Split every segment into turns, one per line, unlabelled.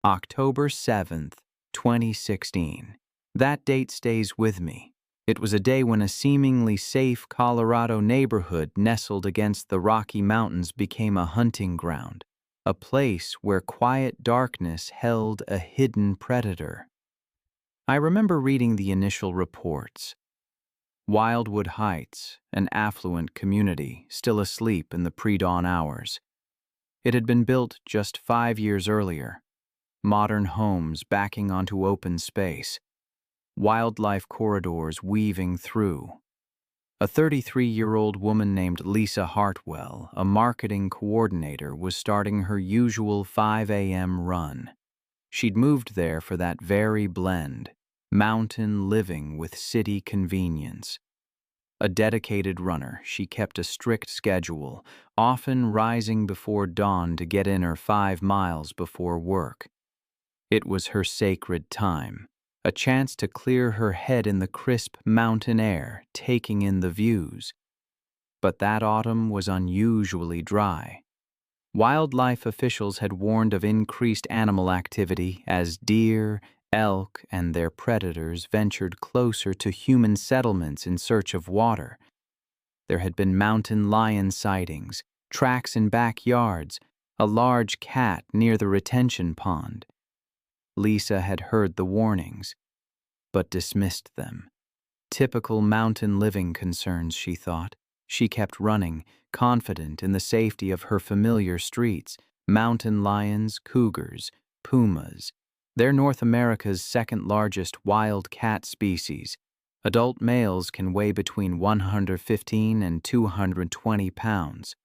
October 7th, 2016. That date stays with me. It was a day when a seemingly safe Colorado neighborhood nestled against the Rocky Mountains became a hunting ground, a place where quiet darkness held a hidden predator. I remember reading the initial reports. Wildwood Heights, an affluent community, still asleep in the pre-dawn hours. It had been built just 5 years earlier. Modern homes backing onto open space. Wildlife corridors weaving through. A 33-year-old woman named Lisa Hartwell, a marketing coordinator, was starting her usual 5 a.m. run. She'd moved there for that very blend, mountain living with city convenience. A dedicated runner, she kept a strict schedule, often rising before dawn to get in her 5 miles before work. It was her sacred time, a chance to clear her head in the crisp mountain air, taking in the views. But that autumn was unusually dry. Wildlife officials had warned of increased animal activity as deer, elk, and their predators ventured closer to human settlements in search of water. There had been mountain lion sightings, tracks in backyards, a large cat near the retention pond. Lisa had heard the warnings, but dismissed them. Typical mountain living concerns, she thought. She kept running, confident in the safety of her familiar streets. Mountain lions, cougars, pumas. They're North America's second-largest wild cat species. Adult males can weigh between 115 and 220 pounds.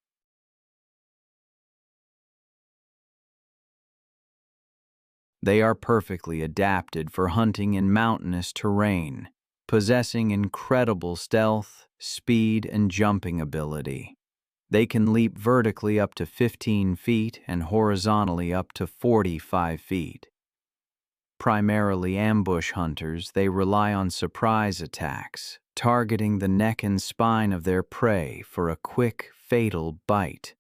They are perfectly adapted for hunting in mountainous terrain, possessing incredible stealth, speed, and jumping ability. They can leap vertically up to 15 feet and horizontally up to 45 feet. Primarily ambush hunters, they rely on surprise attacks, targeting the neck and spine of their prey for a quick, fatal bite.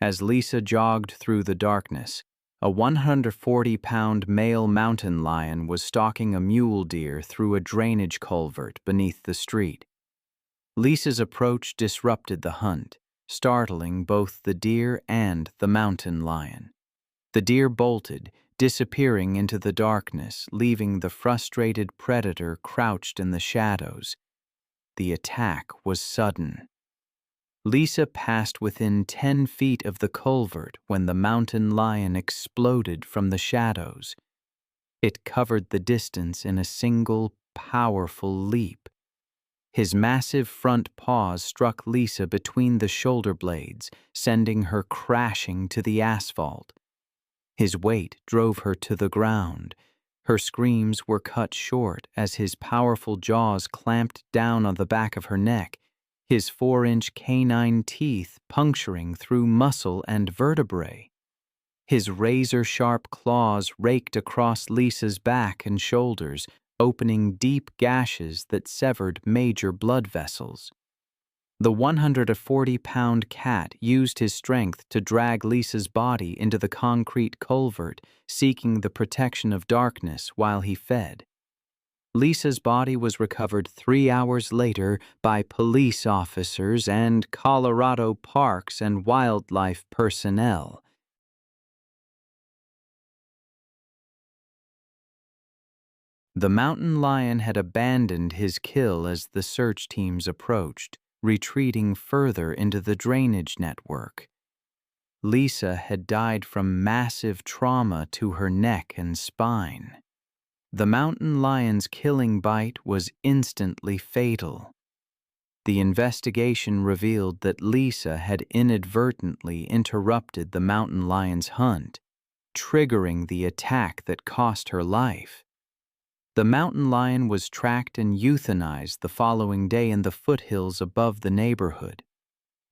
As Lisa jogged through the darkness, a 140-pound male mountain lion was stalking a mule deer through a drainage culvert beneath the street. Lisa's approach disrupted the hunt, startling both the deer and the mountain lion. The deer bolted, disappearing into the darkness, leaving the frustrated predator crouched in the shadows. The attack was sudden. Lisa passed within 10 feet of the culvert when the mountain lion exploded from the shadows. It covered the distance in a single, powerful leap. His massive front paws struck Lisa between the shoulder blades, sending her crashing to the asphalt. His weight drove her to the ground. Her screams were cut short as his powerful jaws clamped down on the back of her neck, his 4-inch canine teeth puncturing through muscle and vertebrae. His razor-sharp claws raked across Lisa's back and shoulders, opening deep gashes that severed major blood vessels. The 140-pound cat used his strength to drag Lisa's body into the concrete culvert, seeking the protection of darkness while he fed. Lisa's body was recovered 3 hours later by police officers and Colorado Parks and Wildlife personnel. The mountain lion had abandoned his kill as the search teams approached, retreating further into the drainage network. Lisa had died from massive trauma to her neck and spine. The mountain lion's killing bite was instantly fatal. The investigation revealed that Lisa had inadvertently interrupted the mountain lion's hunt, triggering the attack that cost her life. The mountain lion was tracked and euthanized the following day in the foothills above the neighborhood.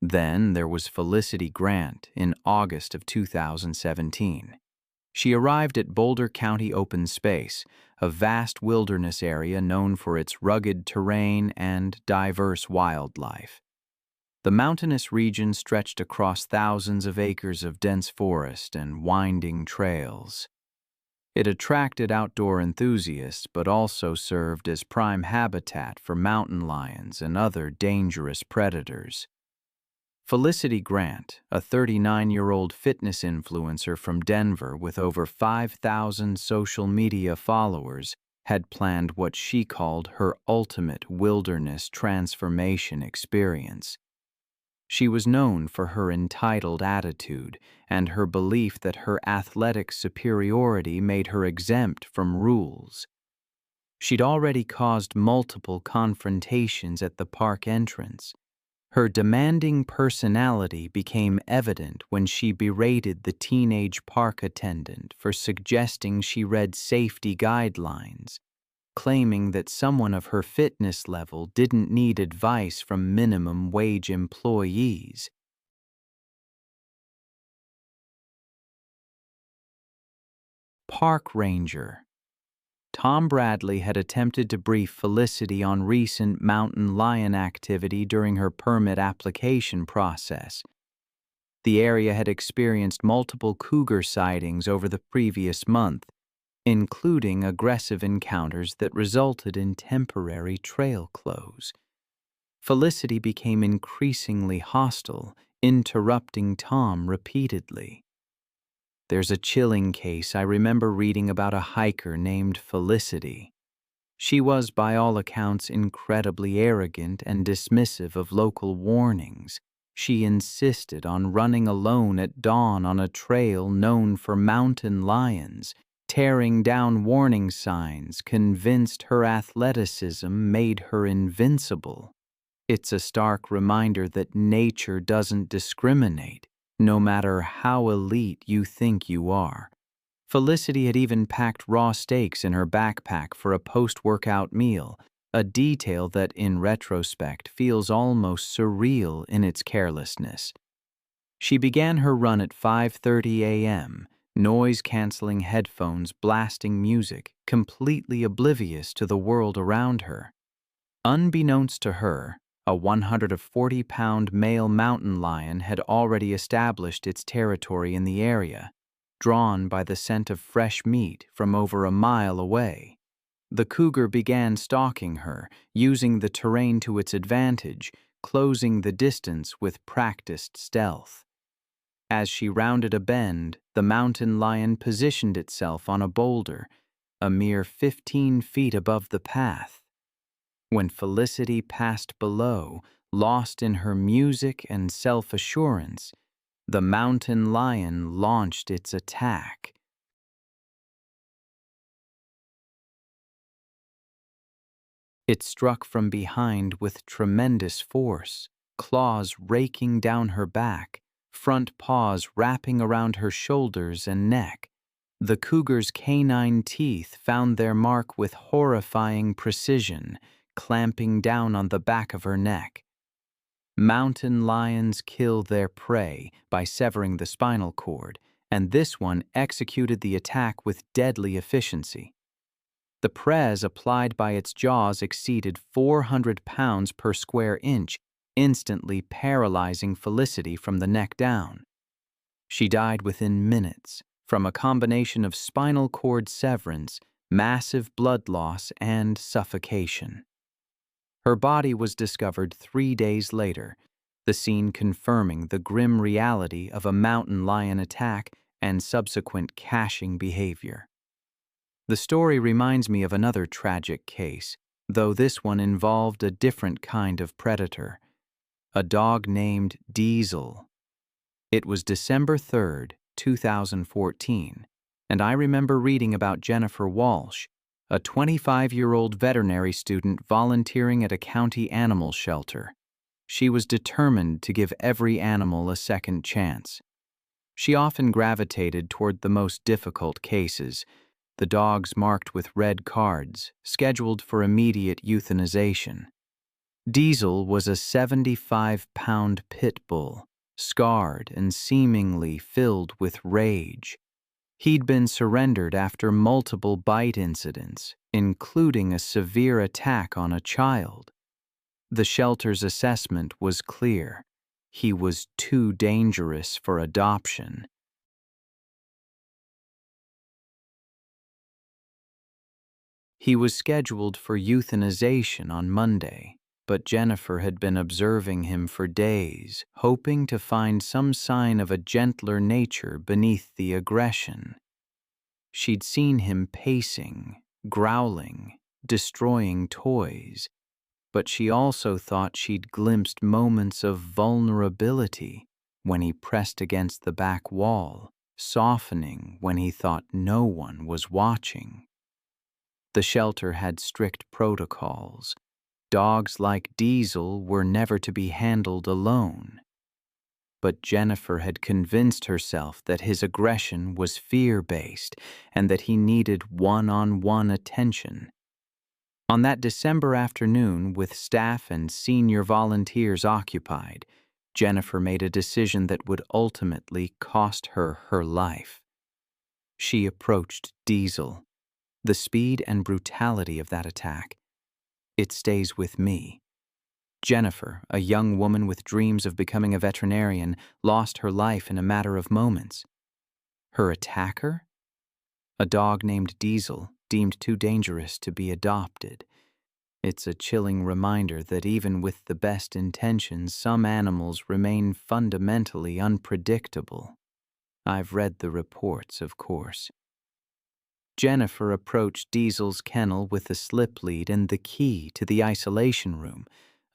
Then there was Felicity Grant in August of 2017. She arrived at Boulder County Open Space, a vast wilderness area known for its rugged terrain and diverse wildlife. The mountainous region stretched across thousands of acres of dense forest and winding trails. It attracted outdoor enthusiasts but also served as prime habitat for mountain lions and other dangerous predators. Felicity Grant, a 39-year-old fitness influencer from Denver with over 5,000 social media followers, had planned what she called her ultimate wilderness transformation experience. She was known for her entitled attitude and her belief that her athletic superiority made her exempt from rules. She'd already caused multiple confrontations at the park entrance. Her demanding personality became evident when she berated the teenage park attendant for suggesting she read safety guidelines, claiming that someone of her fitness level didn't need advice from minimum wage employees. Park Ranger Tom Bradley had attempted to brief Felicity on recent mountain lion activity during her permit application process. The area had experienced multiple cougar sightings over the previous month, including aggressive encounters that resulted in temporary trail close. Felicity became increasingly hostile, interrupting Tom repeatedly. There's a chilling case I remember reading about a hiker named Felicity. She was, by all accounts, incredibly arrogant and dismissive of local warnings. She insisted on running alone at dawn on a trail known for mountain lions, tearing down warning signs, convinced her athleticism made her invincible. It's a stark reminder that nature doesn't discriminate, no matter how elite you think you are. Felicity had even packed raw steaks in her backpack for a post-workout meal, a detail that, in retrospect, feels almost surreal in its carelessness. She began her run at 5:30 a.m., noise-canceling headphones blasting music, completely oblivious to the world around her. Unbeknownst to her, a 140-pound male mountain lion had already established its territory in the area, drawn by the scent of fresh meat from over a mile away. The cougar began stalking her, using the terrain to its advantage, closing the distance with practiced stealth. As she rounded a bend, the mountain lion positioned itself on a boulder, a mere 15 feet above the path. When Felicity passed below, lost in her music and self-assurance, the mountain lion launched its attack. It struck from behind with tremendous force, claws raking down her back, front paws wrapping around her shoulders and neck. The cougar's canine teeth found their mark with horrifying precision, clamping down on the back of her neck. Mountain lions kill their prey by severing the spinal cord, and this one executed the attack with deadly efficiency. The press applied by its jaws exceeded 400 pounds per square inch, instantly paralyzing Felicity from the neck down. She died within minutes from a combination of spinal cord severance, massive blood loss, and suffocation. Her body was discovered 3 days later, the scene confirming the grim reality of a mountain lion attack and subsequent caching behavior. The story reminds me of another tragic case, though this one involved a different kind of predator, a dog named Diesel. It was December 3rd, 2014, and I remember reading about Jennifer Walsh, a 25-year-old veterinary student volunteering at a county animal shelter. She was determined to give every animal a second chance. She often gravitated toward the most difficult cases, the dogs marked with red cards, scheduled for immediate euthanization. Diesel was a 75-pound pit bull, scarred and seemingly filled with rage. He'd been surrendered after multiple bite incidents, including a severe attack on a child. The shelter's assessment was clear. He was too dangerous for adoption. He was scheduled for euthanization on Monday, but Jennifer had been observing him for days, hoping to find some sign of a gentler nature beneath the aggression. She'd seen him pacing, growling, destroying toys, but she also thought she'd glimpsed moments of vulnerability when he pressed against the back wall, softening when he thought no one was watching. The shelter had strict protocols. Dogs like Diesel were never to be handled alone. But Jennifer had convinced herself that his aggression was fear-based and that he needed one-on-one attention. On that December afternoon, with staff and senior volunteers occupied, Jennifer made a decision that would ultimately cost her her life. She approached Diesel. The speed and brutality of that attack. It stays with me. Jennifer, a young woman with dreams of becoming a veterinarian, lost her life in a matter of moments. Her attacker? A dog named Diesel, deemed too dangerous to be adopted. It's a chilling reminder that even with the best intentions, some animals remain fundamentally unpredictable. I've read the reports, of course. Jennifer approached Diesel's kennel with a slip lead and the key to the isolation room,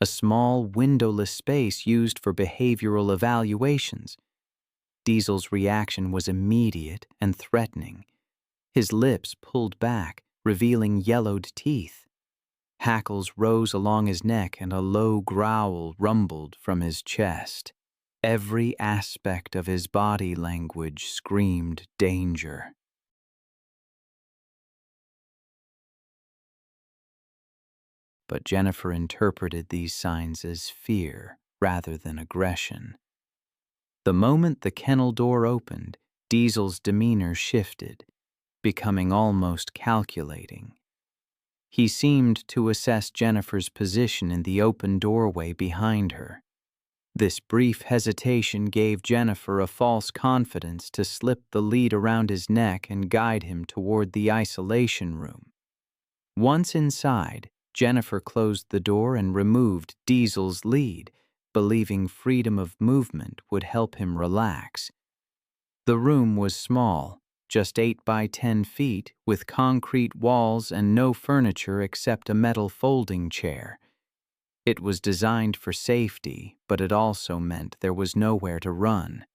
a small, windowless space used for behavioral evaluations. Diesel's reaction was immediate and threatening. His lips pulled back, revealing yellowed teeth. Hackles rose along his neck and a low growl rumbled from his chest. Every aspect of his body language screamed danger. But Jennifer interpreted these signs as fear rather than aggression. The moment the kennel door opened, Diesel's demeanor shifted, becoming almost calculating. He seemed to assess Jennifer's position in the open doorway behind her. This brief hesitation gave Jennifer a false confidence to slip the lead around his neck and guide him toward the isolation room. Once inside, Jennifer closed the door and removed Diesel's lead, believing freedom of movement would help him relax. The room was small, just 8 by 10 feet, with concrete walls and no furniture except a metal folding chair. It was designed for safety, but it also meant there was nowhere to run.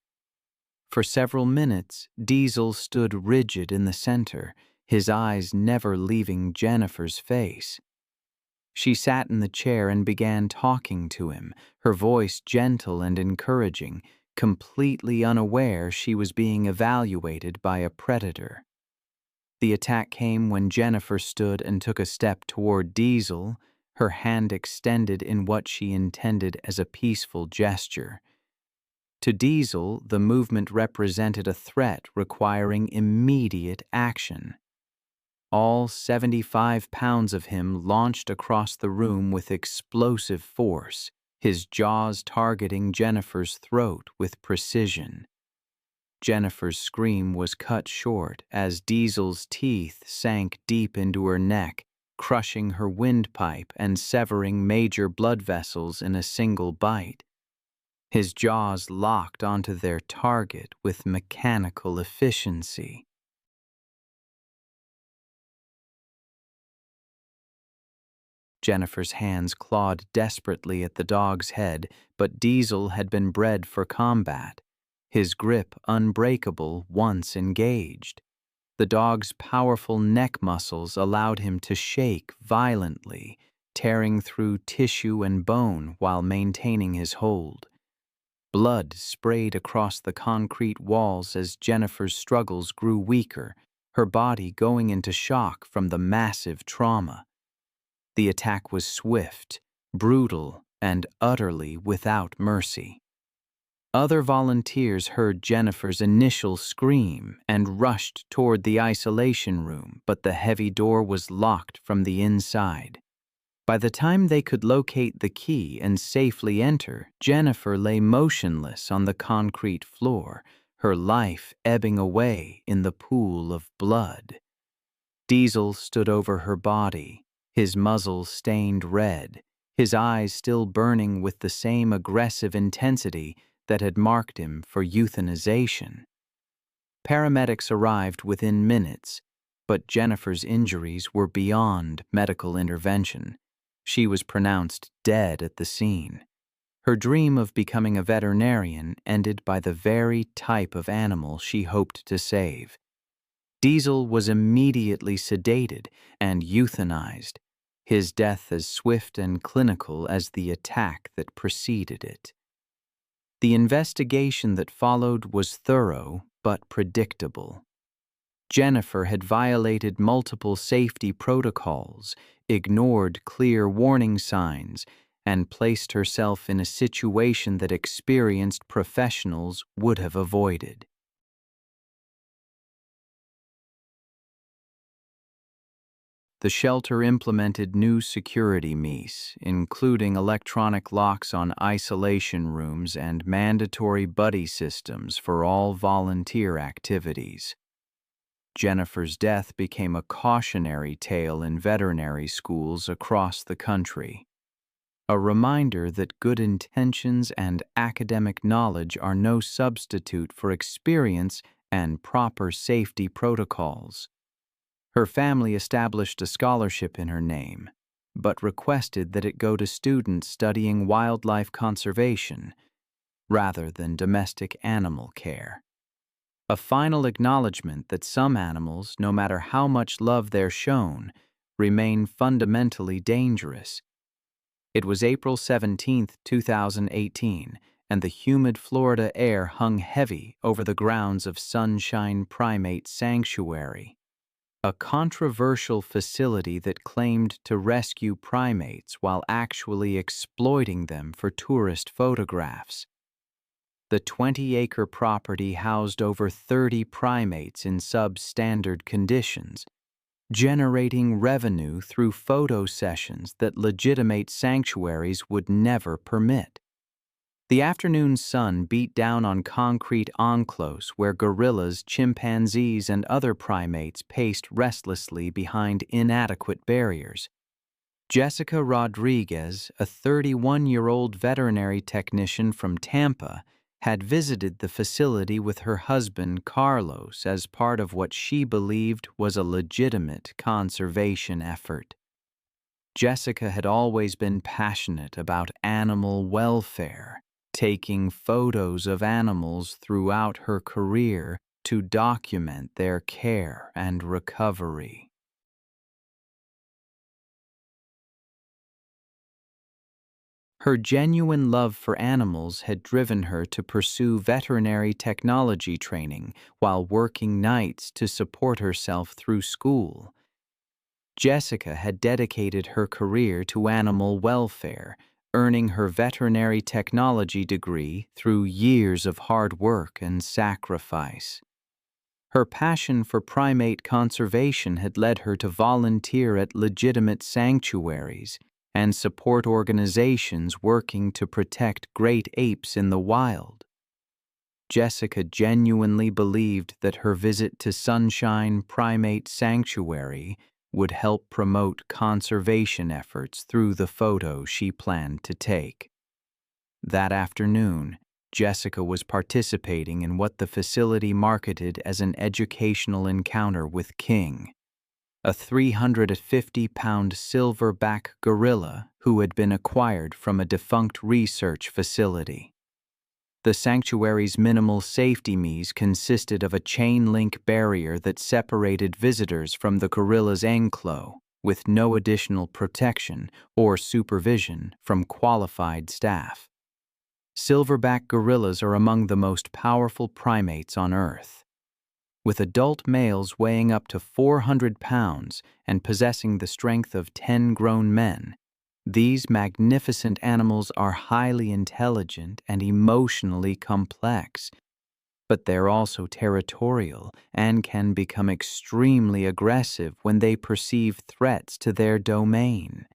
For several minutes, Diesel stood rigid in the center, his eyes never leaving Jennifer's face. She sat in the chair and began talking to him, her voice gentle and encouraging, completely unaware she was being evaluated by a predator. The attack came when Jennifer stood and took a step toward Diesel, her hand extended in what she intended as a peaceful gesture. To Diesel, the movement represented a threat requiring immediate action. All 75 pounds of him launched across the room with explosive force, his jaws targeting Jennifer's throat with precision. Jennifer's scream was cut short as Diesel's teeth sank deep into her neck, crushing her windpipe and severing major blood vessels in a single bite. His jaws locked onto their target with mechanical efficiency. Jennifer's hands clawed desperately at the dog's head, but Diesel had been bred for combat, his grip unbreakable once engaged. The dog's powerful neck muscles allowed him to shake violently, tearing through tissue and bone while maintaining his hold. Blood sprayed across the concrete walls as Jennifer's struggles grew weaker, her body going into shock from the massive trauma. The attack was swift, brutal, and utterly without mercy. Other volunteers heard Jennifer's initial scream and rushed toward the isolation room, but the heavy door was locked from the inside. By the time they could locate the key and safely enter, Jennifer lay motionless on the concrete floor, her life ebbing away in the pool of blood. Diesel stood over her body, his muzzle stained red, his eyes still burning with the same aggressive intensity that had marked him for euthanization. Paramedics arrived within minutes, but Jennifer's injuries were beyond medical intervention. She was pronounced dead at the scene. Her dream of becoming a veterinarian ended by the very type of animal she hoped to save. Diesel was immediately sedated and euthanized, his death as swift and clinical as the attack that preceded it. The investigation that followed was thorough but predictable. Jennifer had violated multiple safety protocols, ignored clear warning signs, and placed herself in a situation that experienced professionals would have avoided. The shelter implemented new security measures, including electronic locks on isolation rooms and mandatory buddy systems for all volunteer activities. Jennifer's death became a cautionary tale in veterinary schools across the country, a reminder that good intentions and academic knowledge are no substitute for experience and proper safety protocols. Her family established a scholarship in her name, but requested that it go to students studying wildlife conservation rather than domestic animal care. A final acknowledgement that some animals, no matter how much love they're shown, remain fundamentally dangerous. It was April 17, 2018, and the humid Florida air hung heavy over the grounds of Sunshine Primate Sanctuary, a controversial facility that claimed to rescue primates while actually exploiting them for tourist photographs. The 20-acre property housed over 30 primates in substandard conditions, generating revenue through photo sessions that legitimate sanctuaries would never permit. The afternoon sun beat down on concrete encloses where gorillas, chimpanzees, and other primates paced restlessly behind inadequate barriers. Jessica Rodriguez, a 31-year-old veterinary technician from Tampa, had visited the facility with her husband Carlos as part of what she believed was a legitimate conservation effort. Jessica had always been passionate about animal welfare, taking photos of animals throughout her career to document their care and recovery. Her genuine love for animals had driven her to pursue veterinary technology training while working nights to support herself through school. Jessica had dedicated her career to animal welfare, earning her veterinary technology degree through years of hard work and sacrifice. Her passion for primate conservation had led her to volunteer at legitimate sanctuaries and support organizations working to protect great apes in the wild. Jessica genuinely believed that her visit to Sunshine Primate Sanctuary would help promote conservation efforts through the photos she planned to take. That afternoon, Jessica was participating in what the facility marketed as an educational encounter with King, a 350-pound silverback gorilla who had been acquired from a defunct research facility. The sanctuary's minimal safety measures consisted of a chain-link barrier that separated visitors from the gorilla's enclosure, with no additional protection or supervision from qualified staff. Silverback gorillas are among the most powerful primates on Earth, with adult males weighing up to 400 pounds and possessing the strength of 10 grown men. These magnificent animals are highly intelligent and emotionally complex, but they're also territorial and can become extremely aggressive when they perceive threats to their domain.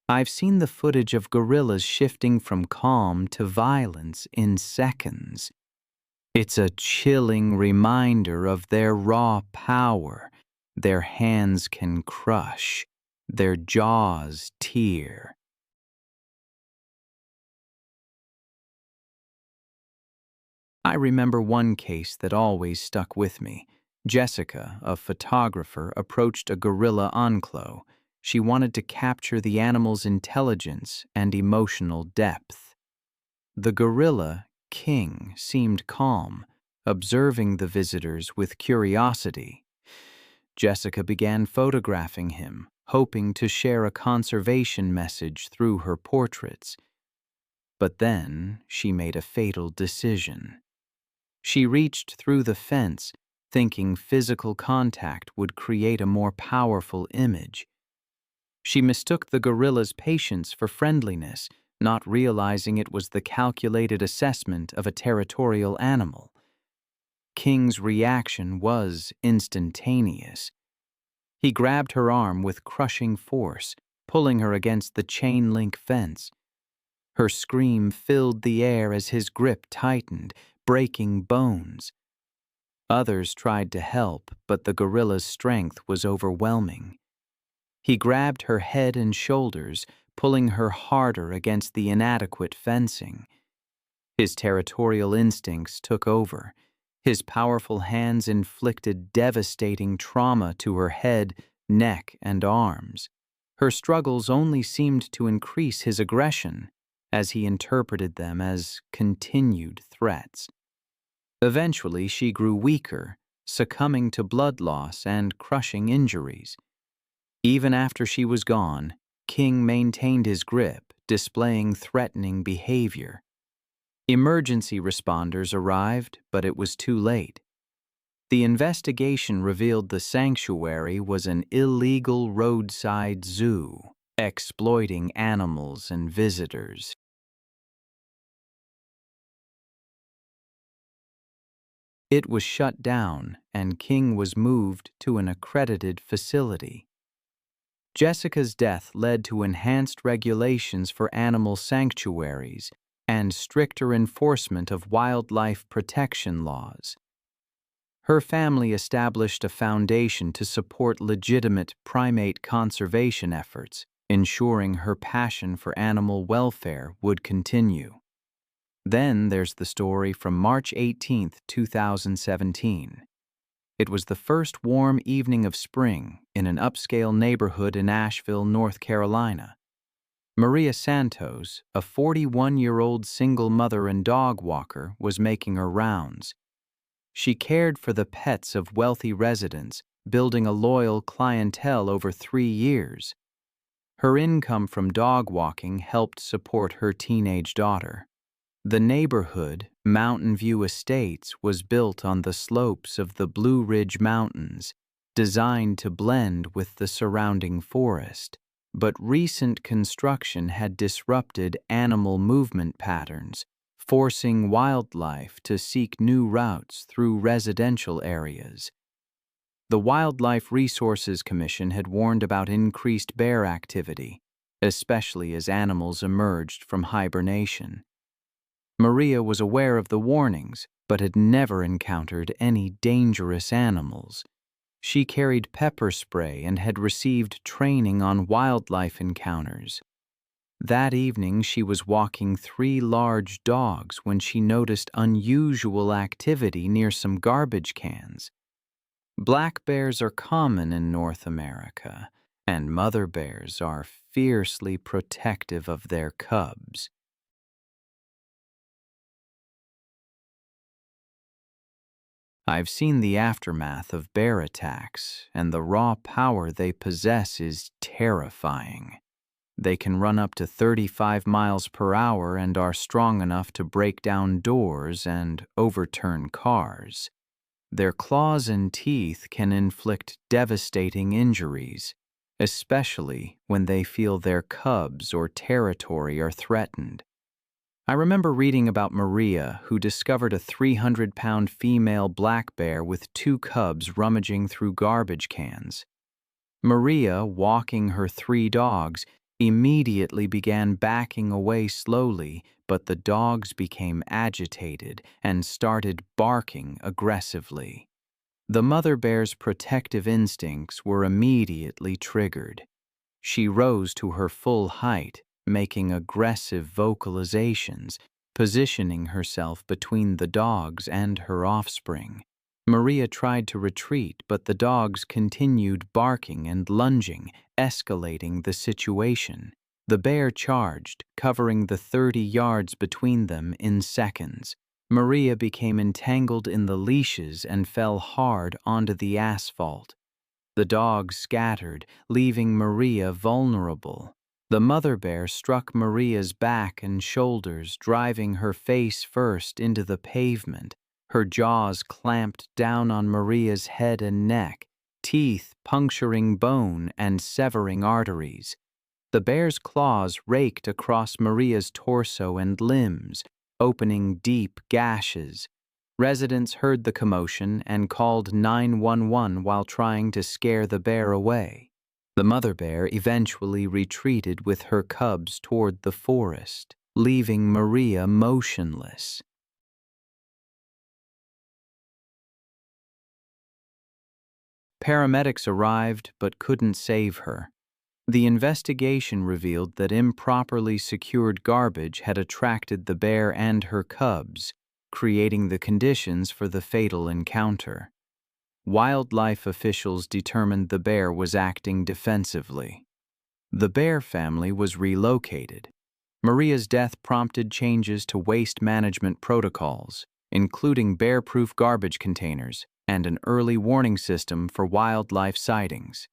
I've seen the footage of gorillas shifting from calm to violence in seconds. It's a chilling reminder of their raw power Their hands can crush, their jaws tear. I remember one case that always stuck with me. Jessica, a photographer, approached a gorilla enclos. She wanted to capture the animal's intelligence and emotional depth. The gorilla, King, seemed calm, observing the visitors with curiosity. Jessica began photographing him, hoping to share a conservation message through her portraits. But then she made a fatal decision. She reached through the fence, thinking physical contact would create a more powerful image. She mistook the gorilla's patience for friendliness, not realizing it was the calculated assessment of a territorial animal. King's reaction was instantaneous. He grabbed her arm with crushing force, pulling her against the chain-link fence. Her scream filled the air as his grip tightened, breaking bones. Others tried to help, but the gorilla's strength was overwhelming. He grabbed her head and shoulders, pulling her harder against the inadequate fencing. His territorial instincts took over. His powerful hands inflicted devastating trauma to her head, neck, and arms. Her struggles only seemed to increase his aggression, as he interpreted them as continued threats. Eventually, she grew weaker, succumbing to blood loss and crushing injuries. Even after she was gone, King maintained his grip, displaying threatening behavior. Emergency responders arrived, but it was too late. The investigation revealed the sanctuary was an illegal roadside zoo, exploiting animals and visitors. It was shut down, and King was moved to an accredited facility. Jessica's death led to enhanced regulations for animal sanctuaries and stricter enforcement of wildlife protection laws. Her family established a foundation to support legitimate primate conservation efforts, ensuring her passion for animal welfare would continue. Then there's the story from March 18, 2017. It was the first warm evening of spring in an upscale neighborhood in Asheville, North Carolina. Maria Santos, a 41-year-old single mother and dog walker, was making her rounds. She cared for the pets of wealthy residents, building a loyal clientele over 3 years. Her income from dog walking helped support her teenage daughter. The neighborhood, Mountain View Estates, was built on the slopes of the Blue Ridge Mountains, designed to blend with the surrounding forest. But recent construction had disrupted animal movement patterns, forcing wildlife to seek new routes through residential areas. The Wildlife Resources Commission had warned about increased bear activity, especially as animals emerged from hibernation. Maria was aware of the warnings, but had never encountered any dangerous animals. She carried pepper spray and had received training on wildlife encounters. That evening, she was walking 3 large dogs when she noticed unusual activity near some garbage cans. Black bears are common in North America, and mother bears are fiercely protective of their cubs. I've seen the aftermath of bear attacks, and the raw power they possess is terrifying. They can run up to 35 miles per hour and are strong enough to break down doors and overturn cars. Their claws and teeth can inflict devastating injuries, especially when they feel their cubs or territory are threatened. I remember reading about Maria, who discovered a 300-pound female black bear with 2 cubs rummaging through garbage cans. Maria, walking her 3 dogs, immediately began backing away slowly, but the dogs became agitated and started barking aggressively. The mother bear's protective instincts were immediately triggered. She rose to her full height, making aggressive vocalizations, positioning herself between the dogs and her offspring. Maria tried to retreat, but the dogs continued barking and lunging, escalating the situation. The bear charged, covering the 30 yards between them in seconds. Maria became entangled in the leashes and fell hard onto the asphalt. The dogs scattered, leaving Maria vulnerable. The mother bear struck Maria's back and shoulders, driving her face first into the pavement. Her jaws clamped down on Maria's head and neck, teeth puncturing bone and severing arteries. The bear's claws raked across Maria's torso and limbs, opening deep gashes. Residents heard the commotion and called 911 while trying to scare the bear away. The mother bear eventually retreated with her cubs toward the forest, leaving Maria motionless. Paramedics arrived but couldn't save her. The investigation revealed that improperly secured garbage had attracted the bear and her cubs, creating the conditions for the fatal encounter. Wildlife officials determined the bear was acting defensively. The bear family was relocated. Maria's death prompted changes to waste management protocols, including bear-proof garbage containers and an early warning system for wildlife sightings.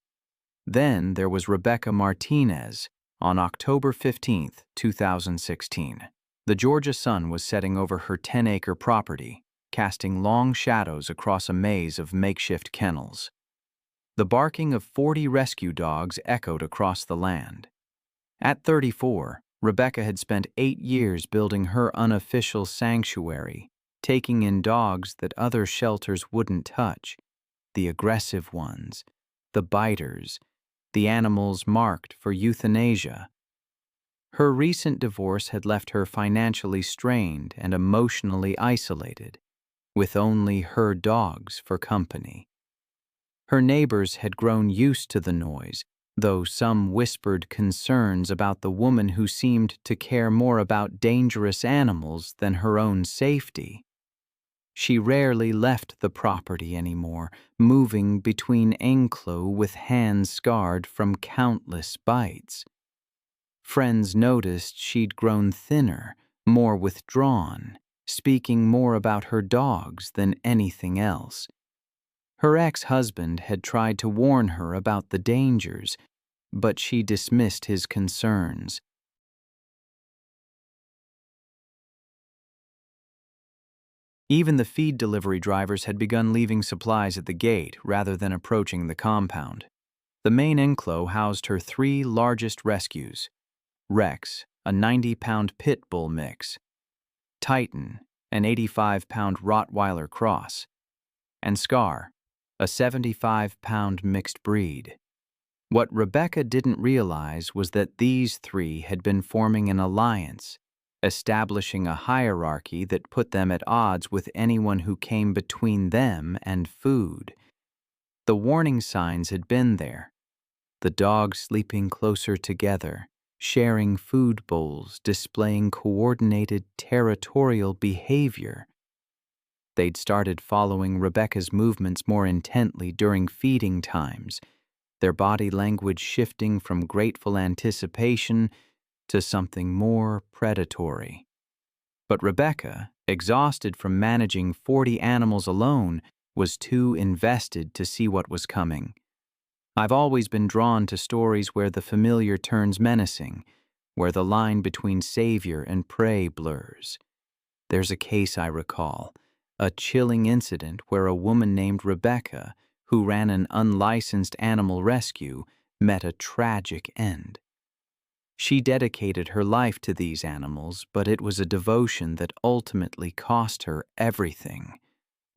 Then there was Rebecca Martinez on October 15, 2016. The Georgia sun was setting over her 10-acre property, casting long shadows across a maze of makeshift kennels. The barking of 40 rescue dogs echoed across the land. At 34, Rebecca had spent 8 years building her unofficial sanctuary, taking in dogs that other shelters wouldn't touch, the aggressive ones, the biters, the animals marked for euthanasia. Her recent divorce had left her financially strained and emotionally isolated, with only her dogs for company. Her neighbors had grown used to the noise, though some whispered concerns about the woman who seemed to care more about dangerous animals than her own safety. She rarely left the property anymore, moving between enclos with hands scarred from countless bites. Friends noticed she'd grown thinner, more withdrawn, speaking more about her dogs than anything else. Her ex-husband had tried to warn her about the dangers, but she dismissed his concerns. Even the feed delivery drivers had begun leaving supplies at the gate rather than approaching the compound. The main enclos housed her 3 largest rescues: Rex, a 90-pound pit bull mix; Titan, an 85-pound Rottweiler cross; and Scar, a 75-pound mixed breed. What Rebecca didn't realize was that these 3 had been forming an alliance, establishing a hierarchy that put them at odds with anyone who came between them and food. The warning signs had been there. The dogs sleeping closer together, sharing food bowls, displaying coordinated territorial behavior. They'd started following Rebecca's movements more intently during feeding times, their body language shifting from grateful anticipation to something more predatory. But Rebecca, exhausted from managing 40 animals alone, was too invested to see what was coming. I've always been drawn to stories where the familiar turns menacing, where the line between savior and prey blurs. There's a case I recall, a chilling incident where a woman named Rebecca, who ran an unlicensed animal rescue, met a tragic end. She dedicated her life to these animals, but it was a devotion that ultimately cost her everything.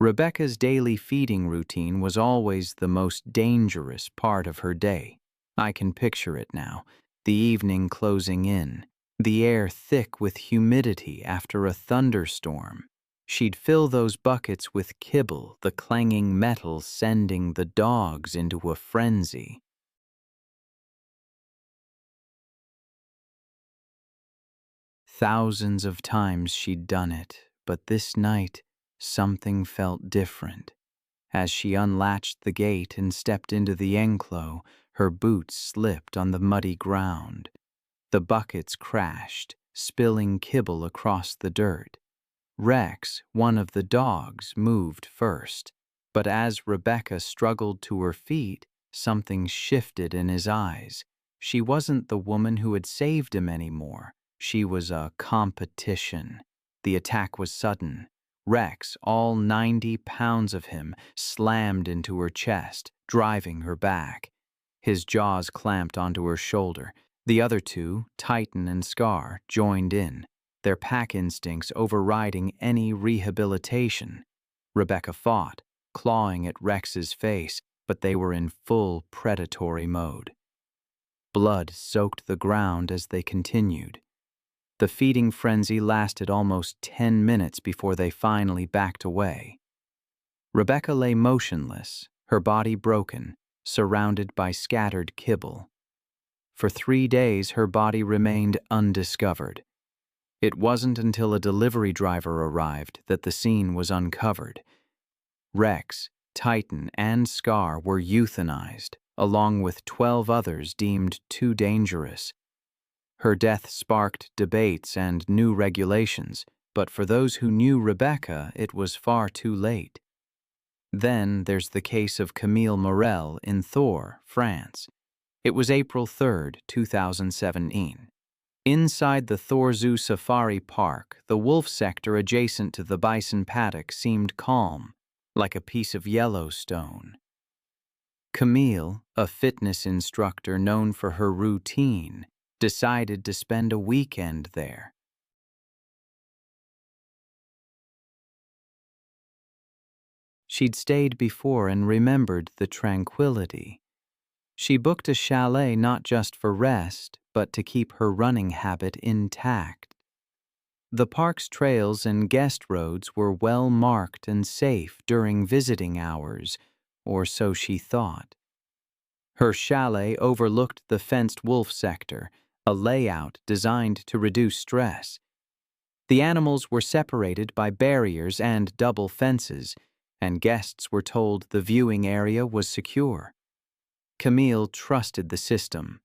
Rebecca's daily feeding routine was always the most dangerous part of her day. I can picture it now, the evening closing in, the air thick with humidity after a thunderstorm, She'd fill those buckets with kibble, the clanging metal sending the dogs into a frenzy. Thousands of times she'd done it, but this night something felt different. As she unlatched the gate and stepped into the enclosure, her boots slipped on the muddy ground. The buckets crashed, spilling kibble across the dirt. Rex, one of the dogs, moved first, but as Rebecca struggled to her feet, something shifted in his eyes. She wasn't the woman who had saved him anymore. She was a competition. The attack was sudden. Rex, all 90 pounds of him, slammed into her chest, driving her back. His jaws clamped onto her shoulder. The other two, Titan and Scar, joined in, their pack instincts overriding any rehabilitation. Rebecca fought, clawing at Rex's face, but they were in full predatory mode. Blood soaked the ground as they continued. The feeding frenzy lasted almost 10 minutes before they finally backed away. Rebecca lay motionless, her body broken, surrounded by scattered kibble. For 3 days, her body remained undiscovered. It wasn't until a delivery driver arrived that the scene was uncovered. Rex, Titan, and Scar were euthanized, along with 12 others deemed too dangerous. Her death sparked debates and new regulations, but for those who knew Rebecca, it was far too late. Then there's the case of Camille Morel in Thor, France. It was April 3, 2017. Inside the Thor Zoo Safari Park, the wolf sector adjacent to the bison paddock seemed calm, like a piece of Yellowstone. Camille, a fitness instructor known for her routine, decided to spend a weekend there. She'd stayed before and remembered the tranquility. She booked a chalet not just for rest, but to keep her running habit intact. The park's trails and guest roads were well marked and safe during visiting hours, or so she thought. Her chalet overlooked the fenced wolf sector, a layout designed to reduce stress. The animals were separated by barriers and double fences, and guests were told the viewing area was secure. Camille trusted the system.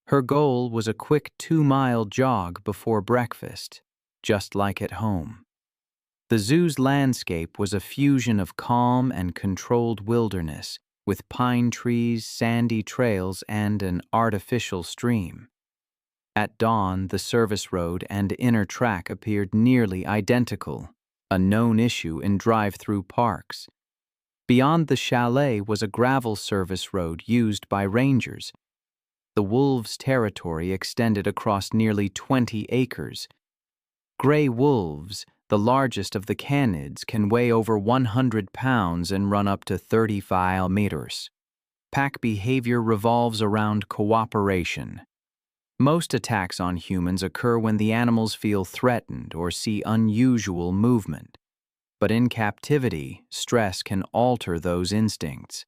Her goal was a quick 2-mile jog before breakfast, just like at home. The zoo's landscape was a fusion of calm and controlled wilderness, with pine trees, sandy trails, and an artificial stream. At dawn, the service road and inner track appeared nearly identical, a known issue in drive-through parks. Beyond the chalet was a gravel service road used by rangers. The wolves' territory extended across nearly 20 acres. Gray wolves, the largest of the canids, can weigh over 100 pounds and run up to 35 meters. Pack behavior revolves around cooperation. Most attacks on humans occur when the animals feel threatened or see unusual movement. But in captivity, stress can alter those instincts.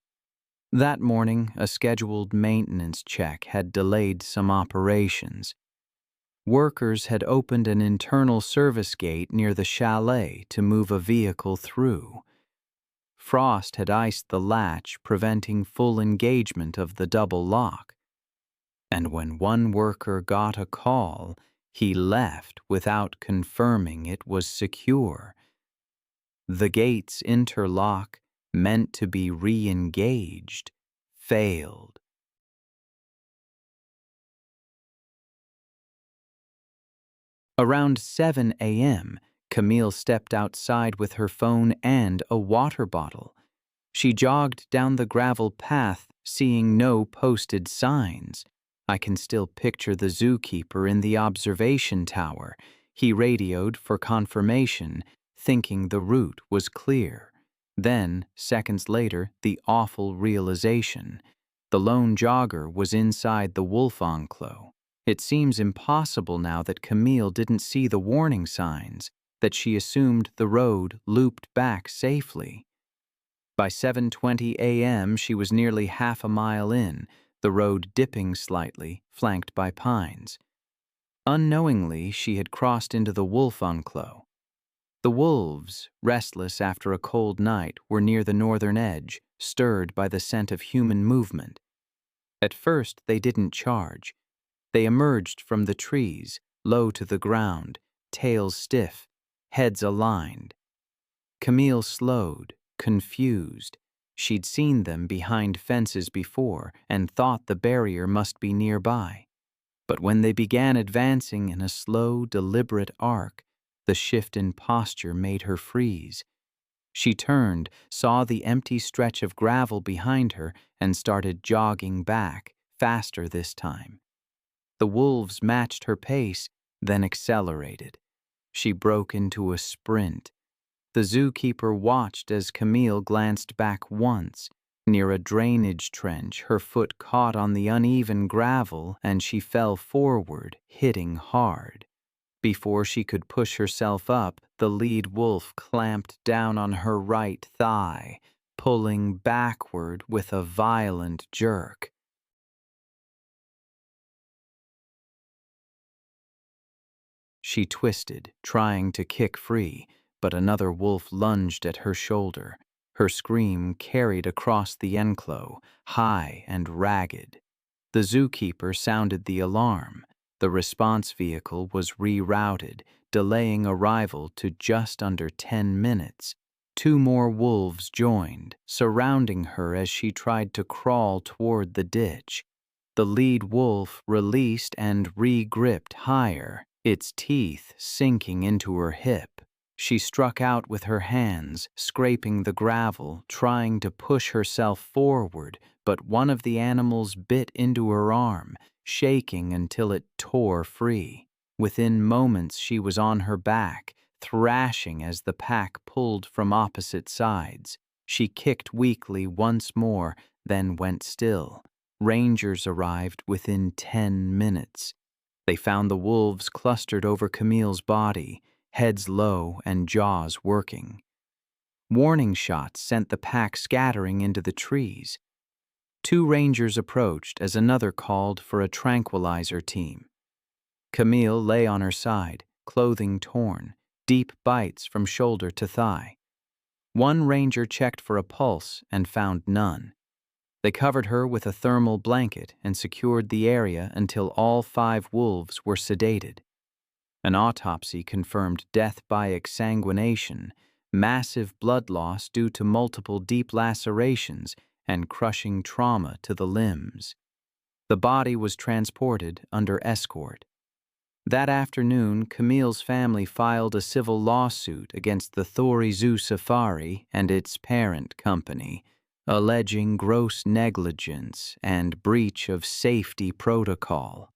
That morning, a scheduled maintenance check had delayed some operations. Workers had opened an internal service gate near the chalet to move a vehicle through. Frost had iced the latch, preventing full engagement of the double lock. And when one worker got a call, he left without confirming it was secure. The gate's interlock, meant to be re-engaged, failed. Around 7 a.m., Camille stepped outside with her phone and a water bottle. She jogged down the gravel path, seeing no posted signs. I can still picture the zookeeper in the observation tower. He radioed for confirmation, thinking the route was clear. Then, seconds later, the awful realization. The lone jogger was inside the wolf enclosure. It seems impossible now that Camille didn't see the warning signs. that she assumed the road looped back safely. By 7:20 a.m., she was nearly half a mile in, the road dipping slightly, flanked by pines. Unknowingly, she had crossed into the wolf enclave. The wolves, restless after a cold night, were near the northern edge, stirred by the scent of human movement. At first, they didn't charge. They emerged from the trees, low to the ground, tails stiff, heads aligned. Camille slowed, confused. She'd seen them behind fences before and thought the barrier must be nearby. But when they began advancing in a slow, deliberate arc, the shift in posture made her freeze. She turned, saw the empty stretch of gravel behind her, and started jogging back, faster this time. The wolves matched her pace, then accelerated. She broke into a sprint. The zookeeper watched as Camille glanced back once. Near a drainage trench, her foot caught on the uneven gravel and she fell forward, hitting hard. Before she could push herself up, the lead wolf clamped down on her right thigh, pulling backward with a violent jerk. She twisted, trying to kick free, but another wolf lunged at her shoulder. Her scream carried across the enclave, high and ragged. The zookeeper sounded the alarm. The response vehicle was rerouted, delaying arrival to just under 10 minutes. 2 more wolves joined, surrounding her as she tried to crawl toward the ditch. The lead wolf released and re-gripped higher, its teeth sinking into her hip. She struck out with her hands, scraping the gravel, trying to push herself forward, but one of the animals bit into her arm, shaking until it tore free. Within moments she was on her back, thrashing as the pack pulled from opposite sides. She kicked weakly once more, then went still. Rangers arrived within 10 minutes. They found the wolves clustered over Camille's body, heads low and jaws working. Warning shots sent the pack scattering into the trees. 2 rangers approached as another called for a tranquilizer team. Camille lay on her side, clothing torn, deep bites from shoulder to thigh. 1 ranger checked for a pulse and found none. They covered her with a thermal blanket and secured the area until all 5 wolves were sedated. An autopsy confirmed death by exsanguination, massive blood loss due to multiple deep lacerations, and crushing trauma to the limbs. The body was transported under escort. That afternoon, Camille's family filed a civil lawsuit against the Thori Zoo Safari and its parent company, alleging gross negligence and breach of safety protocol.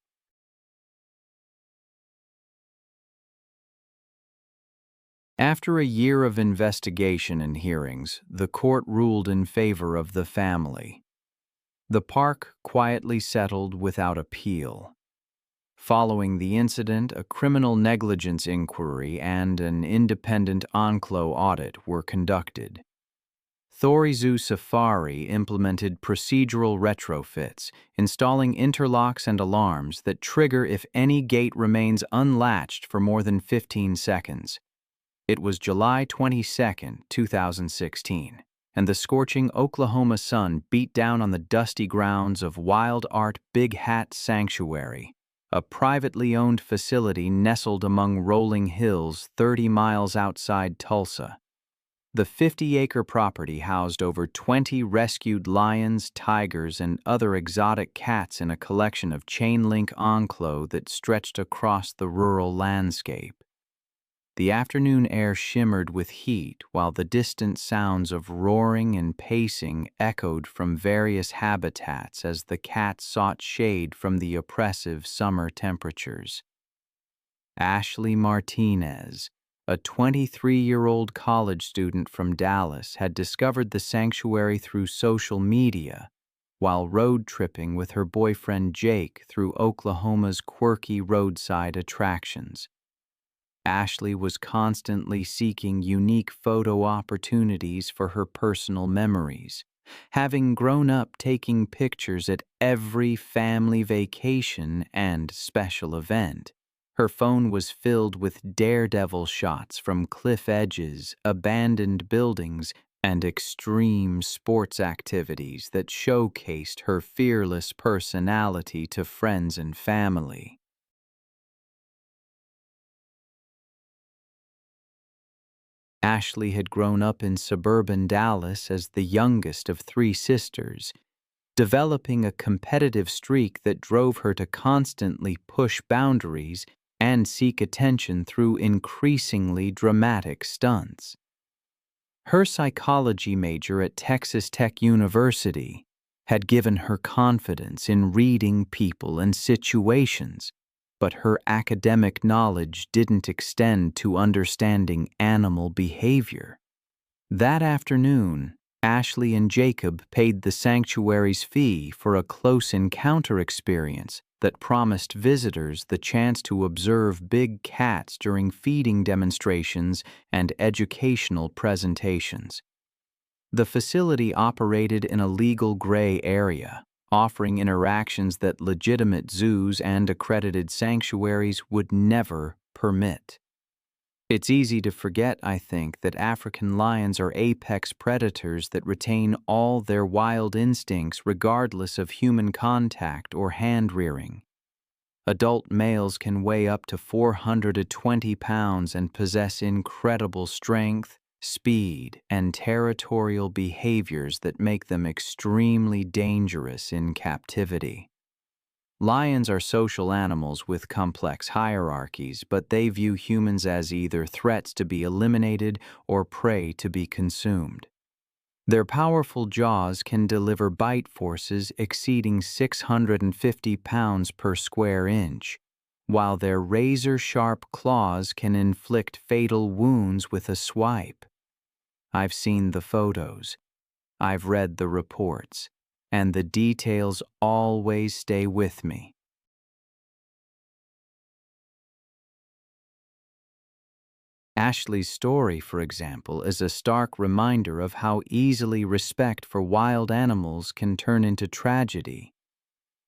After a year of investigation and hearings, the court ruled in favor of the family. The park quietly settled without appeal. Following the incident, a criminal negligence inquiry and an independent enclave audit were conducted. Thori Zoo Safari implemented procedural retrofits, installing interlocks and alarms that trigger if any gate remains unlatched for more than 15 seconds. It was July 22, 2016, and the scorching Oklahoma sun beat down on the dusty grounds of Wild Art Big Hat Sanctuary, a privately owned facility nestled among rolling hills 30 miles outside Tulsa. The 50-acre property housed over 20 rescued lions, tigers, and other exotic cats in a collection of chain-link enclave that stretched across the rural landscape. The afternoon air shimmered with heat while the distant sounds of roaring and pacing echoed from various habitats as the cats sought shade from the oppressive summer temperatures. Ashley Martinez, a 23-year-old college student from Dallas, had discovered the sanctuary through social media while road tripping with her boyfriend Jake through Oklahoma's quirky roadside attractions. Ashley was constantly seeking unique photo opportunities for her personal memories, having grown up taking pictures at every family vacation and special event. Her phone was filled with daredevil shots from cliff edges, abandoned buildings, and extreme sports activities that showcased her fearless personality to friends and family. Ashley had grown up in suburban Dallas as the youngest of three sisters, developing a competitive streak that drove her to constantly push boundaries and seek attention through increasingly dramatic stunts. Her psychology major at Texas Tech University had given her confidence in reading people and situations, but her academic knowledge didn't extend to understanding animal behavior. That afternoon, Ashley and Jacob paid the sanctuary's fee for a close encounter experience that promised visitors the chance to observe big cats during feeding demonstrations and educational presentations. The facility operated in a legal gray area, offering interactions that legitimate zoos and accredited sanctuaries would never permit. It's easy to forget, I think, that African lions are apex predators that retain all their wild instincts regardless of human contact or hand-rearing. Adult males can weigh up to 420 pounds and possess incredible strength, speed, and territorial behaviors that make them extremely dangerous in captivity. Lions are social animals with complex hierarchies, but they view humans as either threats to be eliminated or prey to be consumed. Their powerful jaws can deliver bite forces exceeding 650 pounds per square inch, while their razor-sharp claws can inflict fatal wounds with a swipe. I've seen the photos. I've read the reports, and the details always stay with me. Ashley's story, for example, is a stark reminder of how easily respect for wild animals can turn into tragedy.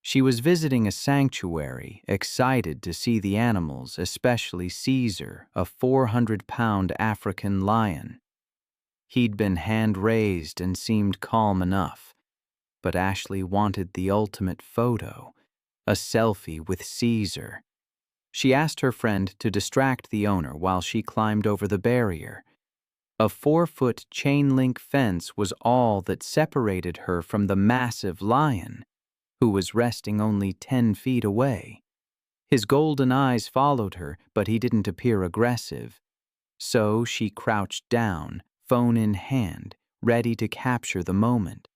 She was visiting a sanctuary, excited to see the animals, especially Caesar, a 400-pound African lion. He'd been hand-raised and seemed calm enough. But Ashley wanted the ultimate photo, a selfie with Caesar. She asked her friend to distract the owner while she climbed over the barrier. A 4-foot chain-link fence was all that separated her from the massive lion, who was resting only 10 feet away. His golden eyes followed her, but he didn't appear aggressive. So she crouched down, phone in hand, ready to capture the moment.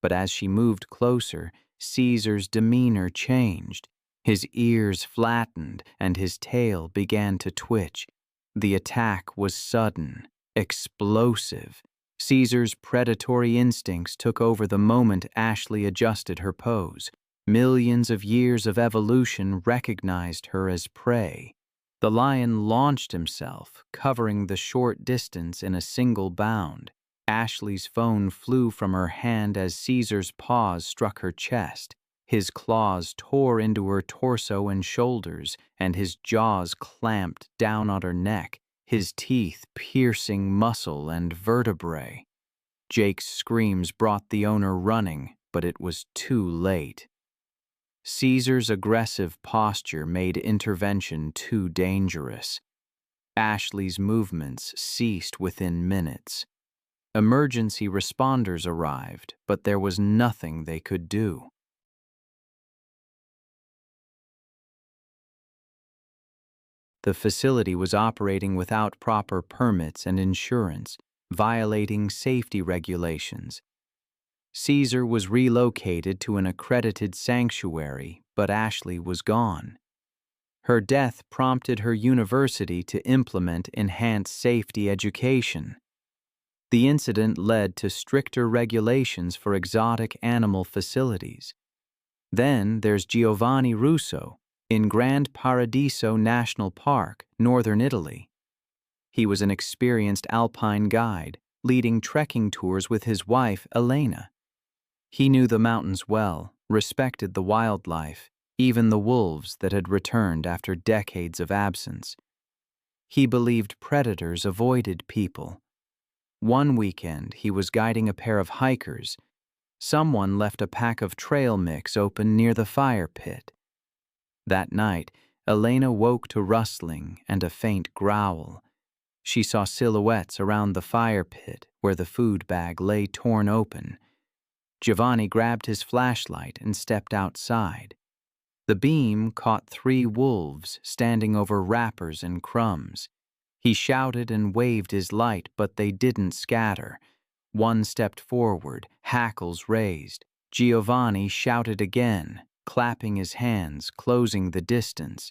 But as she moved closer, Caesar's demeanor changed. His ears flattened and his tail began to twitch. The attack was sudden, explosive. Caesar's predatory instincts took over the moment Ashley adjusted her pose. Millions of years of evolution recognized her as prey. The lion launched himself, covering the short distance in a single bound. Ashley's phone flew from her hand as Caesar's paws struck her chest. His claws tore into her torso and shoulders, and his jaws clamped down on her neck, his teeth piercing muscle and vertebrae. Jake's screams brought the owner running, but it was too late. Caesar's aggressive posture made intervention too dangerous. Ashley's movements ceased within minutes. Emergency responders arrived, but there was nothing they could do. The facility was operating without proper permits and insurance, violating safety regulations. Caesar was relocated to an accredited sanctuary, but Ashley was gone. Her death prompted her university to implement enhanced safety education. The incident led to stricter regulations for exotic animal facilities. Then there's Giovanni Russo, in Grand Paradiso National Park, northern Italy. He was an experienced alpine guide, leading trekking tours with his wife, Elena. He knew the mountains well, respected the wildlife, even the wolves that had returned after decades of absence. He believed predators avoided people. One weekend, he was guiding a pair of hikers. Someone left a pack of trail mix open near the fire pit. That night, Elena woke to rustling and a faint growl. She saw silhouettes around the fire pit where the food bag lay torn open. Giovanni grabbed his flashlight and stepped outside. The beam caught 3 wolves standing over wrappers and crumbs. He shouted and waved his light, but they didn't scatter. One stepped forward, hackles raised. Giovanni shouted again, clapping his hands, closing the distance.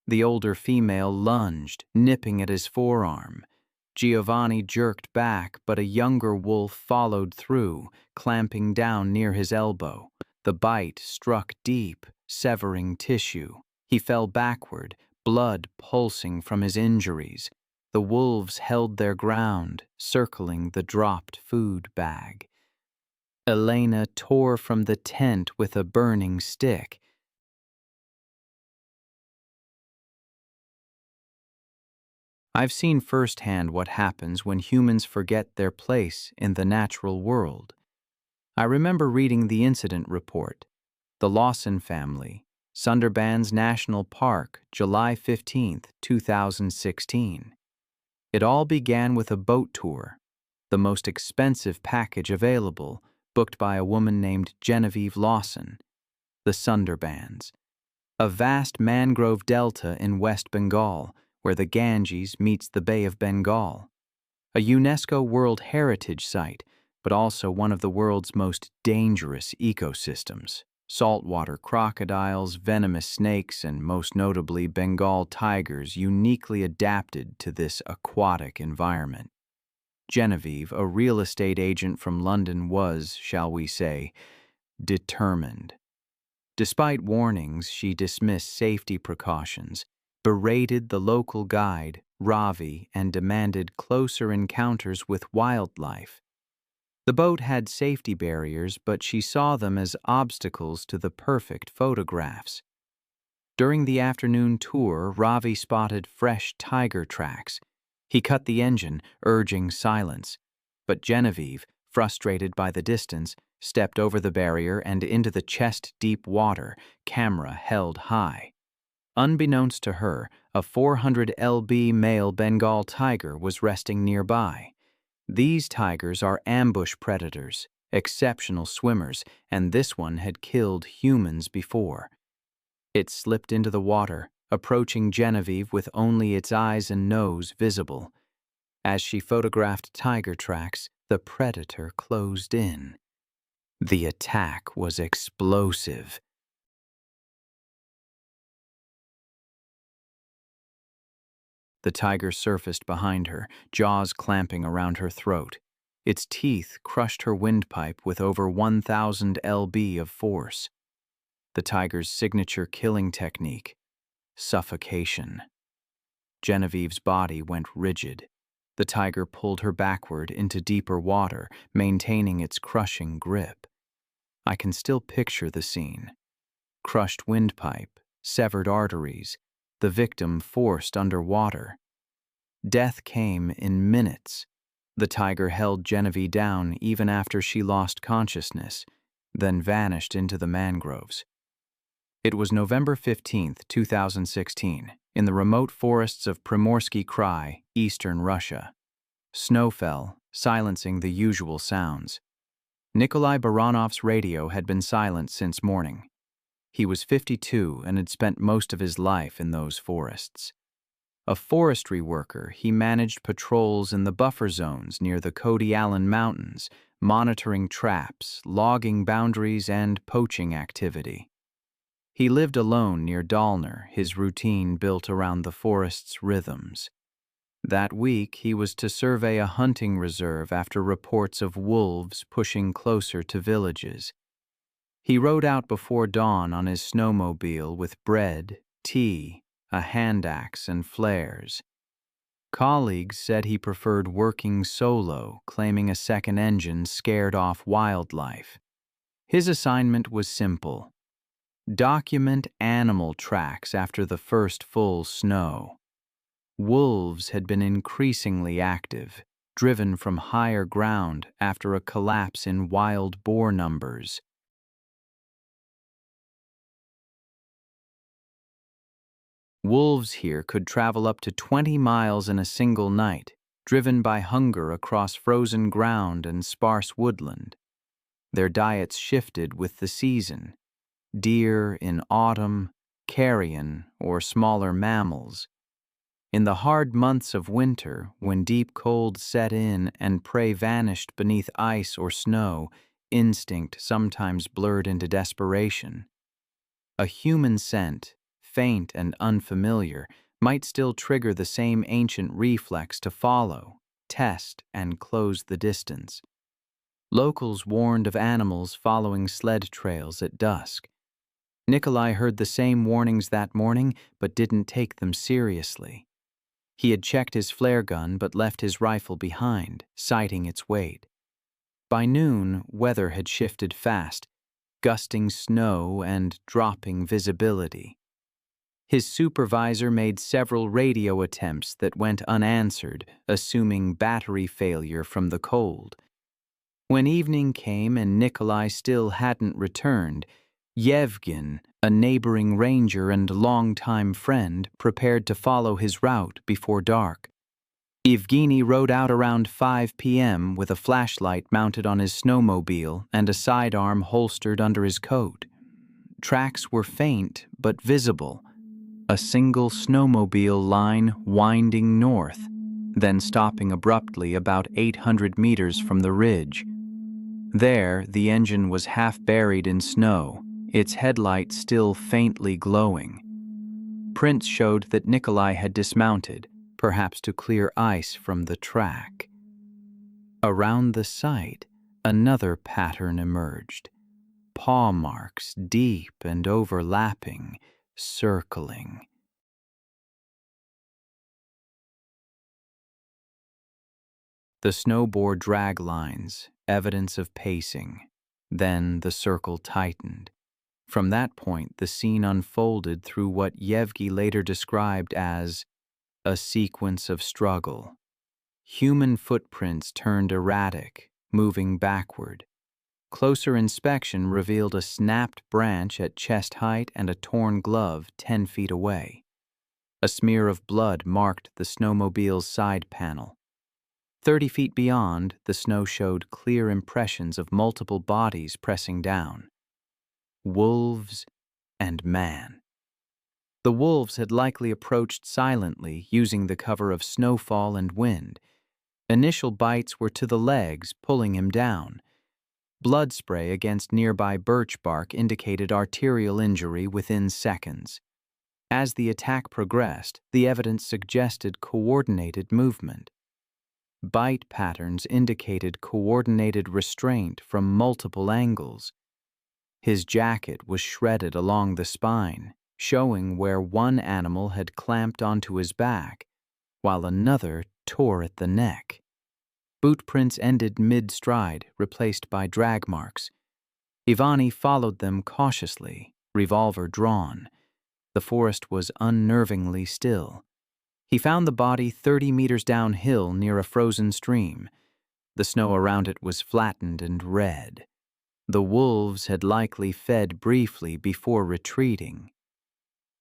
The older female lunged, nipping at his forearm. Giovanni jerked back, but a younger wolf followed through, clamping down near his elbow. The bite struck deep, severing tissue. He fell backward, blood pulsing from his injuries. The wolves held their ground, circling the dropped food bag. Elena tore from the tent with a burning stick. I've seen firsthand what happens when humans forget their place in the natural world. I remember reading the incident report. The Lawson family, Sundarbans National Park, July 15, 2016. It all began with a boat tour, the most expensive package available, booked by a woman named Genevieve Lawson. The Sundarbans, a vast mangrove delta in West Bengal, where the Ganges meets the Bay of Bengal. A UNESCO World Heritage Site, but also one of the world's most dangerous ecosystems. Saltwater crocodiles, venomous snakes, and most notably Bengal tigers uniquely adapted to this aquatic environment. Genevieve, a real estate agent from London, was, shall we say, determined. Despite warnings, she dismissed safety precautions, berated the local guide, Ravi, and demanded closer encounters with wildlife. The boat had safety barriers, but she saw them as obstacles to the perfect photographs. During the afternoon tour, Ravi spotted fresh tiger tracks. He cut the engine, urging silence, but Genevieve, frustrated by the distance, stepped over the barrier and into the chest-deep water, camera held high. Unbeknownst to her, a 400 lb male Bengal tiger was resting nearby. These tigers are ambush predators, exceptional swimmers, and this one had killed humans before. It slipped into the water, approaching Genevieve with only its eyes and nose visible. As she photographed tiger tracks, the predator closed in. The attack was explosive. The tiger surfaced behind her, jaws clamping around her throat. Its teeth crushed her windpipe with over 1,000 lb of force. The tiger's signature killing technique: suffocation. Genevieve's body went rigid. The tiger pulled her backward into deeper water, maintaining its crushing grip. I can still picture the scene. Crushed windpipe, severed arteries, the victim forced underwater. Death came in minutes. The tiger held Genevieve down even after she lost consciousness, then vanished into the mangroves. It was November 15, 2016, in the remote forests of Primorsky Krai, eastern Russia. Snow fell, silencing the usual sounds. Nikolai Baranov's radio had been silent since morning. He was 52 and had spent most of his life in those forests. A forestry worker, he managed patrols in the buffer zones near the Cody Allen Mountains, monitoring traps, logging boundaries, and poaching activity. He lived alone near Dalner, his routine built around the forest's rhythms. That week, he was to survey a hunting reserve after reports of wolves pushing closer to villages. He rode out before dawn on his snowmobile with bread, tea, a hand axe, and flares. Colleagues said he preferred working solo, claiming a second engine scared off wildlife. His assignment was simple: document animal tracks after the first full snow. Wolves had been increasingly active, driven from higher ground after a collapse in wild boar numbers. Wolves here could travel up to 20 miles in a single night, driven by hunger across frozen ground and sparse woodland. Their diets shifted with the season: deer in autumn, carrion, or smaller mammals. In the hard months of winter, when deep cold set in and prey vanished beneath ice or snow, instinct sometimes blurred into desperation. A human scent, faint and unfamiliar, might still trigger the same ancient reflex to follow, test, and close the distance. Locals warned of animals following sled trails at dusk. Nikolai heard the same warnings that morning, but didn't take them seriously. He had checked his flare gun but left his rifle behind, citing its weight. By noon, weather had shifted fast, gusting snow and dropping visibility. His supervisor made several radio attempts that went unanswered, assuming battery failure from the cold. When evening came and Nikolai still hadn't returned, Yevgen, a neighboring ranger and longtime friend, prepared to follow his route before dark. Evgeny rode out around 5 p.m. with a flashlight mounted on his snowmobile and a sidearm holstered under his coat. Tracks were faint but visible: a single snowmobile line winding north, then stopping abruptly about 800 meters from the ridge. There, the engine was half buried in snow, its headlight still faintly glowing. Prints showed that Nikolai had dismounted, perhaps to clear ice from the track. Around the site, another pattern emerged: paw marks deep and overlapping, circling. The snow bore drag lines, evidence of pacing. Then the circle tightened. From that point, the scene unfolded through what Yevgeny later described as a sequence of struggle. Human footprints turned erratic, moving backward. Closer inspection revealed a snapped branch at chest height and a torn glove 10 feet away. A smear of blood marked the snowmobile's side panel. 30 feet beyond, the snow showed clear impressions of multiple bodies pressing down. Wolves and man. The wolves had likely approached silently, using the cover of snowfall and wind. Initial bites were to the legs, pulling him down. Blood spray against nearby birch bark indicated arterial injury within seconds. As the attack progressed, the evidence suggested coordinated movement. Bite patterns indicated coordinated restraint from multiple angles. His jacket was shredded along the spine, showing where one animal had clamped onto his back, while another tore at the neck. Boot prints ended mid-stride, replaced by drag marks. Ivani followed them cautiously, revolver drawn. The forest was unnervingly still. He found the body 30 meters downhill near a frozen stream. The snow around it was flattened and red. The wolves had likely fed briefly before retreating.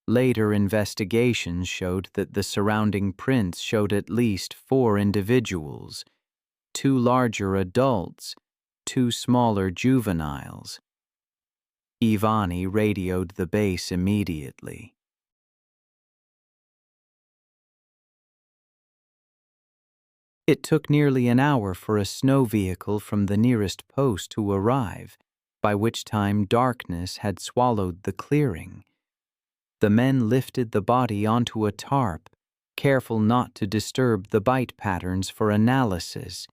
Later investigations showed that the surrounding prints showed at least 4 individuals: 2 larger adults, 2 smaller juveniles. Ivani radioed the base immediately. It took nearly an hour for a snow vehicle from the nearest post to arrive, by which time darkness had swallowed the clearing. The men lifted the body onto a tarp, careful not to disturb the bite patterns for analysis.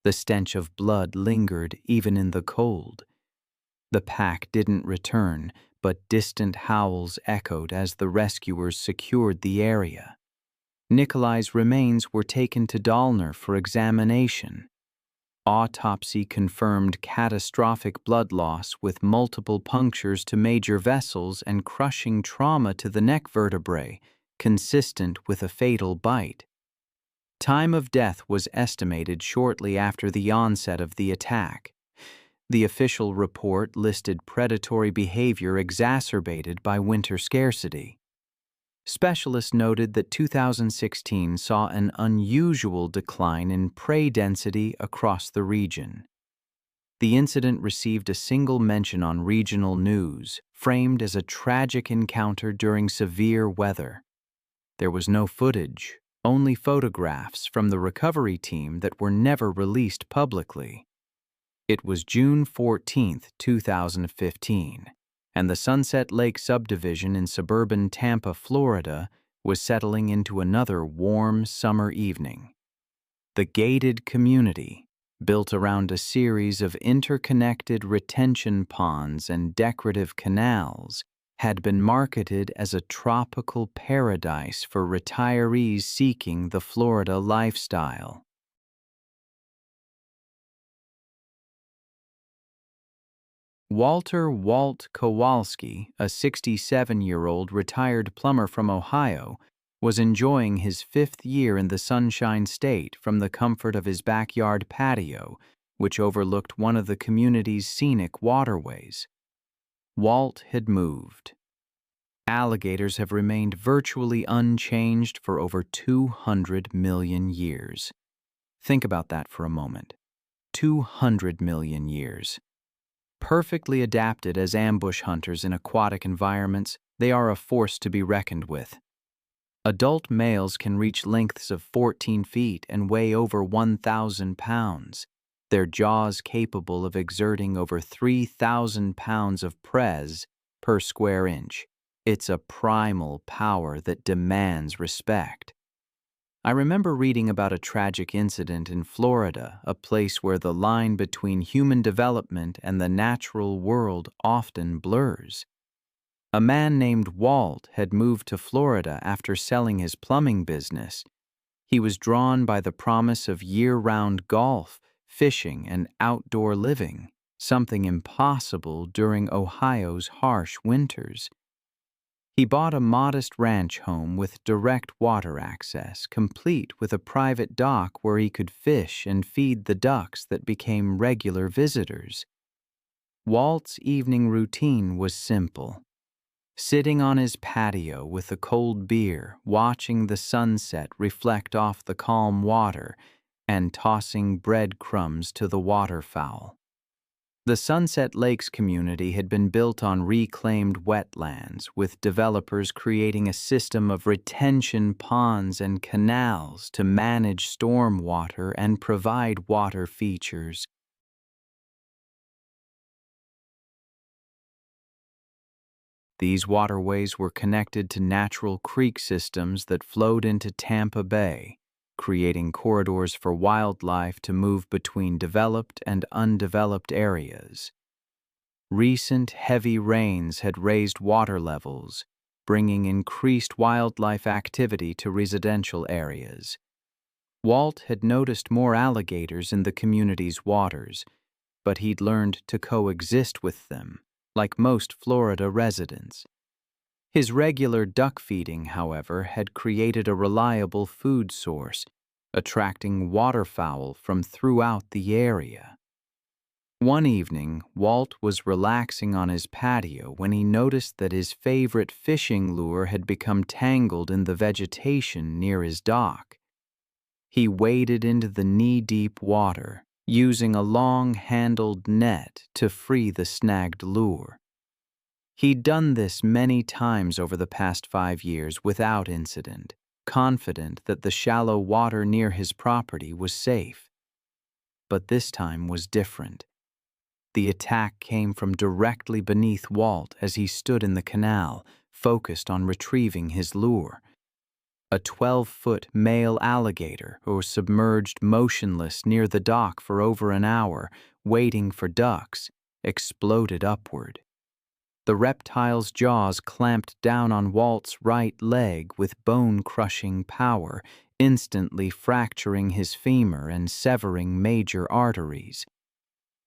The stench of blood lingered even in the cold. The pack didn't return, but distant howls echoed as the rescuers secured the area. Nikolai's remains were taken to Dahlner for examination. Autopsy confirmed catastrophic blood loss with multiple punctures to major vessels and crushing trauma to the neck vertebrae, consistent with a fatal bite. Time of death was estimated shortly after the onset of the attack. The official report listed predatory behavior exacerbated by winter scarcity. Specialists noted that 2016 saw an unusual decline in prey density across the region. The incident received a single mention on regional news, framed as a tragic encounter during severe weather. There was no footage, only photographs from the recovery team that were never released publicly. It was June 14, 2015. And the Sunset Lake subdivision in suburban Tampa, Florida, was settling into another warm summer evening. The gated community, built around a series of interconnected retention ponds and decorative canals, had been marketed as a tropical paradise for retirees seeking the Florida lifestyle. Walter Walt Kowalski, a 67-year-old retired plumber from Ohio, was enjoying his fifth year in the Sunshine State from the comfort of his backyard patio, which overlooked one of the community's scenic waterways. Walt had moved. Alligators have remained virtually unchanged for over 200 million years. Think about that for a moment. 200 million years. Perfectly adapted as ambush hunters in aquatic environments, they are a force to be reckoned with. Adult males can reach lengths of 14 feet and weigh over 1,000 pounds, their jaws capable of exerting over 3,000 pounds of pres per square inch. It's a primal power that demands respect. I remember reading about a tragic incident in Florida, a place where the line between human development and the natural world often blurs. A man named Walt had moved to Florida after selling his plumbing business. He was drawn by the promise of year-round golf, fishing, and outdoor living, something impossible during Ohio's harsh winters. He bought a modest ranch home with direct water access, complete with a private dock where he could fish and feed the ducks that became regular visitors. Walt's evening routine was simple. Sitting on his patio with a cold beer, watching the sunset reflect off the calm water, and tossing breadcrumbs to the waterfowl. The Sunset Lakes community had been built on reclaimed wetlands, with developers creating a system of retention ponds and canals to manage storm water and provide water features. These waterways were connected to natural creek systems that flowed into Tampa Bay, creating corridors for wildlife to move between developed and undeveloped areas. Recent heavy rains had raised water levels, bringing increased wildlife activity to residential areas. Walt had noticed more alligators in the community's waters, but he'd learned to coexist with them, like most Florida residents. His regular duck feeding, however, had created a reliable food source, attracting waterfowl from throughout the area. One evening, Walt was relaxing on his patio when he noticed that his favorite fishing lure had become tangled in the vegetation near his dock. He waded into the knee-deep water, using a long-handled net to free the snagged lure. He'd done this many times over the past 5 years without incident, confident that the shallow water near his property was safe. But this time was different. The attack came from directly beneath Walt as he stood in the canal, focused on retrieving his lure. A 12-foot male alligator was submerged motionless near the dock for over an hour, waiting for ducks, exploded upward. The reptile's jaws clamped down on Walt's right leg with bone-crushing power, instantly fracturing his femur and severing major arteries.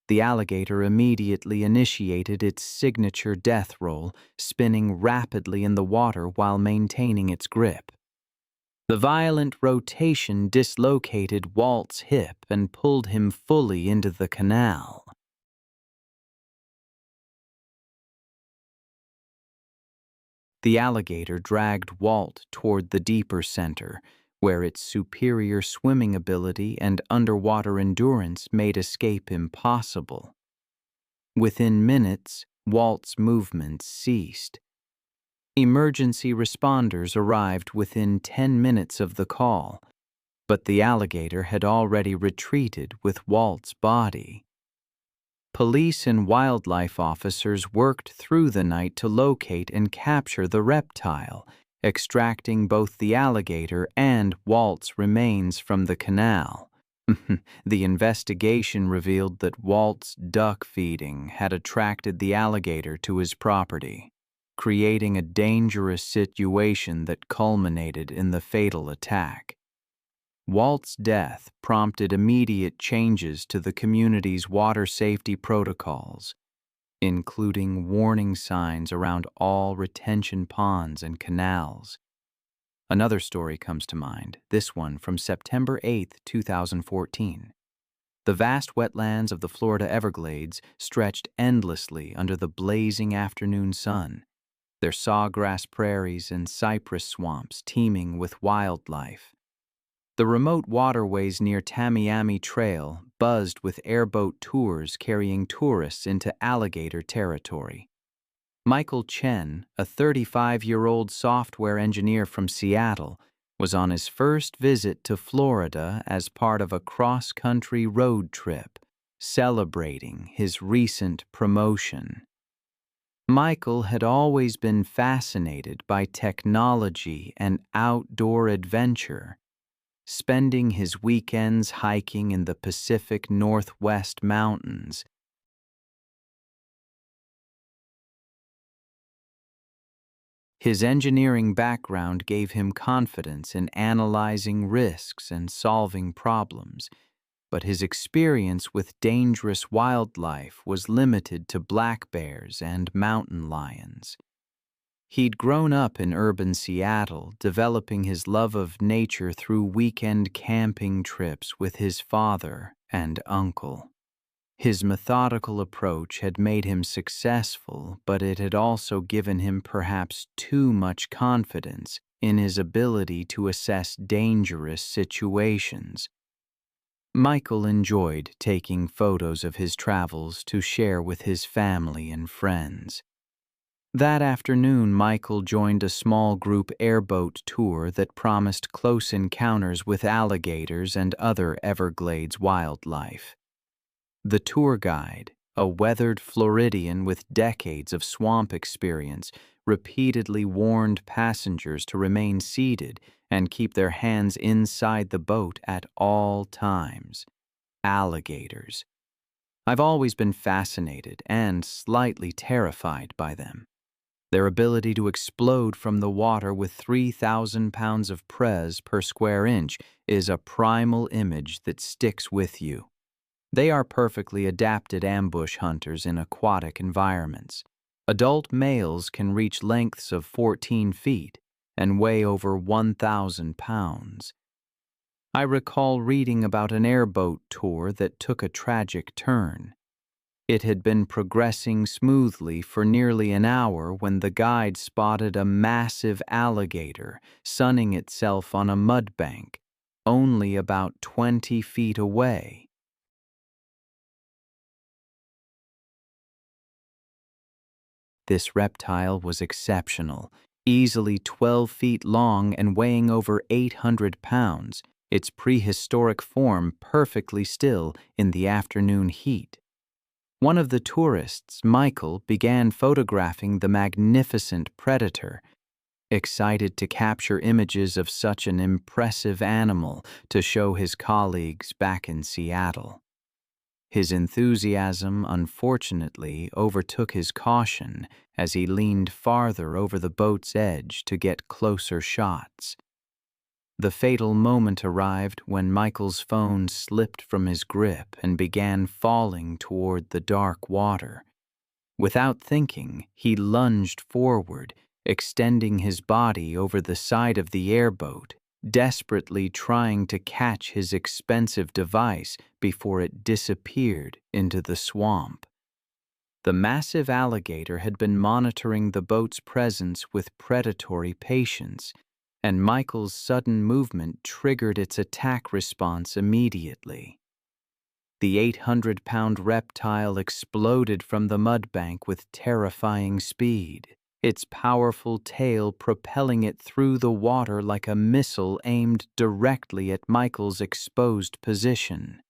The alligator immediately initiated its signature death roll, spinning rapidly in the water while maintaining its grip. The violent rotation dislocated Walt's hip and pulled him fully into the canal. The alligator dragged Walt toward the deeper center, where its superior swimming ability and underwater endurance made escape impossible. Within minutes, Walt's movements ceased. Emergency responders arrived within 10 minutes of the call, but the alligator had already retreated with Walt's body. Police and wildlife officers worked through the night to locate and capture the reptile, extracting both the alligator and Walt's remains from the canal. The investigation revealed that Walt's duck feeding had attracted the alligator to his property, creating a dangerous situation that culminated in the fatal attack. Walt's death prompted immediate changes to the community's water safety protocols, including warning signs around all retention ponds and canals. Another story comes to mind, this one from September 8, 2014. The vast wetlands of the Florida Everglades stretched endlessly under the blazing afternoon sun, their sawgrass prairies and cypress swamps teeming with wildlife. The remote waterways near Tamiami Trail buzzed with airboat tours carrying tourists into alligator territory. Michael Chen, a 35-year-old software engineer from Seattle, was on his first visit to Florida as part of a cross-country road trip, celebrating his recent promotion. Michael had always been fascinated by technology and outdoor adventure, spending his weekends hiking in the Pacific Northwest Mountains. His engineering background gave him confidence in analyzing risks and solving problems, but his experience with dangerous wildlife was limited to black bears and mountain lions. He'd grown up in urban Seattle, developing his love of nature through weekend camping trips with his father and uncle. His methodical approach had made him successful, but it had also given him perhaps too much confidence in his ability to assess dangerous situations. Michael enjoyed taking photos of his travels to share with his family and friends. That afternoon, Michael joined a small group airboat tour that promised close encounters with alligators and other Everglades wildlife. The tour guide, a weathered Floridian with decades of swamp experience, repeatedly warned passengers to remain seated and keep their hands inside the boat at all times. Alligators. I've always been fascinated and slightly terrified by them. Their ability to explode from the water with 3,000 pounds of pres per square inch is a primal image that sticks with you. They are perfectly adapted ambush hunters in aquatic environments. Adult males can reach lengths of 14 feet and weigh over 1,000 pounds. I recall reading about an airboat tour that took a tragic turn. It had been progressing smoothly for nearly an hour when the guide spotted a massive alligator sunning itself on a mud bank, only about 20 feet away. This reptile was exceptional, easily 12 feet long and weighing over 800 pounds, its prehistoric form perfectly still in the afternoon heat. One of the tourists, Michael, began photographing the magnificent predator, excited to capture images of such an impressive animal to show his colleagues back in Seattle. His enthusiasm, unfortunately, overtook his caution as he leaned farther over the boat's edge to get closer shots. The fatal moment arrived when Michael's phone slipped from his grip and began falling toward the dark water. Without thinking, he lunged forward, extending his body over the side of the airboat, desperately trying to catch his expensive device before it disappeared into the swamp. The massive alligator had been monitoring the boat's presence with predatory patience, and Michael's sudden movement triggered its attack response immediately. The 800-pound reptile exploded from the mudbank with terrifying speed, its powerful tail propelling it through the water like a missile aimed directly at Michael's exposed position.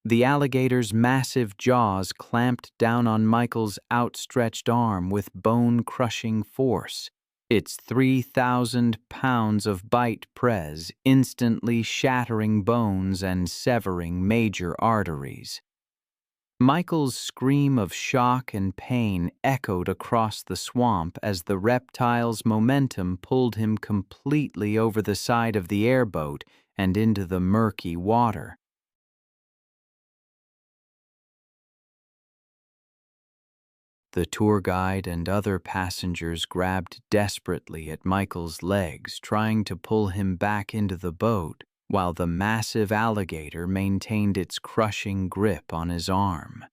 The alligator's massive jaws clamped down on Michael's outstretched arm with bone-crushing force, its 3,000 pounds of bite press instantly shattering bones and severing major arteries. Michael's scream of shock and pain echoed across the swamp as the reptile's momentum pulled him completely over the side of the airboat and into the murky water. The tour guide and other passengers grabbed desperately at Michael's legs, trying to pull him back into the boat, while the massive alligator maintained its crushing grip on his arm.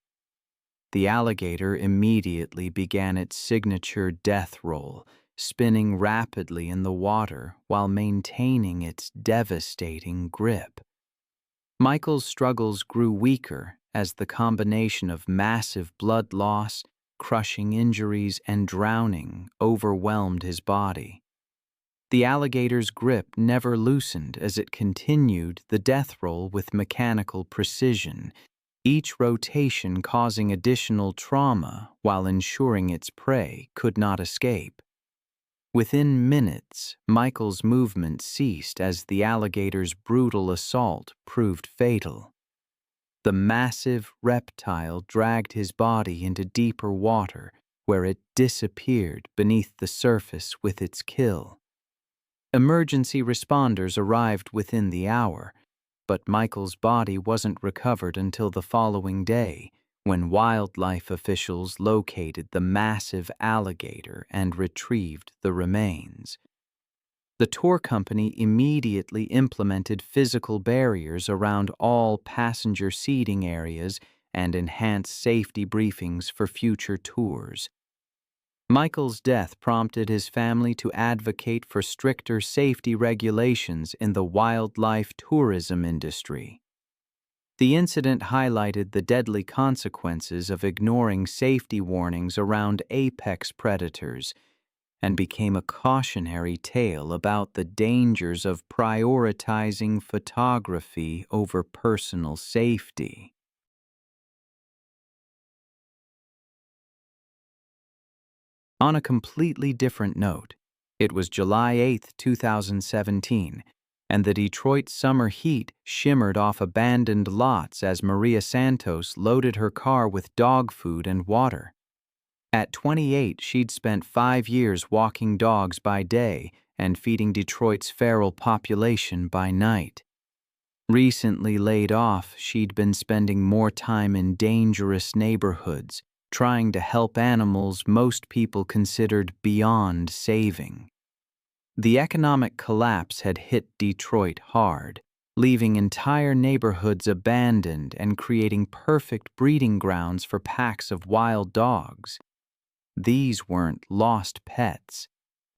The alligator immediately began its signature death roll, spinning rapidly in the water while maintaining its devastating grip. Michael's struggles grew weaker as the combination of massive blood loss, crushing injuries, and drowning overwhelmed his body. The alligator's grip never loosened as it continued the death roll with mechanical precision, each rotation causing additional trauma while ensuring its prey could not escape. Within minutes, Michael's movement ceased as the alligator's brutal assault proved fatal. The massive reptile dragged his body into deeper water, where it disappeared beneath the surface with its kill. Emergency responders arrived within the hour, but Michael's body wasn't recovered until the following day, when wildlife officials located the massive alligator and retrieved the remains. The tour company immediately implemented physical barriers around all passenger seating areas and enhanced safety briefings for future tours. Michael's death prompted his family to advocate for stricter safety regulations in the wildlife tourism industry. The incident highlighted the deadly consequences of ignoring safety warnings around apex predators and became a cautionary tale about the dangers of prioritizing photography over personal safety. On a completely different note, it was July 8, 2017, and the Detroit summer heat shimmered off abandoned lots as Maria Santos loaded her car with dog food and water. At 28, she'd spent 5 years walking dogs by day and feeding Detroit's feral population by night. Recently laid off, she'd been spending more time in dangerous neighborhoods, trying to help animals most people considered beyond saving. The economic collapse had hit Detroit hard, leaving entire neighborhoods abandoned and creating perfect breeding grounds for packs of wild dogs. These weren't lost pets.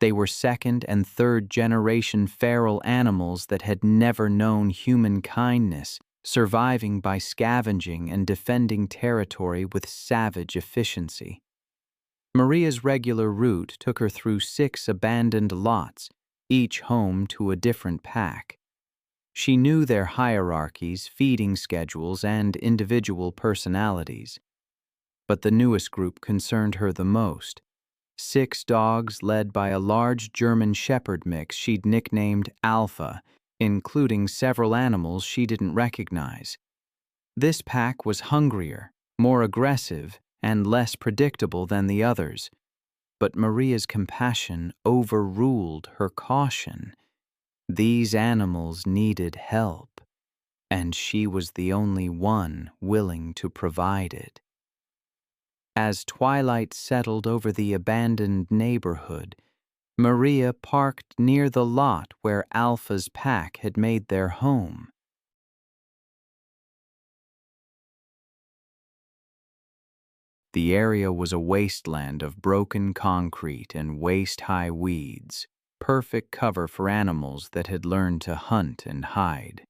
They were second and third generation feral animals that had never known human kindness, surviving by scavenging and defending territory with savage efficiency. Maria's regular route took her through 6 abandoned lots, each home to a different pack. She knew their hierarchies, feeding schedules, and individual personalities. But the newest group concerned her the most. 6 dogs led by a large German Shepherd mix she'd nicknamed Alpha, including several animals she didn't recognize. This pack was hungrier, more aggressive, and less predictable than the others, but Maria's compassion overruled her caution. These animals needed help, and she was the only one willing to provide it. As twilight settled over the abandoned neighborhood, Maria parked near the lot where Alpha's pack had made their home. The area was a wasteland of broken concrete and waist-high weeds, perfect cover for animals that had learned to hunt and hide.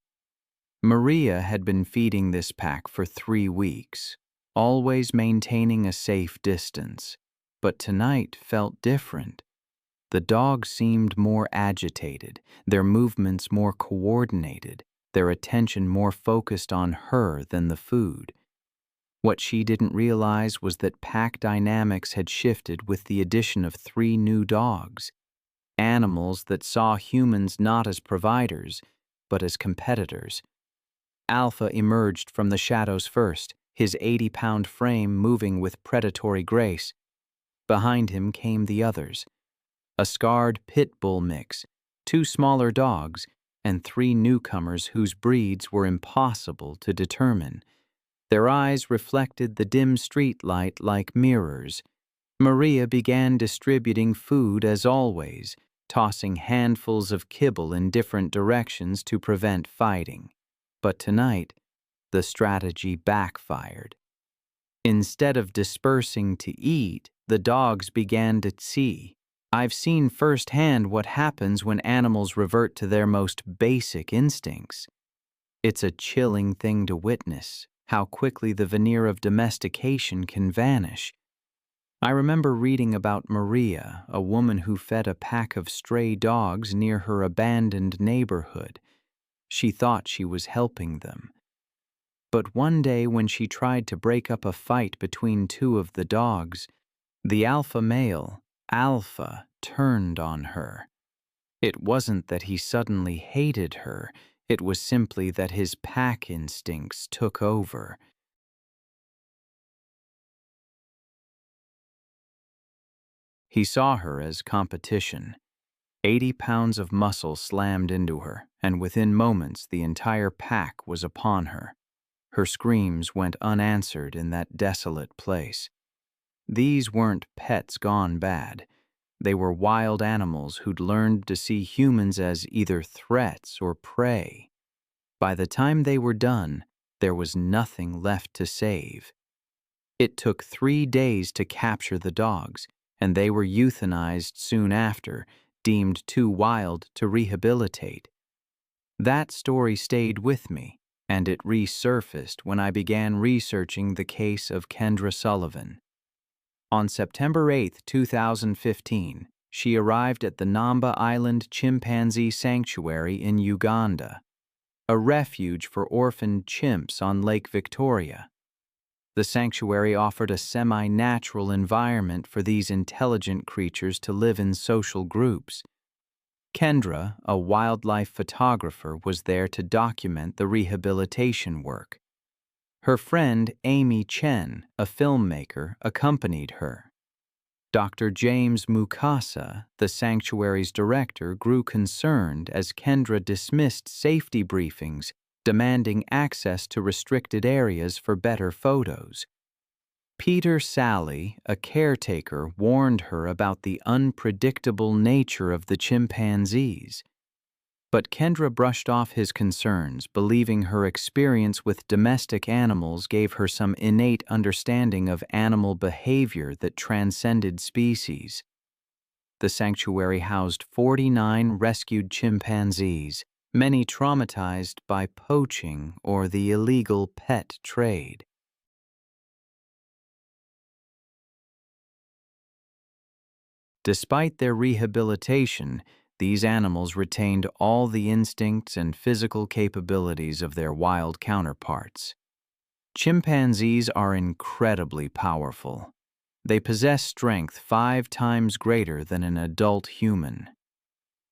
Maria had been feeding this pack for 3 weeks, always maintaining a safe distance, but tonight felt different. The dogs seemed more agitated, their movements more coordinated, their attention more focused on her than the food. What she didn't realize was that pack dynamics had shifted with the addition of 3 new dogs, animals that saw humans not as providers, but as competitors. Alpha emerged from the shadows first, his 80-pound frame moving with predatory grace. Behind him came the others, a scarred pit bull mix, 2 smaller dogs, and 3 newcomers whose breeds were impossible to determine. Their eyes reflected the dim street light like mirrors. Maria began distributing food as always, tossing handfuls of kibble in different directions to prevent fighting. But tonight, the strategy backfired. Instead of dispersing to eat, the dogs began to see. I've seen firsthand what happens when animals revert to their most basic instincts. It's a chilling thing to witness, how quickly the veneer of domestication can vanish. I remember reading about Maria, a woman who fed a pack of stray dogs near her abandoned neighborhood. She thought she was helping them. But one day when she tried to break up a fight between 2 of the dogs, the alpha male, Alpha, turned on her. It wasn't that he suddenly hated her, it was simply that his pack instincts took over. He saw her as competition. 80 pounds of muscle slammed into her, and within moments the entire pack was upon her. Her screams went unanswered in that desolate place. These weren't pets gone bad. They were wild animals who'd learned to see humans as either threats or prey. By the time they were done, there was nothing left to save. It took 3 days to capture the dogs, and they were euthanized soon after, deemed too wild to rehabilitate. That story stayed with me, and it resurfaced when I began researching the case of Kendra Sullivan. On September 8, 2015, she arrived at the Namba Island Chimpanzee Sanctuary in Uganda, a refuge for orphaned chimps on Lake Victoria. The sanctuary offered a semi-natural environment for these intelligent creatures to live in social groups. Kendra, a wildlife photographer, was there to document the rehabilitation work. Her friend Amy Chen, a filmmaker, accompanied her. Dr. James Mukasa, the sanctuary's director, grew concerned as Kendra dismissed safety briefings, demanding access to restricted areas for better photos. Peter Sally, a caretaker, warned her about the unpredictable nature of the chimpanzees. But Kendra brushed off his concerns, believing her experience with domestic animals gave her some innate understanding of animal behavior that transcended species. The sanctuary housed 49 rescued chimpanzees, many traumatized by poaching or the illegal pet trade. Despite their rehabilitation, these animals retained all the instincts and physical capabilities of their wild counterparts. Chimpanzees are incredibly powerful. They possess strength 5 times greater than an adult human.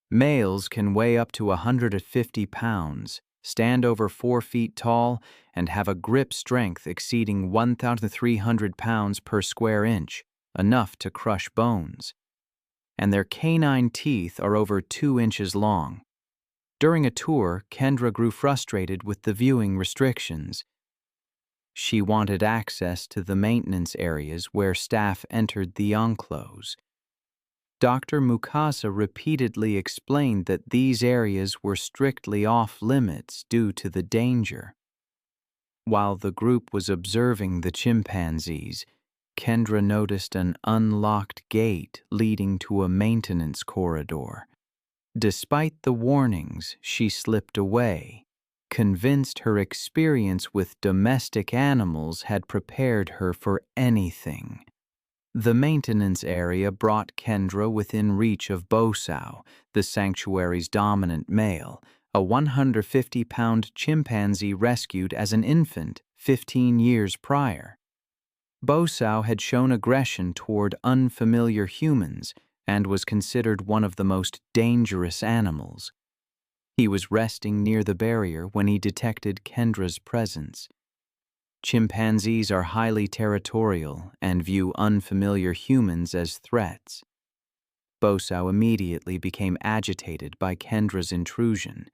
Males can weigh up to 150 pounds, stand over 4 feet tall, and have a grip strength exceeding 1,300 pounds per square inch, enough to crush bones. And their canine teeth are over 2 inches long. During a tour, Kendra grew frustrated with the viewing restrictions. She wanted access to the maintenance areas where staff entered the enclose. Dr. Mukasa repeatedly explained that these areas were strictly off-limits due to the danger. While the group was observing the chimpanzees, Kendra noticed an unlocked gate leading to a maintenance corridor. Despite the warnings, she slipped away, convinced her experience with domestic animals had prepared her for anything. The maintenance area brought Kendra within reach of Bosau, the sanctuary's dominant male, a 150-pound chimpanzee rescued as an infant 15 years prior. Bosau had shown aggression toward unfamiliar humans and was considered one of the most dangerous animals. He was resting near the barrier when he detected Kendra's presence. Chimpanzees are highly territorial and view unfamiliar humans as threats. Bosau immediately became agitated by Kendra's intrusion.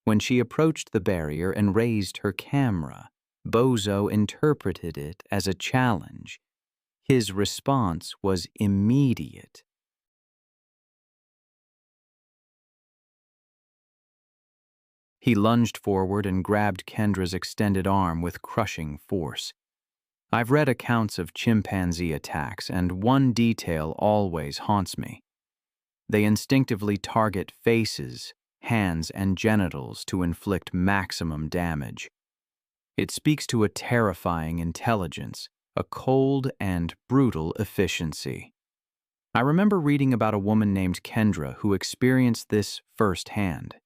When she approached the barrier and raised her camera, Bozo interpreted it as a challenge. His response was immediate. He lunged forward and grabbed Kendra's extended arm with crushing force. I've read accounts of chimpanzee attacks, and one detail always haunts me. They instinctively target faces, hands, and genitals to inflict maximum damage. It speaks to a terrifying intelligence, a cold and brutal efficiency. I remember reading about a woman named Kendra who experienced this firsthand.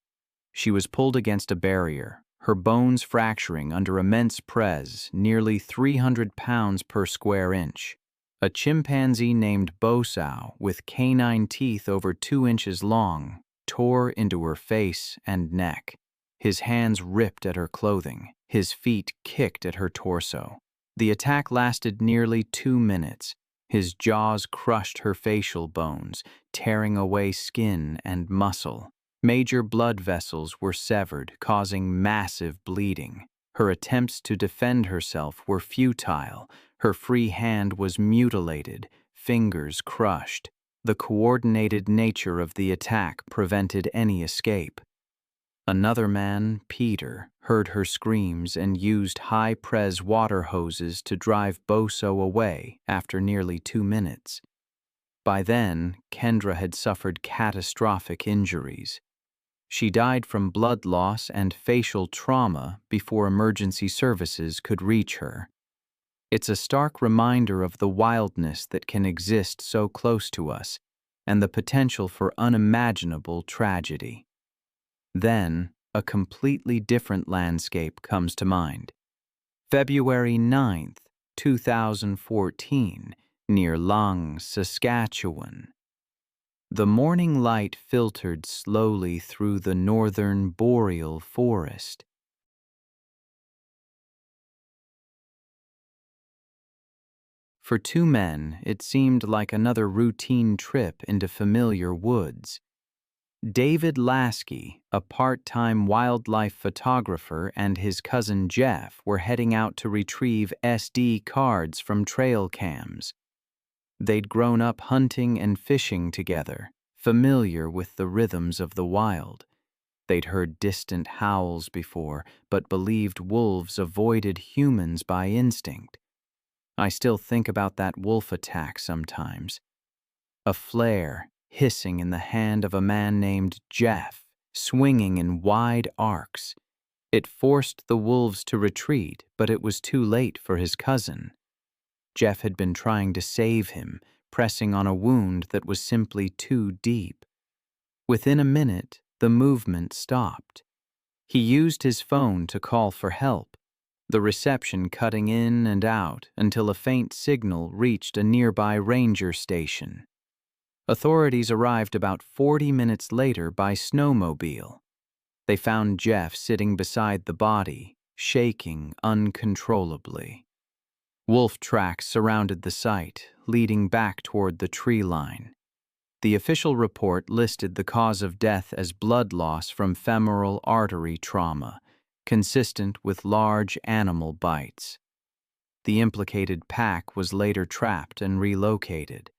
She was pulled against a barrier, her bones fracturing under immense press, nearly 300 pounds per square inch. A chimpanzee named Bosau, with canine teeth over 2 inches long, tore into her face and neck. His hands ripped at her clothing, his feet kicked at her torso. The attack lasted nearly 2 minutes. His jaws crushed her facial bones, tearing away skin and muscle. Major blood vessels were severed, causing massive bleeding. Her attempts to defend herself were futile. Her free hand was mutilated, fingers crushed. The coordinated nature of the attack prevented any escape. Another man, Peter, heard her screams and used high-press water hoses to drive Boso away after nearly 2 minutes. By then, Kendra had suffered catastrophic injuries. She died from blood loss and facial trauma before emergency services could reach her. It's a stark reminder of the wildness that can exist so close to us and the potential for unimaginable tragedy. Then, a completely different landscape comes to mind. February 9th, 2014, near Lang, Saskatchewan. The morning light filtered slowly through the northern boreal forest. For 2 men, it seemed like another routine trip into familiar woods. David Lasky, a part-time wildlife photographer, and his cousin Jeff were heading out to retrieve SD cards from trail cams. They'd grown up hunting and fishing together, familiar with the rhythms of the wild. They'd heard distant howls before, but believed wolves avoided humans by instinct. I still think about that wolf attack sometimes. A flare hissing in the hand of a man named Jeff, swinging in wide arcs. It forced the wolves to retreat, but it was too late for his cousin. Jeff had been trying to save him, pressing on a wound that was simply too deep. Within a minute, the movement stopped. He used his phone to call for help, the reception cutting in and out until a faint signal reached a nearby ranger station. Authorities arrived about 40 minutes later by snowmobile. They found Jeff sitting beside the body, shaking uncontrollably. Wolf tracks surrounded the site, leading back toward the tree line. The official report listed the cause of death as blood loss from femoral artery trauma, consistent with large animal bites. The implicated pack was later trapped and relocated.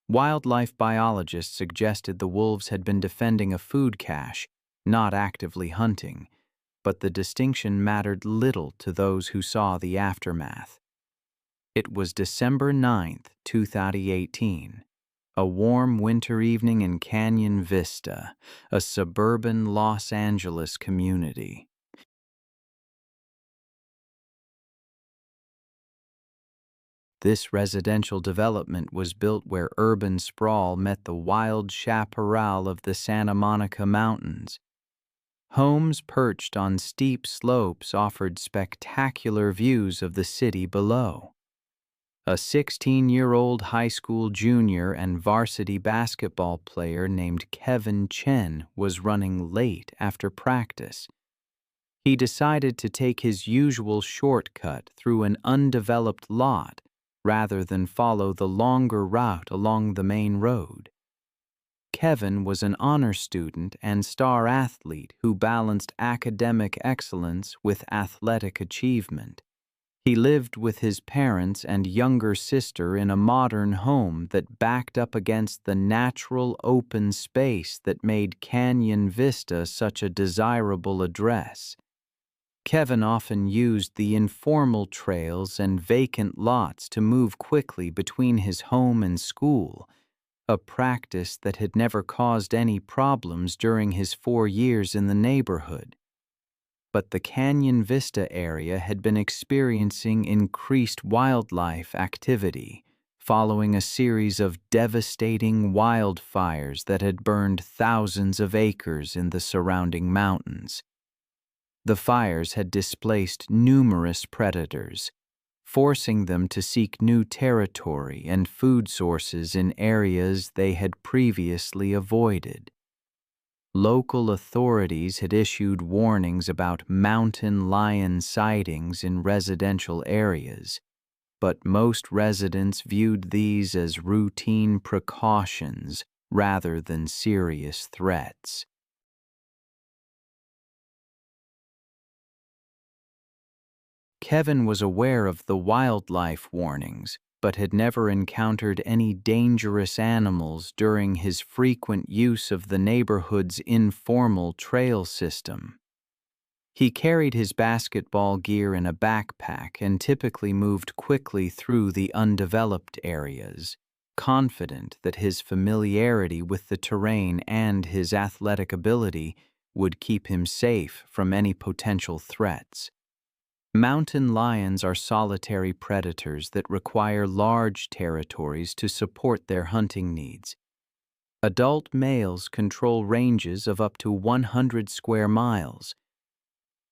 Wildlife biologists suggested the wolves had been defending a food cache, not actively hunting, but the distinction mattered little to those who saw the aftermath. It was December 9th, 2018, a warm winter evening in Canyon Vista, a suburban Los Angeles community. This residential development was built where urban sprawl met the wild chaparral of the Santa Monica Mountains. Homes perched on steep slopes offered spectacular views of the city below. A 16-year-old high school junior and varsity basketball player named Kevin Chen was running late after practice. He decided to take his usual shortcut through an undeveloped lot rather than follow the longer route along the main road. Kevin was an honor student and star athlete who balanced academic excellence with athletic achievement. He lived with his parents and younger sister in a modern home that backed up against the natural open space that made Canyon Vista such a desirable address. Kevin often used the informal trails and vacant lots to move quickly between his home and school, a practice that had never caused any problems during his 4 years in the neighborhood. But the Canyon Vista area had been experiencing increased wildlife activity following a series of devastating wildfires that had burned thousands of acres in the surrounding mountains. The fires had displaced numerous predators, forcing them to seek new territory and food sources in areas they had previously avoided. Local authorities had issued warnings about mountain lion sightings in residential areas, but most residents viewed these as routine precautions rather than serious threats. Kevin was aware of the wildlife warnings, but had never encountered any dangerous animals during his frequent use of the neighborhood's informal trail system. He carried his basketball gear in a backpack and typically moved quickly through the undeveloped areas, confident that his familiarity with the terrain and his athletic ability would keep him safe from any potential threats. Mountain lions are solitary predators that require large territories to support their hunting needs. Adult males control ranges of up to 100 square miles.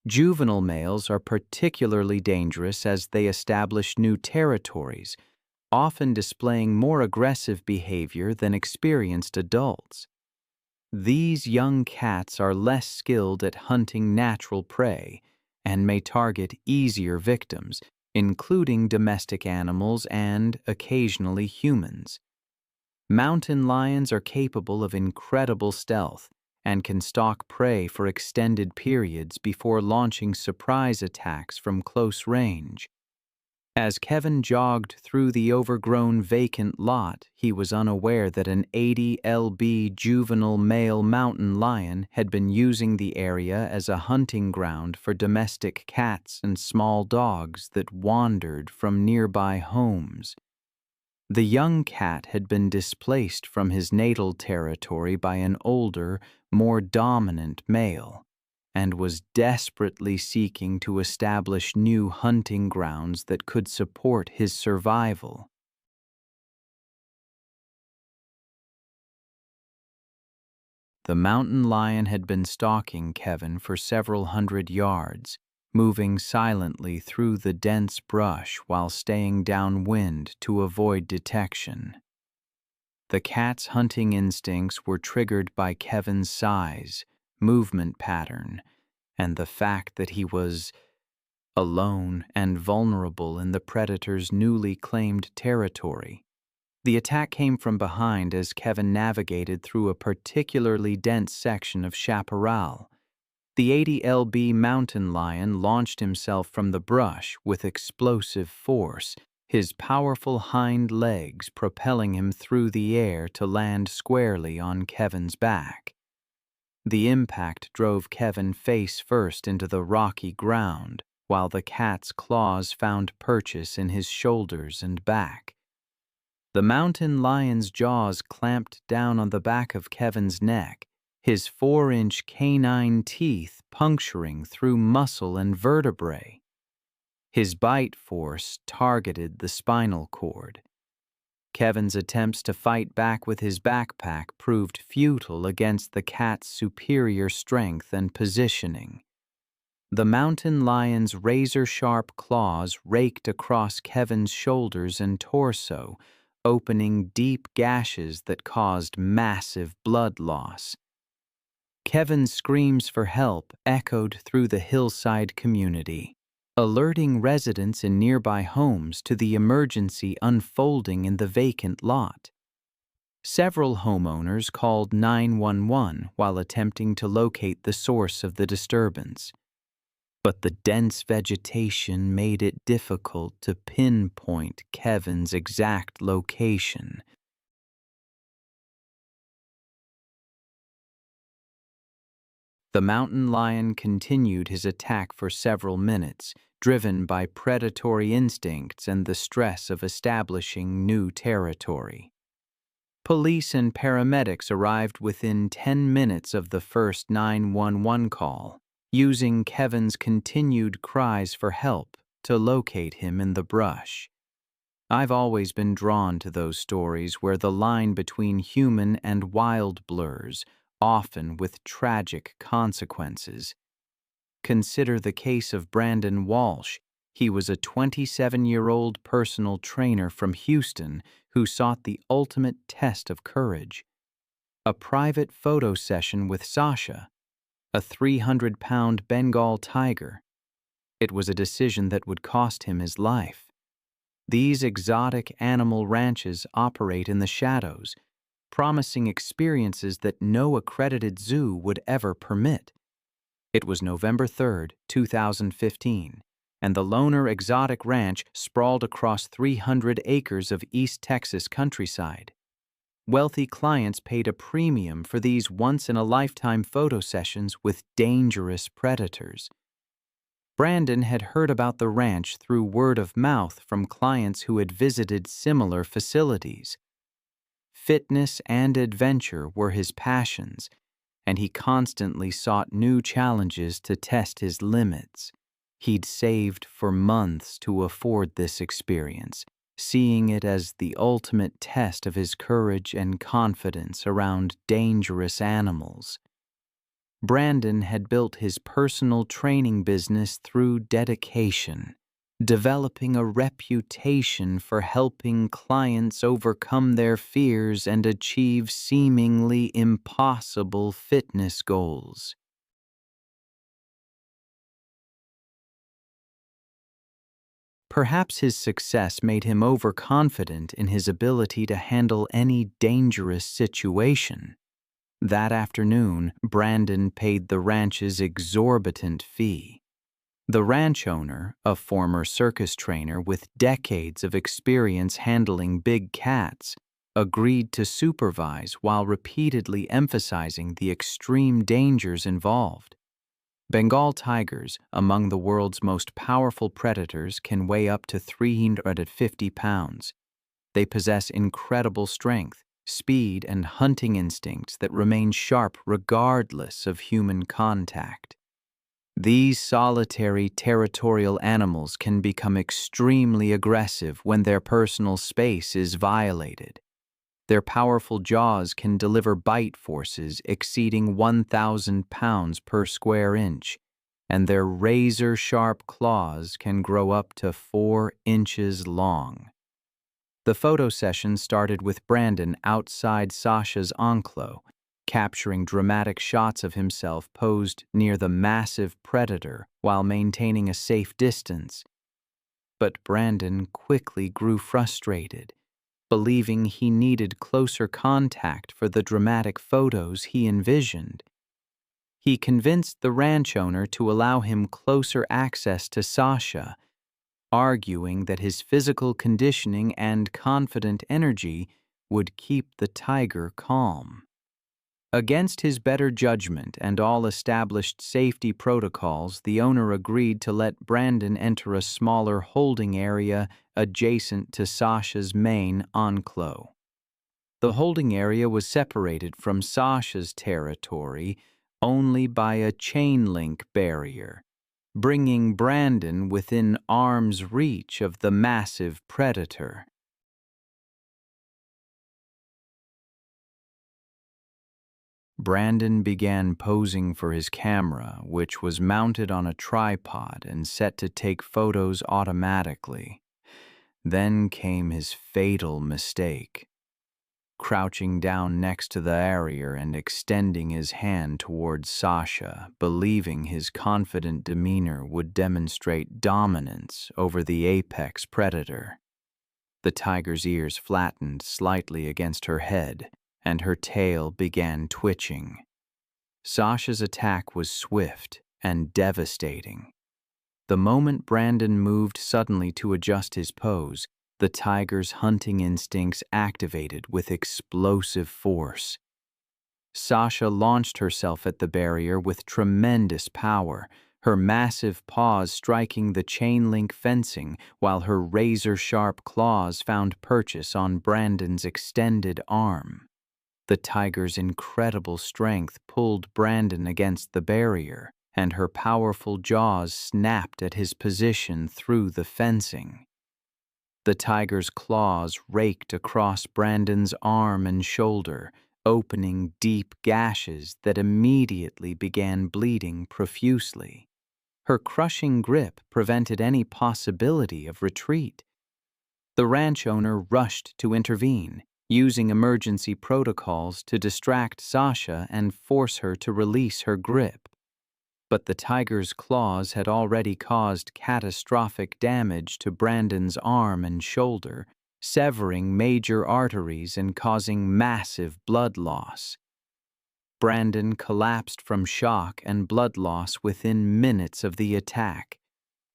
Juvenile males are particularly dangerous as they establish new territories, often displaying more aggressive behavior than experienced adults. These young cats are less skilled at hunting natural prey and may target easier victims, including domestic animals and, occasionally, humans. Mountain lions are capable of incredible stealth and can stalk prey for extended periods before launching surprise attacks from close range. As Kevin jogged through the overgrown vacant lot, he was unaware that an 80 lb juvenile male mountain lion had been using the area as a hunting ground for domestic cats and small dogs that wandered from nearby homes. The young cat had been displaced from his natal territory by an older, more dominant male, and was desperately seeking to establish new hunting grounds that could support his survival. The mountain lion had been stalking Kevin for several hundred yards, moving silently through the dense brush while staying downwind to avoid detection. The cat's hunting instincts were triggered by Kevin's size, movement pattern, and the fact that he was alone and vulnerable in the predator's newly claimed territory. The attack came from behind as Kevin navigated through a particularly dense section of chaparral. The 80 lb mountain lion launched himself from the brush with explosive force, his powerful hind legs propelling him through the air to land squarely on Kevin's back. The impact drove Kevin face first into the rocky ground, while the cat's claws found purchase in his shoulders and back. The mountain lion's jaws clamped down on the back of Kevin's neck, his 4-inch canine teeth puncturing through muscle and vertebrae. His bite force targeted the spinal cord. Kevin's attempts to fight back with his backpack proved futile against the cat's superior strength and positioning. The mountain lion's razor-sharp claws raked across Kevin's shoulders and torso, opening deep gashes that caused massive blood loss. Kevin's screams for help echoed through the hillside community, alerting residents in nearby homes to the emergency unfolding in the vacant lot. Several homeowners called 911 while attempting to locate the source of the disturbance. But the dense vegetation made it difficult to pinpoint Kevin's exact location. The mountain lion continued his attack for several minutes, driven by predatory instincts and the stress of establishing new territory. Police and paramedics arrived within 10 minutes of the first 911 call, using Kevin's continued cries for help to locate him in the brush. I've always been drawn to those stories where the line between human and wild blurs, often with tragic consequences. Consider the case of Brandon Walsh. He was a 27-year-old personal trainer from Houston who sought the ultimate test of courage. A private photo session with Sasha, a 300-pound Bengal tiger. It was a decision that would cost him his life. These exotic animal ranches operate in the shadows, promising experiences that no accredited zoo would ever permit. It was November 3, 2015, and the Loner Exotic Ranch sprawled across 300 acres of East Texas countryside. Wealthy clients paid a premium for these once-in-a-lifetime photo sessions with dangerous predators. Brandon had heard about the ranch through word of mouth from clients who had visited similar facilities. Fitness and adventure were his passions, and he constantly sought new challenges to test his limits. He'd saved for months to afford this experience, seeing it as the ultimate test of his courage and confidence around dangerous animals. Brandon had built his personal training business through dedication, developing a reputation for helping clients overcome their fears and achieve seemingly impossible fitness goals. Perhaps his success made him overconfident in his ability to handle any dangerous situation. That afternoon, Brandon paid the ranch's exorbitant fee. The ranch owner, a former circus trainer with decades of experience handling big cats, agreed to supervise while repeatedly emphasizing the extreme dangers involved. Bengal tigers, among the world's most powerful predators, can weigh up to 350 pounds. They possess incredible strength, speed, and hunting instincts that remain sharp regardless of human contact. These solitary territorial animals can become extremely aggressive when their personal space is violated. Their powerful jaws can deliver bite forces exceeding 1,000 pounds per square inch, and their razor-sharp claws can grow up to 4 inches long. The photo session started with Brandon outside Sasha's enclosure, capturing dramatic shots of himself posed near the massive predator while maintaining a safe distance. But Brandon quickly grew frustrated, believing he needed closer contact for the dramatic photos he envisioned. He convinced the ranch owner to allow him closer access to Sasha, arguing that his physical conditioning and confident energy would keep the tiger calm. Against his better judgment and all established safety protocols, the owner agreed to let Brandon enter a smaller holding area adjacent to Sasha's main enclave. The holding area was separated from Sasha's territory only by a chain link barrier, bringing Brandon within arm's reach of the massive predator. Brandon began posing for his camera, which was mounted on a tripod and set to take photos automatically. Then came his fatal mistake. Crouching down next to the barrier and extending his hand towards Sasha, believing his confident demeanor would demonstrate dominance over the apex predator. The tiger's ears flattened slightly against her head, and her tail began twitching. Sasha's attack was swift and devastating. The moment Brandon moved suddenly to adjust his pose, the tiger's hunting instincts activated with explosive force. Sasha launched herself at the barrier with tremendous power, her massive paws striking the chain-link fencing while her razor-sharp claws found purchase on Brandon's extended arm. The tiger's incredible strength pulled Brandon against the barrier, and her powerful jaws snapped at his position through the fencing. The tiger's claws raked across Brandon's arm and shoulder, opening deep gashes that immediately began bleeding profusely. Her crushing grip prevented any possibility of retreat. The ranch owner rushed to intervene, using emergency protocols to distract Sasha and force her to release her grip. But the tiger's claws had already caused catastrophic damage to Brandon's arm and shoulder, severing major arteries and causing massive blood loss. Brandon collapsed from shock and blood loss within minutes of the attack,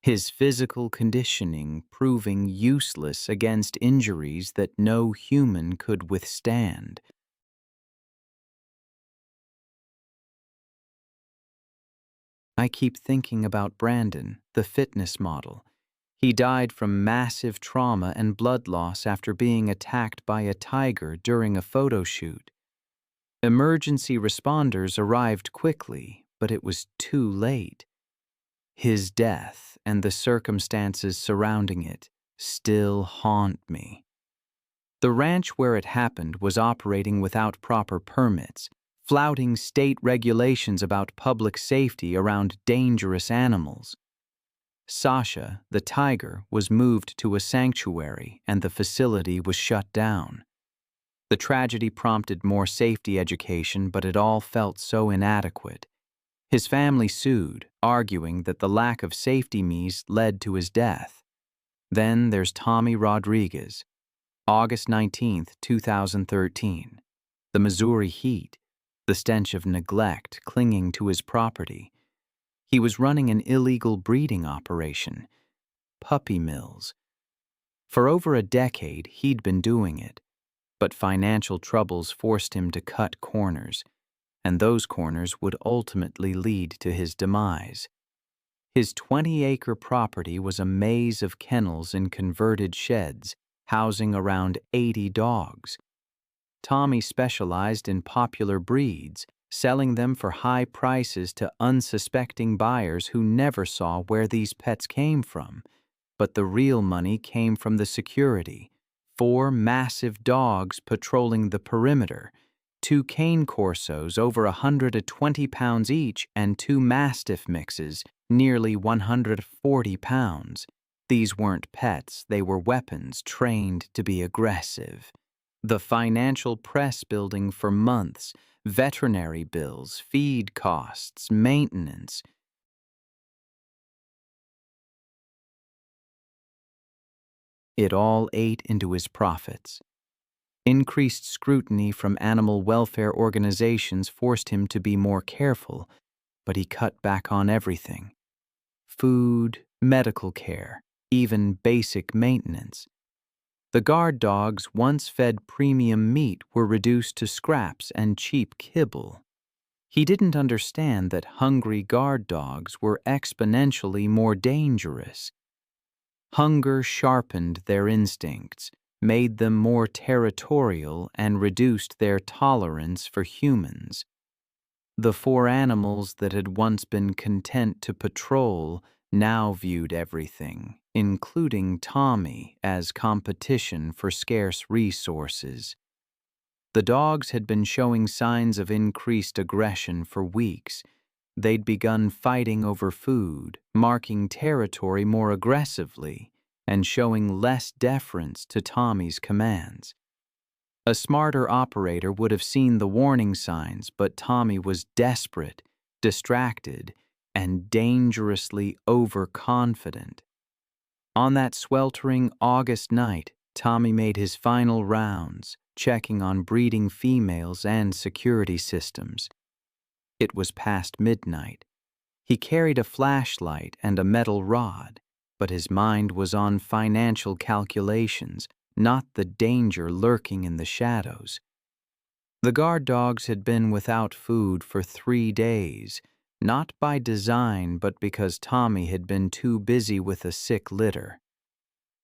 his physical conditioning proving useless against injuries that no human could withstand. I keep thinking about Brandon, the fitness model. He died from massive trauma and blood loss after being attacked by a tiger during a photo shoot. Emergency responders arrived quickly, but it was too late. His death and the circumstances surrounding it still haunt me. The ranch where it happened was operating without proper permits, flouting state regulations about public safety around dangerous animals. Sasha, the tiger, was moved to a sanctuary and the facility was shut down. The tragedy prompted more safety education, but it all felt so inadequate. His family sued, arguing that the lack of safety measures led to his death. Then there's Tommy Rodriguez, August 19, 2013. The Missouri heat, the stench of neglect clinging to his property. He was running an illegal breeding operation, puppy mills. For over a decade, he'd been doing it, but financial troubles forced him to cut corners, and those corners would ultimately lead to his demise. His 20-acre property was a maze of kennels and converted sheds, housing around 80 dogs. Tommy specialized in popular breeds, selling them for high prices to unsuspecting buyers who never saw where these pets came from. But the real money came from the security: 4 massive dogs patrolling the perimeter, 2 cane corsos over 120 pounds each, and 2 mastiff mixes, nearly 140 pounds. These weren't pets, they were weapons trained to be aggressive. The financial press building for months, veterinary bills, feed costs, maintenance. It all ate into his profits. Increased scrutiny from animal welfare organizations forced him to be more careful, but he cut back on everything: food, medical care, even basic maintenance. The guard dogs, once fed premium meat, were reduced to scraps and cheap kibble. He didn't understand that hungry guard dogs were exponentially more dangerous. Hunger sharpened their instincts, made them more territorial, and reduced their tolerance for humans. The four animals that had once been content to patrol now viewed everything, including Tommy, as competition for scarce resources. The dogs had been showing signs of increased aggression for weeks. They'd begun fighting over food, marking territory more aggressively, and showing less deference to Tommy's commands. A smarter operator would have seen the warning signs, but Tommy was desperate, distracted, and dangerously overconfident. On that sweltering August night, Tommy made his final rounds, checking on breeding females and security systems. It was past midnight. He carried a flashlight and a metal rod, but his mind was on financial calculations, not the danger lurking in the shadows. The guard dogs had been without food for 3 days, not by design but because Tommy had been too busy with a sick litter.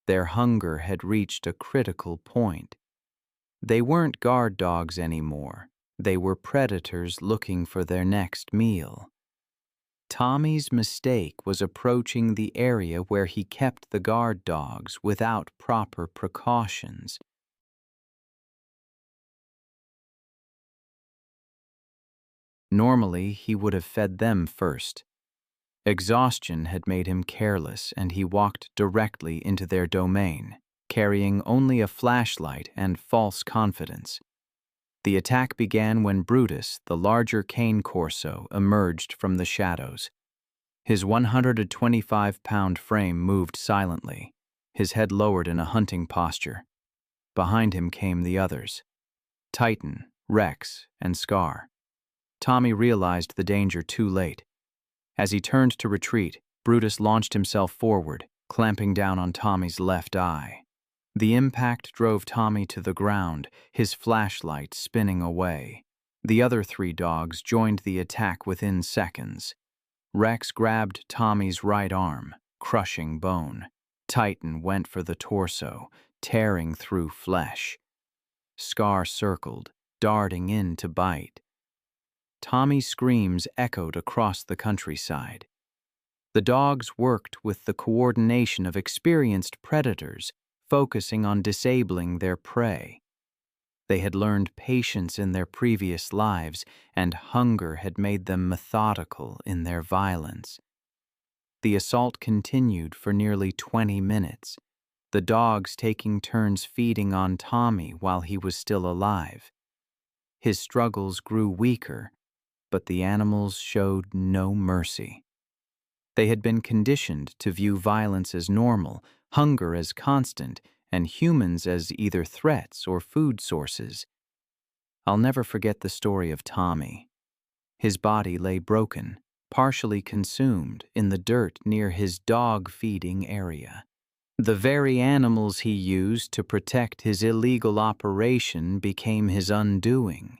Their hunger had reached a critical point. They weren't guard dogs anymore. They were predators looking for their next meal. Tommy's mistake was approaching the area where he kept the guard dogs without proper precautions. Normally, he would have fed them first. Exhaustion had made him careless, and he walked directly into their domain, carrying only a flashlight and false confidence. The attack began when Brutus, the larger cane corso, emerged from the shadows. His 125-pound frame moved silently, his head lowered in a hunting posture. Behind him came the others: Titan, Rex, and Scar. Tommy realized the danger too late. As he turned to retreat, Brutus launched himself forward, clamping down on Tommy's left eye. The impact drove Tommy to the ground, his flashlight spinning away. The other 3 dogs joined the attack within seconds. Rex grabbed Tommy's right arm, crushing bone. Titan went for the torso, tearing through flesh. Scar circled, darting in to bite. Tommy's screams echoed across the countryside. The dogs worked with the coordination of experienced predators, focusing on disabling their prey. They had learned patience in their previous lives, and hunger had made them methodical in their violence. The assault continued for nearly 20 minutes, the dogs taking turns feeding on Tommy while he was still alive. His struggles grew weaker, but the animals showed no mercy. They had been conditioned to view violence as normal, hunger as constant, and humans as either threats or food sources. I'll never forget the story of Tommy. His body lay broken, partially consumed, in the dirt near his dog feeding area. The very animals he used to protect his illegal operation became his undoing.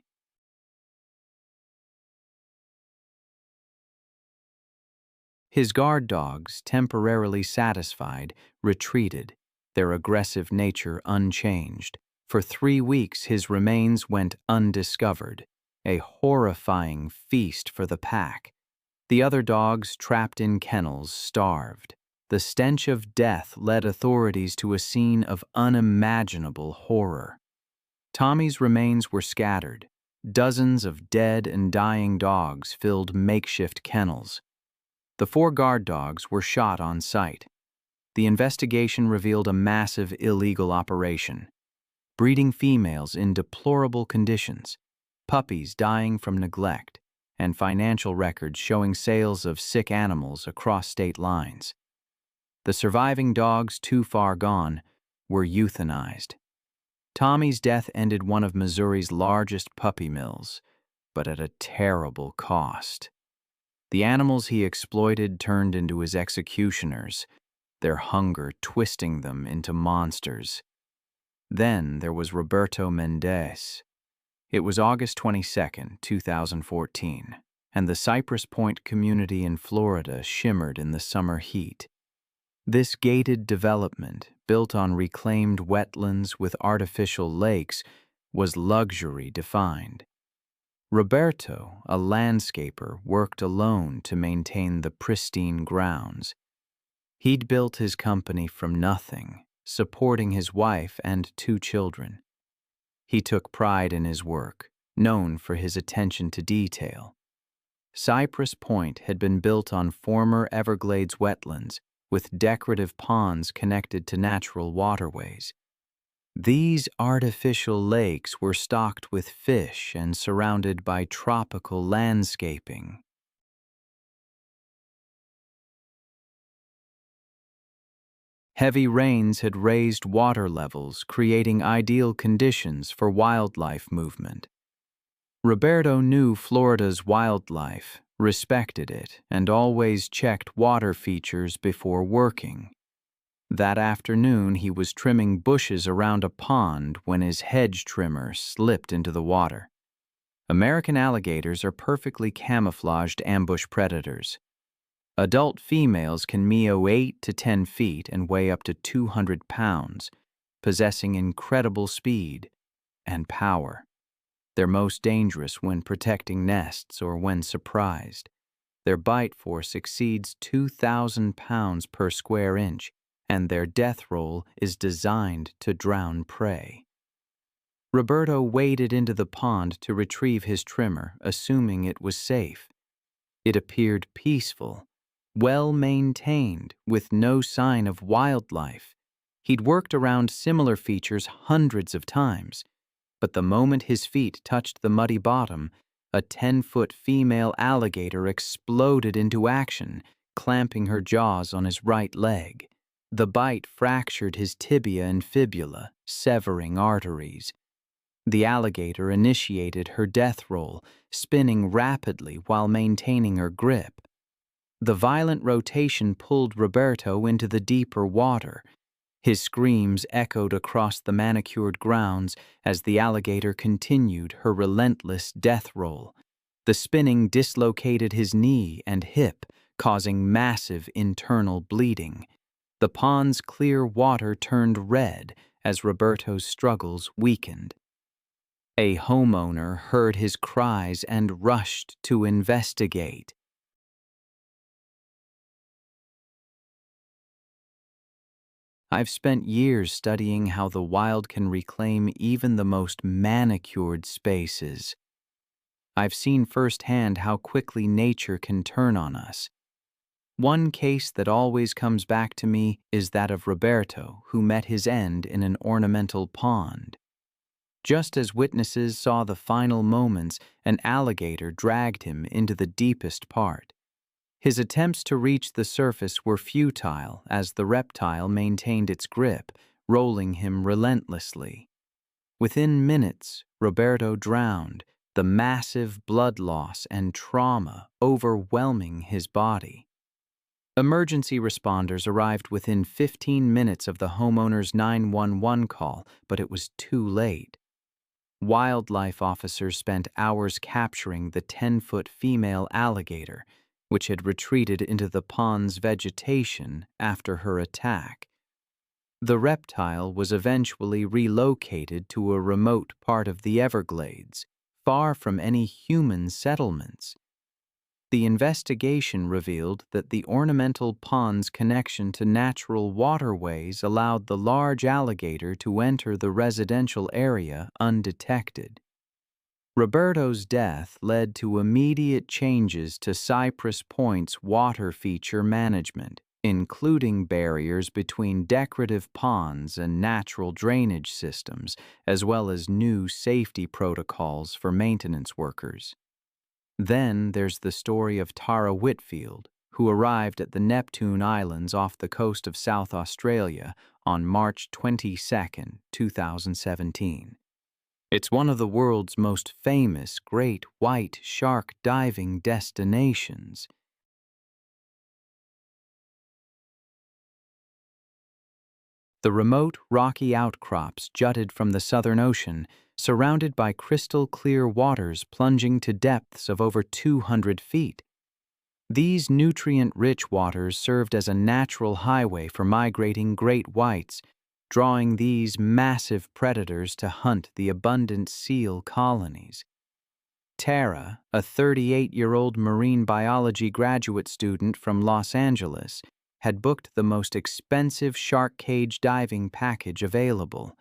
His guard dogs, temporarily satisfied, retreated, their aggressive nature unchanged. For 3 weeks his remains went undiscovered, a horrifying feast for the pack. The other dogs, trapped in kennels, starved. The stench of death led authorities to a scene of unimaginable horror. Tommy's remains were scattered. Dozens of dead and dying dogs filled makeshift kennels. The 4 guard dogs were shot on sight. The investigation revealed a massive illegal operation, breeding females in deplorable conditions, puppies dying from neglect, and financial records showing sales of sick animals across state lines. The surviving dogs, too far gone, were euthanized. Tommy's death ended one of Missouri's largest puppy mills, but at a terrible cost. The animals he exploited turned into his executioners, their hunger twisting them into monsters. Then there was Roberto Mendez. It was August 22, 2014, and the Cypress Point community in Florida shimmered in the summer heat. This gated development, built on reclaimed wetlands with artificial lakes, was luxury defined. Roberto, a landscaper, worked alone to maintain the pristine grounds. He'd built his company from nothing, supporting his wife and 2 children. He took pride in his work, known for his attention to detail. Cypress Point had been built on former Everglades wetlands with decorative ponds connected to natural waterways. These artificial lakes were stocked with fish and surrounded by tropical landscaping. Heavy rains had raised water levels, creating ideal conditions for wildlife movement. Roberto knew Florida's wildlife, respected it, and always checked water features before working. That afternoon, he was trimming bushes around a pond when his hedge trimmer slipped into the water. American alligators are perfectly camouflaged ambush predators. Adult females can meow 8 to 10 feet and weigh up to 200 pounds, possessing incredible speed and power. They're most dangerous when protecting nests or when surprised. Their bite force exceeds 2,000 pounds per square inch, and their death roll is designed to drown prey. Roberto waded into the pond to retrieve his trimmer, assuming it was safe. It appeared peaceful, well-maintained, with no sign of wildlife. He'd worked around similar features hundreds of times, but the moment his feet touched the muddy bottom, a 10-foot female alligator exploded into action, clamping her jaws on his right leg. The bite fractured his tibia and fibula, severing arteries. The alligator initiated her death roll, spinning rapidly while maintaining her grip. The violent rotation pulled Roberto into the deeper water. His screams echoed across the manicured grounds as the alligator continued her relentless death roll. The spinning dislocated his knee and hip, causing massive internal bleeding. The pond's clear water turned red as Roberto's struggles weakened. A homeowner heard his cries and rushed to investigate. I've spent years studying how the wild can reclaim even the most manicured spaces. I've seen firsthand how quickly nature can turn on us. One case that always comes back to me is that of Roberto, who met his end in an ornamental pond. Just as witnesses saw the final moments, an alligator dragged him into the deepest part. His attempts to reach the surface were futile as the reptile maintained its grip, rolling him relentlessly. Within minutes, Roberto drowned, the massive blood loss and trauma overwhelming his body. Emergency responders arrived within 15 minutes of the homeowner's 911 call, but it was too late. Wildlife officers spent hours capturing the 10-foot female alligator, which had retreated into the pond's vegetation after her attack. The reptile was eventually relocated to a remote part of the Everglades, far from any human settlements. The investigation revealed that the ornamental pond's connection to natural waterways allowed the large alligator to enter the residential area undetected. Roberto's death led to immediate changes to Cypress Point's water feature management. including barriers between decorative ponds and natural drainage systems, as well as new safety protocols for maintenance workers. Then there's the story of Tara Whitfield, who arrived at the Neptune Islands off the coast of South Australia on March 22, 2017. It's one of the world's most famous great white shark diving destinations. The remote, rocky outcrops jutted from the Southern Ocean, surrounded by crystal-clear waters plunging to depths of over 200 feet. These nutrient-rich waters served as a natural highway for migrating great whites, drawing these massive predators to hunt the abundant seal colonies. Tara, a 38-year-old marine biology graduate student from Los Angeles, had booked the most expensive shark cage diving package available.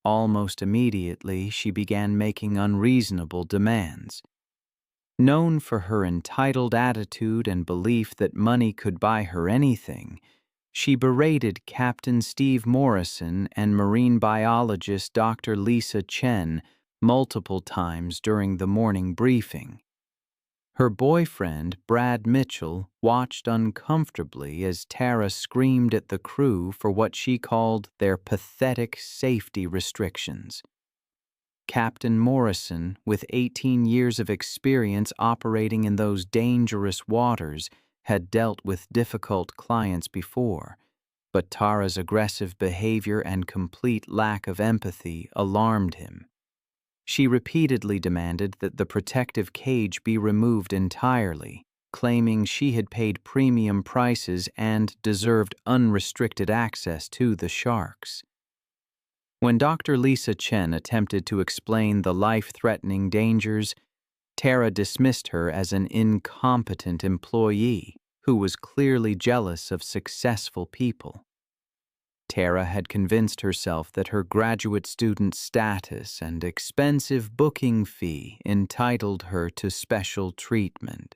Almost immediately, she began making unreasonable demands. Known for her entitled attitude and belief that money could buy her anything, she berated Captain Steve Morrison and marine biologist Dr. Lisa Chen multiple times during the morning briefing. Her boyfriend, Brad Mitchell, watched uncomfortably as Tara screamed at the crew for what she called their pathetic safety restrictions. Captain Morrison, with 18 years of experience operating in those dangerous waters, had dealt with difficult clients before, but Tara's aggressive behavior and complete lack of empathy alarmed him. She repeatedly demanded that the protective cage be removed entirely, claiming she had paid premium prices and deserved unrestricted access to the sharks. When Dr. Lisa Chen attempted to explain the life-threatening dangers, Tara dismissed her as an incompetent employee who was clearly jealous of successful people. Tara had convinced herself that her graduate student status and expensive booking fee entitled her to special treatment.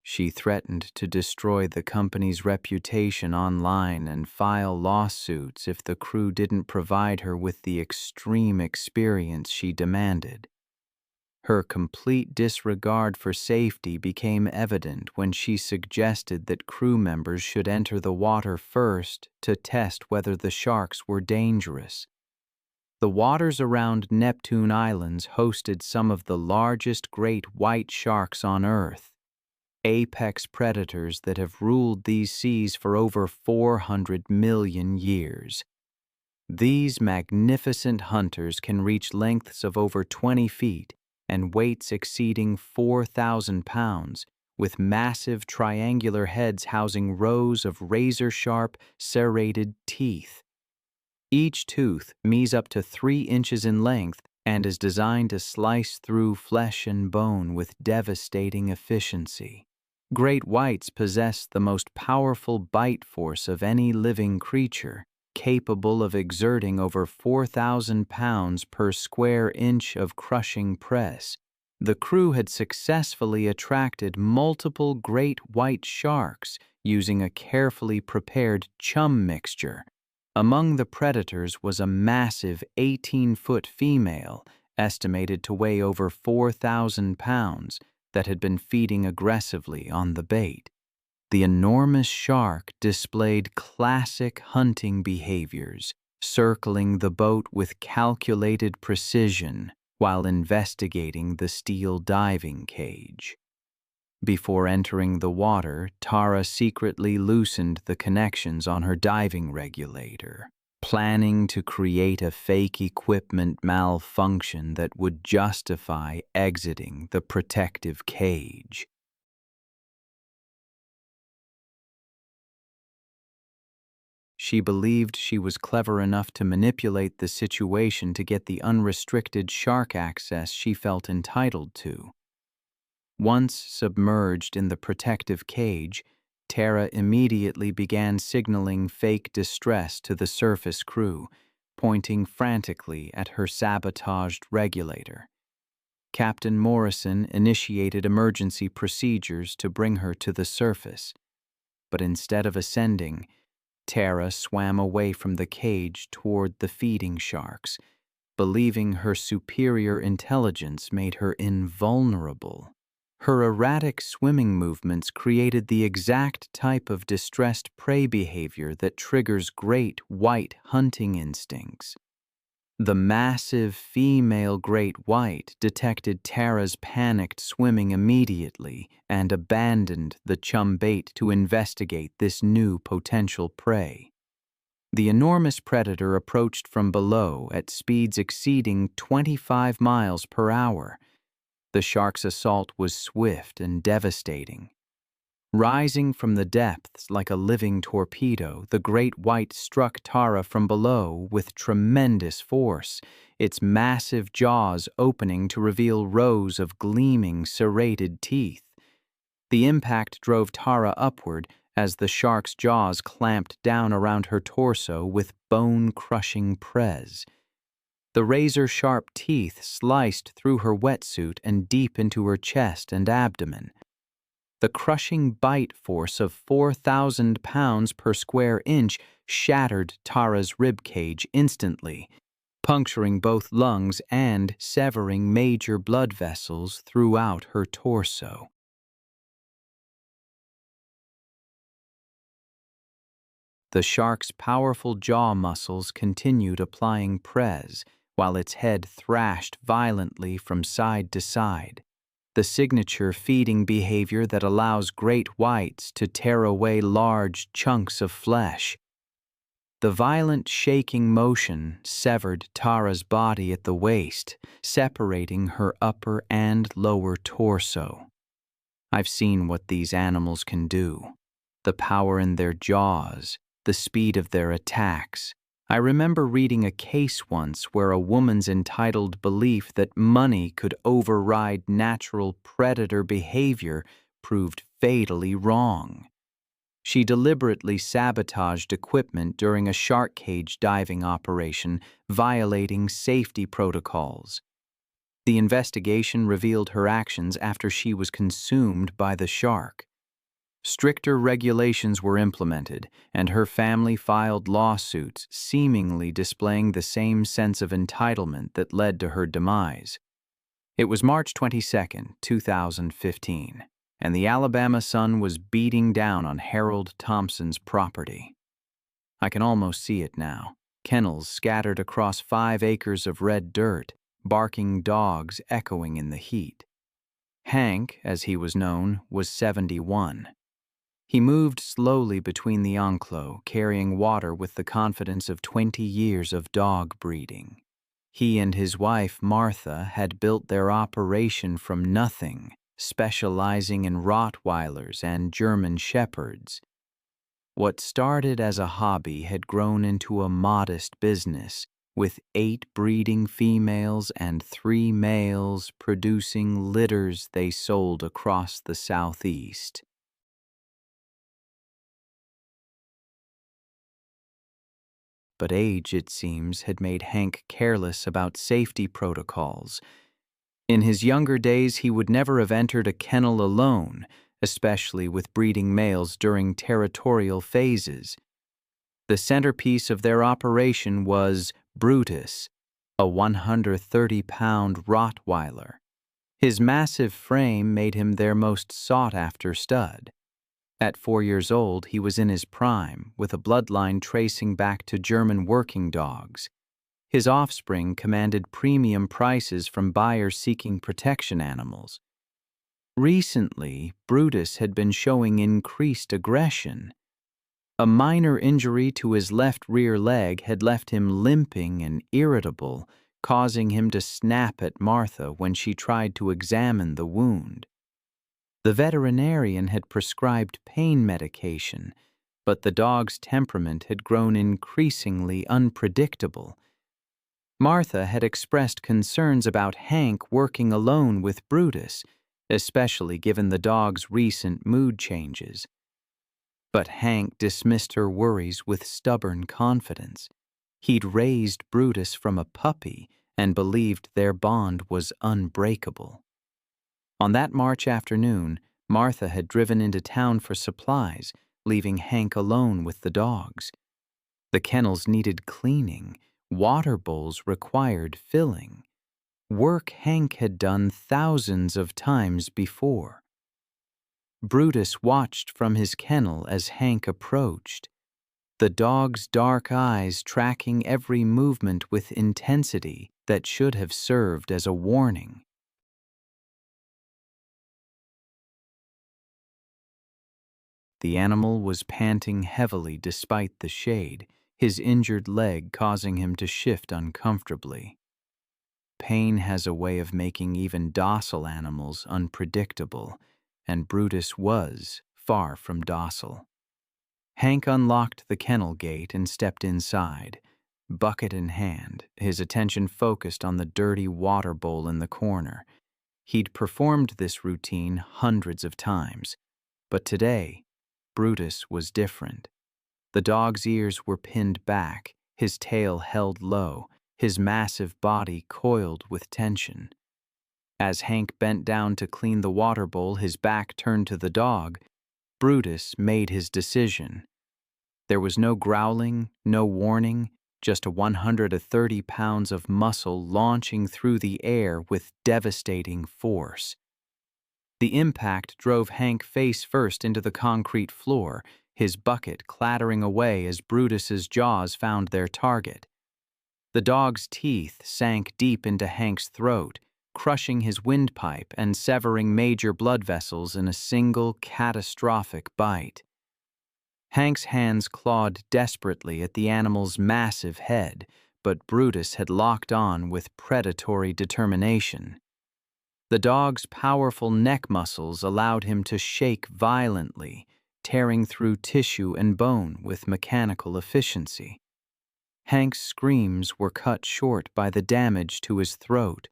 She threatened to destroy the company's reputation online and file lawsuits if the crew didn't provide her with the extreme experience she demanded. Her complete disregard for safety became evident when she suggested that crew members should enter the water first to test whether the sharks were dangerous. The waters around Neptune Islands hosted some of the largest great white sharks on Earth, apex predators that have ruled these seas for over 400 million years. These magnificent hunters can reach lengths of over 20 feet and weights exceeding 4,000 pounds, with massive triangular heads housing rows of razor-sharp, serrated teeth. Each tooth measures up to 3 inches in length and is designed to slice through flesh and bone with devastating efficiency. Great whites possess the most powerful bite force of any living creature, capable of exerting over 4,000 pounds per square inch of crushing press. The crew had successfully attracted multiple great white sharks using a carefully prepared chum mixture. Among the predators was a massive 18-foot female, estimated to weigh over 4,000 pounds, that had been feeding aggressively on the bait. The enormous shark displayed classic hunting behaviors, circling the boat with calculated precision while investigating the steel diving cage. Before entering the water, Tara secretly loosened the connections on her diving regulator, planning to create a fake equipment malfunction that would justify exiting the protective cage. She believed she was clever enough to manipulate the situation to get the unrestricted shark access she felt entitled to. Once submerged in the protective cage, Tara immediately began signaling fake distress to the surface crew, pointing frantically at her sabotaged regulator. Captain Morrison initiated emergency procedures to bring her to the surface. But instead of ascending, Tara swam away from the cage toward the feeding sharks, believing her superior intelligence made her invulnerable. Her erratic swimming movements created the exact type of distressed prey behavior that triggers great white hunting instincts. The massive female great white detected Tara's panicked swimming immediately and abandoned the chum bait to investigate this new potential prey. The enormous predator approached from below at speeds exceeding 25 miles per hour. The shark's assault was swift and devastating. Rising from the depths like a living torpedo, the great white struck Tara from below with tremendous force, its massive jaws opening to reveal rows of gleaming, serrated teeth. The impact drove Tara upward as the shark's jaws clamped down around her torso with bone-crushing press. The razor-sharp teeth sliced through her wetsuit and deep into her chest and abdomen. The crushing bite force of 4,000 pounds per square inch shattered Tara's ribcage instantly, puncturing both lungs and severing major blood vessels throughout her torso. The shark's powerful jaw muscles continued applying press, while its head thrashed violently from side to side, the signature feeding behavior that allows great whites to tear away large chunks of flesh. The violent shaking motion severed Tara's body at the waist, separating her upper and lower torso. I've seen what these animals can do. The power in their jaws, the speed of their attacks. I remember reading a case once where a woman's entitled belief that money could override natural predator behavior proved fatally wrong. She deliberately sabotaged equipment during a shark cage diving operation, violating safety protocols. The investigation revealed her actions after she was consumed by the shark. Stricter regulations were implemented, and her family filed lawsuits, seemingly displaying the same sense of entitlement that led to her demise. It was March 22, 2015, and the Alabama sun was beating down on Harold Thompson's property. I can almost see it now, kennels scattered across 5 acres of red dirt, barking dogs echoing in the heat. Hank, as he was known, was 71. He moved slowly between the enclos, carrying water with the confidence of 20 years of dog breeding. He and his wife, Martha, had built their operation from nothing, specializing in Rottweilers and German Shepherds. What started as a hobby had grown into a modest business, with 8 breeding females and 3 males producing litters they sold across the Southeast. But age, it seems, had made Hank careless about safety protocols. In his younger days, he would never have entered a kennel alone, especially with breeding males during territorial phases. The centerpiece of their operation was Brutus, a 130-pound Rottweiler. His massive frame made him their most sought-after stud. At 4 years old, he was in his prime, with a bloodline tracing back to German working dogs. His offspring commanded premium prices from buyers seeking protection animals. Recently, Brutus had been showing increased aggression. A minor injury to his left rear leg had left him limping and irritable, causing him to snap at Martha when she tried to examine the wound. The veterinarian had prescribed pain medication, but the dog's temperament had grown increasingly unpredictable. Martha had expressed concerns about Hank working alone with Brutus, especially given the dog's recent mood changes. But Hank dismissed her worries with stubborn confidence. He'd raised Brutus from a puppy and believed their bond was unbreakable. On that March afternoon, Martha had driven into town for supplies, leaving Hank alone with the dogs. The kennels needed cleaning, water bowls required filling, work Hank had done thousands of times before. Brutus watched from his kennel as Hank approached, the dog's dark eyes tracking every movement with intensity that should have served as a warning. The animal was panting heavily despite the shade, his injured leg causing him to shift uncomfortably. Pain has a way of making even docile animals unpredictable, and Brutus was far from docile. Hank unlocked the kennel gate and stepped inside, bucket in hand, his attention focused on the dirty water bowl in the corner. He'd performed this routine hundreds of times, but today, Brutus was different. The dog's ears were pinned back, his tail held low, his massive body coiled with tension. As Hank bent down to clean the water bowl, his back turned to the dog, Brutus made his decision. There was no growling, no warning, just 130 pounds of muscle launching through the air with devastating force. The impact drove Hank face first into the concrete floor, his bucket clattering away as Brutus's jaws found their target. The dog's teeth sank deep into Hank's throat, crushing his windpipe and severing major blood vessels in a single catastrophic bite. Hank's hands clawed desperately at the animal's massive head, but Brutus had locked on with predatory determination. The dog's powerful neck muscles allowed him to shake violently, tearing through tissue and bone with mechanical efficiency. Hank's screams were cut short by the damage to his throat,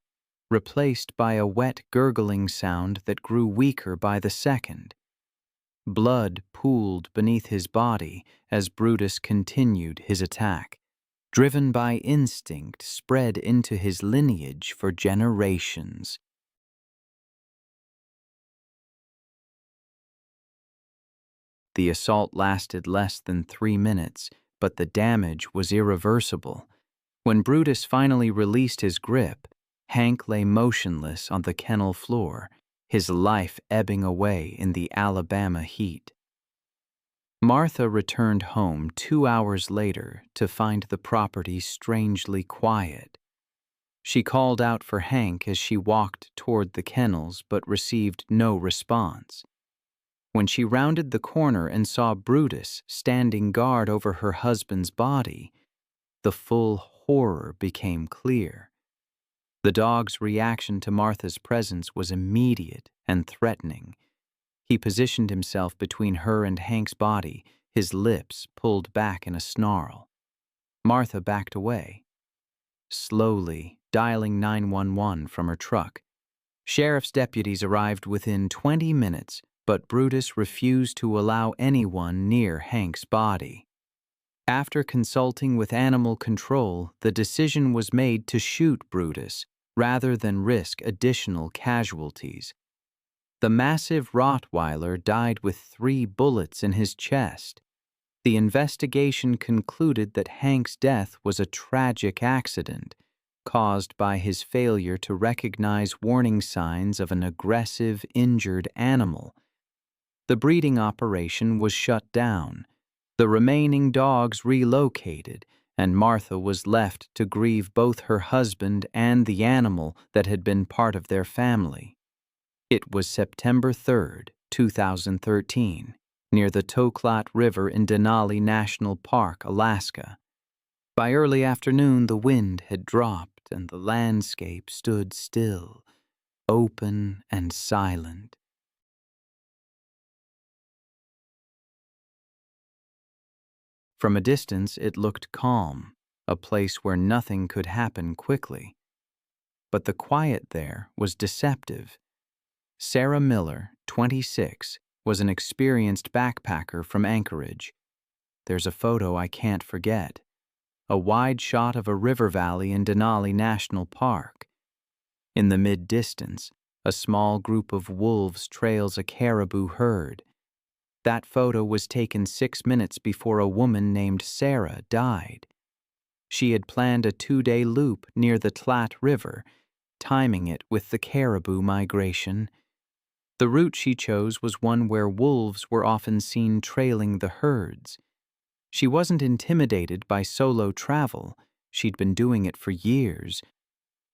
replaced by a wet gurgling sound that grew weaker by the second. Blood pooled beneath his body as Brutus continued his attack, driven by instinct spread into his lineage for generations. The assault lasted less than 3 minutes, but the damage was irreversible. When Brutus finally released his grip, Hank lay motionless on the kennel floor, his life ebbing away in the Alabama heat. Martha returned home 2 hours later to find the property strangely quiet. She called out for Hank as she walked toward the kennels but received no response. When she rounded the corner and saw Brutus standing guard over her husband's body, the full horror became clear. The dog's reaction to Martha's presence was immediate and threatening. He positioned himself between her and Hank's body, his lips pulled back in a snarl. Martha backed away, slowly dialing 911 from her truck. Sheriff's deputies arrived within 20 minutes, but Brutus refused to allow anyone near Hank's body. After consulting with animal control, the decision was made to shoot Brutus rather than risk additional casualties. The massive Rottweiler died with 3 bullets in his chest. The investigation concluded that Hank's death was a tragic accident caused by his failure to recognize warning signs of an aggressive, injured animal. The breeding operation was shut down, the remaining dogs relocated, and Martha was left to grieve both her husband and the animal that had been part of their family. It was September 3rd, 2013, near the Toklat River in Denali National Park, Alaska. By early afternoon, the wind had dropped and the landscape stood still, open and silent. From a distance, it looked calm, a place where nothing could happen quickly. But the quiet there was deceptive. Sarah Miller, 26, was an experienced backpacker from Anchorage. There's a photo I can't forget. a wide shot of a river valley in Denali National Park. In the mid-distance, a small group of wolves trails a caribou herd. That photo was taken 6 minutes before a woman named Sarah died. She had planned a 2-day loop near the Tlat River, timing it with the caribou migration. The route she chose was one where wolves were often seen trailing the herds. She wasn't intimidated by solo travel. She'd been doing it for years,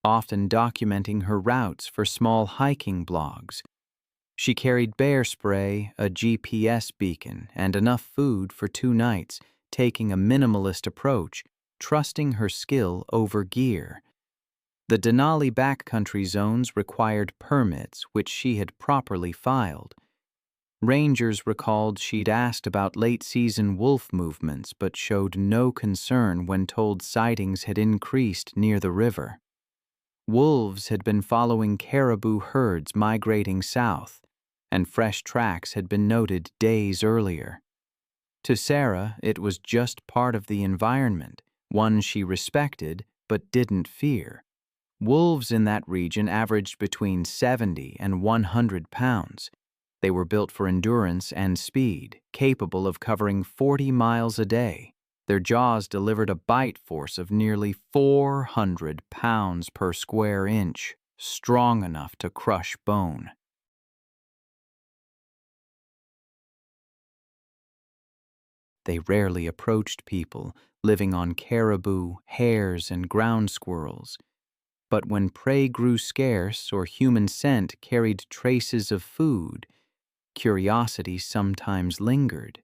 often documenting her routes for small hiking blogs. She carried bear spray, a GPS beacon, and enough food for 2 nights, taking a minimalist approach, trusting her skill over gear. The Denali backcountry zones required permits, which she had properly filed. Rangers recalled she'd asked about late-season wolf movements but showed no concern when told sightings had increased near the river. Wolves had been following caribou herds migrating south, and fresh tracks had been noted days earlier. To Sarah, it was just part of the environment, one she respected but didn't fear. Wolves in that region averaged between 70 and 100 pounds. They were built for endurance and speed, capable of covering 40 miles a day. Their jaws delivered a bite force of nearly 400 pounds per square inch, strong enough to crush bone. They rarely approached people, living on caribou, hares, and ground squirrels. But when prey grew scarce or human scent carried traces of food, curiosity sometimes lingered.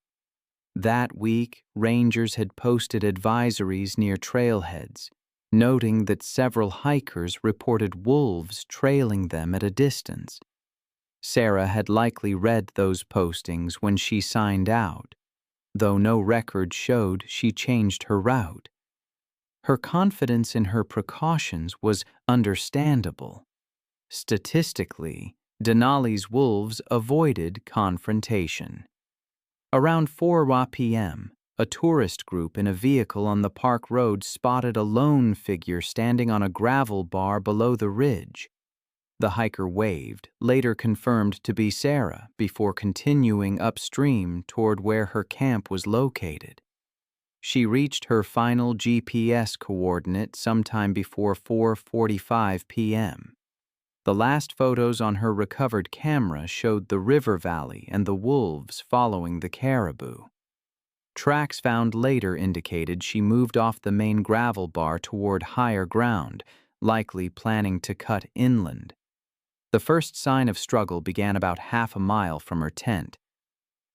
That week, rangers had posted advisories near trailheads, noting that several hikers reported wolves trailing them at a distance. Sarah had likely read those postings when she signed out, though no record showed she changed her route. Her confidence in her precautions was understandable. Statistically, Denali's wolves avoided confrontation. Around 4 p.m., a tourist group in a vehicle on the park road spotted a lone figure standing on a gravel bar below the ridge. The hiker waved, later confirmed to be Sarah, before continuing upstream toward where her camp was located. She reached her final GPS coordinate sometime before 4:45 p.m. The last photos on her recovered camera showed the river valley and the wolves following the caribou. Tracks found later indicated she moved off the main gravel bar toward higher ground, likely planning to cut inland. The first sign of struggle began about half a mile from her tent.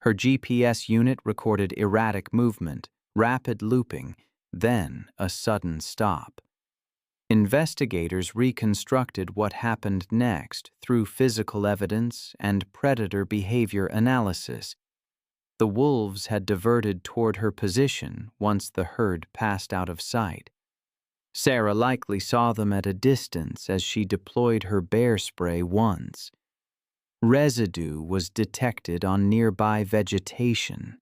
Her GPS unit recorded erratic movement, rapid looping, then a sudden stop. Investigators reconstructed what happened next through physical evidence and predator behavior analysis. The wolves had diverted toward her position once the herd passed out of sight. Sarah likely saw them at a distance as she deployed her bear spray once. Residue was detected on nearby vegetation.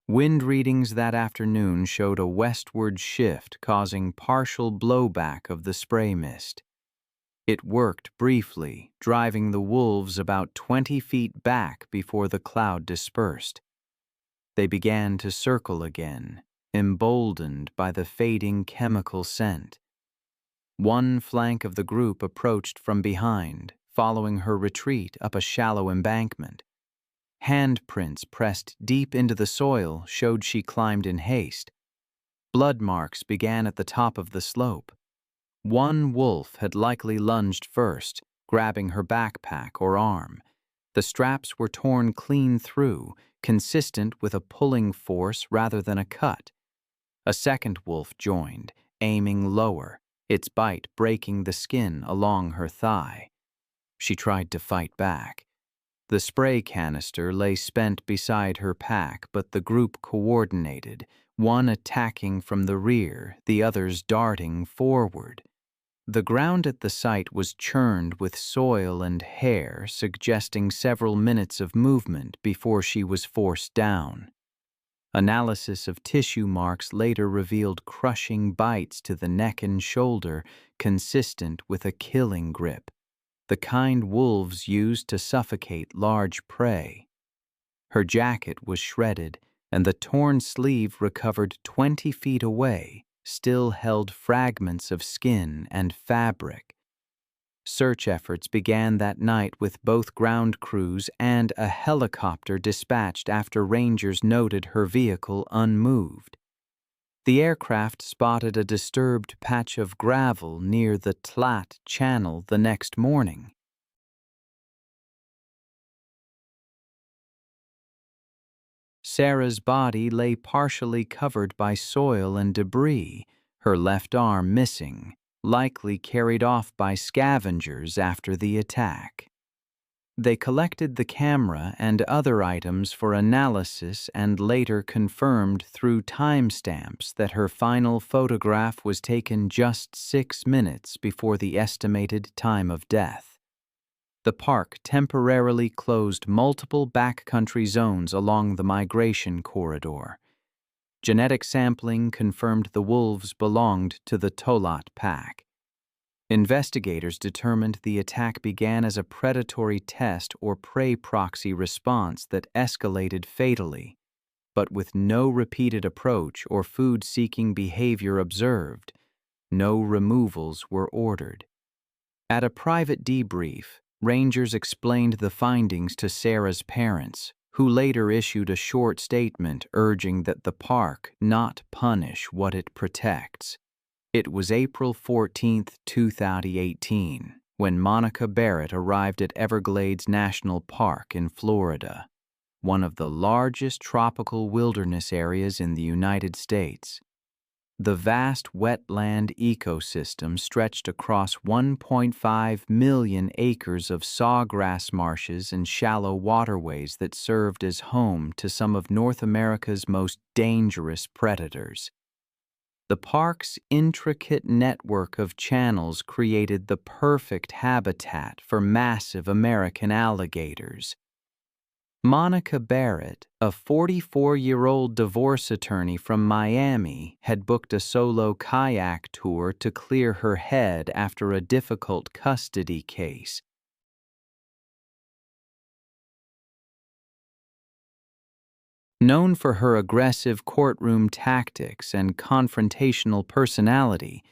Wind readings that afternoon showed a westward shift causing partial blowback of the spray mist. It worked briefly, driving the wolves about 20 feet back before the cloud dispersed. They began to circle again, emboldened by the fading chemical scent. One flank of the group approached from behind, following her retreat up a shallow embankment. Handprints pressed deep into the soil showed she climbed in haste. Blood marks began at the top of the slope. One wolf had likely lunged first, grabbing her backpack or arm. The straps were torn clean through, consistent with a pulling force rather than a cut. A second wolf joined, aiming lower, its bite breaking the skin along her thigh. She tried to fight back. The spray canister lay spent beside her pack, but the group coordinated, one attacking from the rear, the others darting forward. The ground at the site was churned with soil and hair, suggesting several minutes of movement before she was forced down. Analysis of tissue marks later revealed crushing bites to the neck and shoulder, consistent with a killing grip, the kind wolves used to suffocate large prey. Her jacket was shredded, and the torn sleeve recovered 20 feet away still held fragments of skin and fabric. Search efforts began that night with both ground crews and a helicopter dispatched after rangers noted her vehicle unmoved. The aircraft spotted a disturbed patch of gravel near the Tlat Channel the next morning. Sarah's body lay partially covered by soil and debris, her left arm missing, likely carried off by scavengers after the attack. They collected the camera and other items for analysis and later confirmed through timestamps that her final photograph was taken just 6 minutes before the estimated time of death. The park temporarily closed multiple backcountry zones along the migration corridor. Genetic sampling confirmed the wolves belonged to the Tolat pack. Investigators determined the attack began as a predatory test or prey proxy response that escalated fatally, but with no repeated approach or food-seeking behavior observed, no removals were ordered. At a private debrief, rangers explained the findings to Sarah's parents, who later issued a short statement urging that the park not punish what it protects. It was April 14, 2018, when Monica Barrett arrived at Everglades National Park in Florida, one of the largest tropical wilderness areas in the United States. The vast wetland ecosystem stretched across 1.5 million acres of sawgrass marshes and shallow waterways that served as home to some of North America's most dangerous predators. The park's intricate network of channels created the perfect habitat for massive American alligators. Monica Barrett, a 44-year-old divorce attorney from Miami, had booked a solo kayak tour to clear her head after a difficult custody case. Known for her aggressive courtroom tactics and confrontational personality,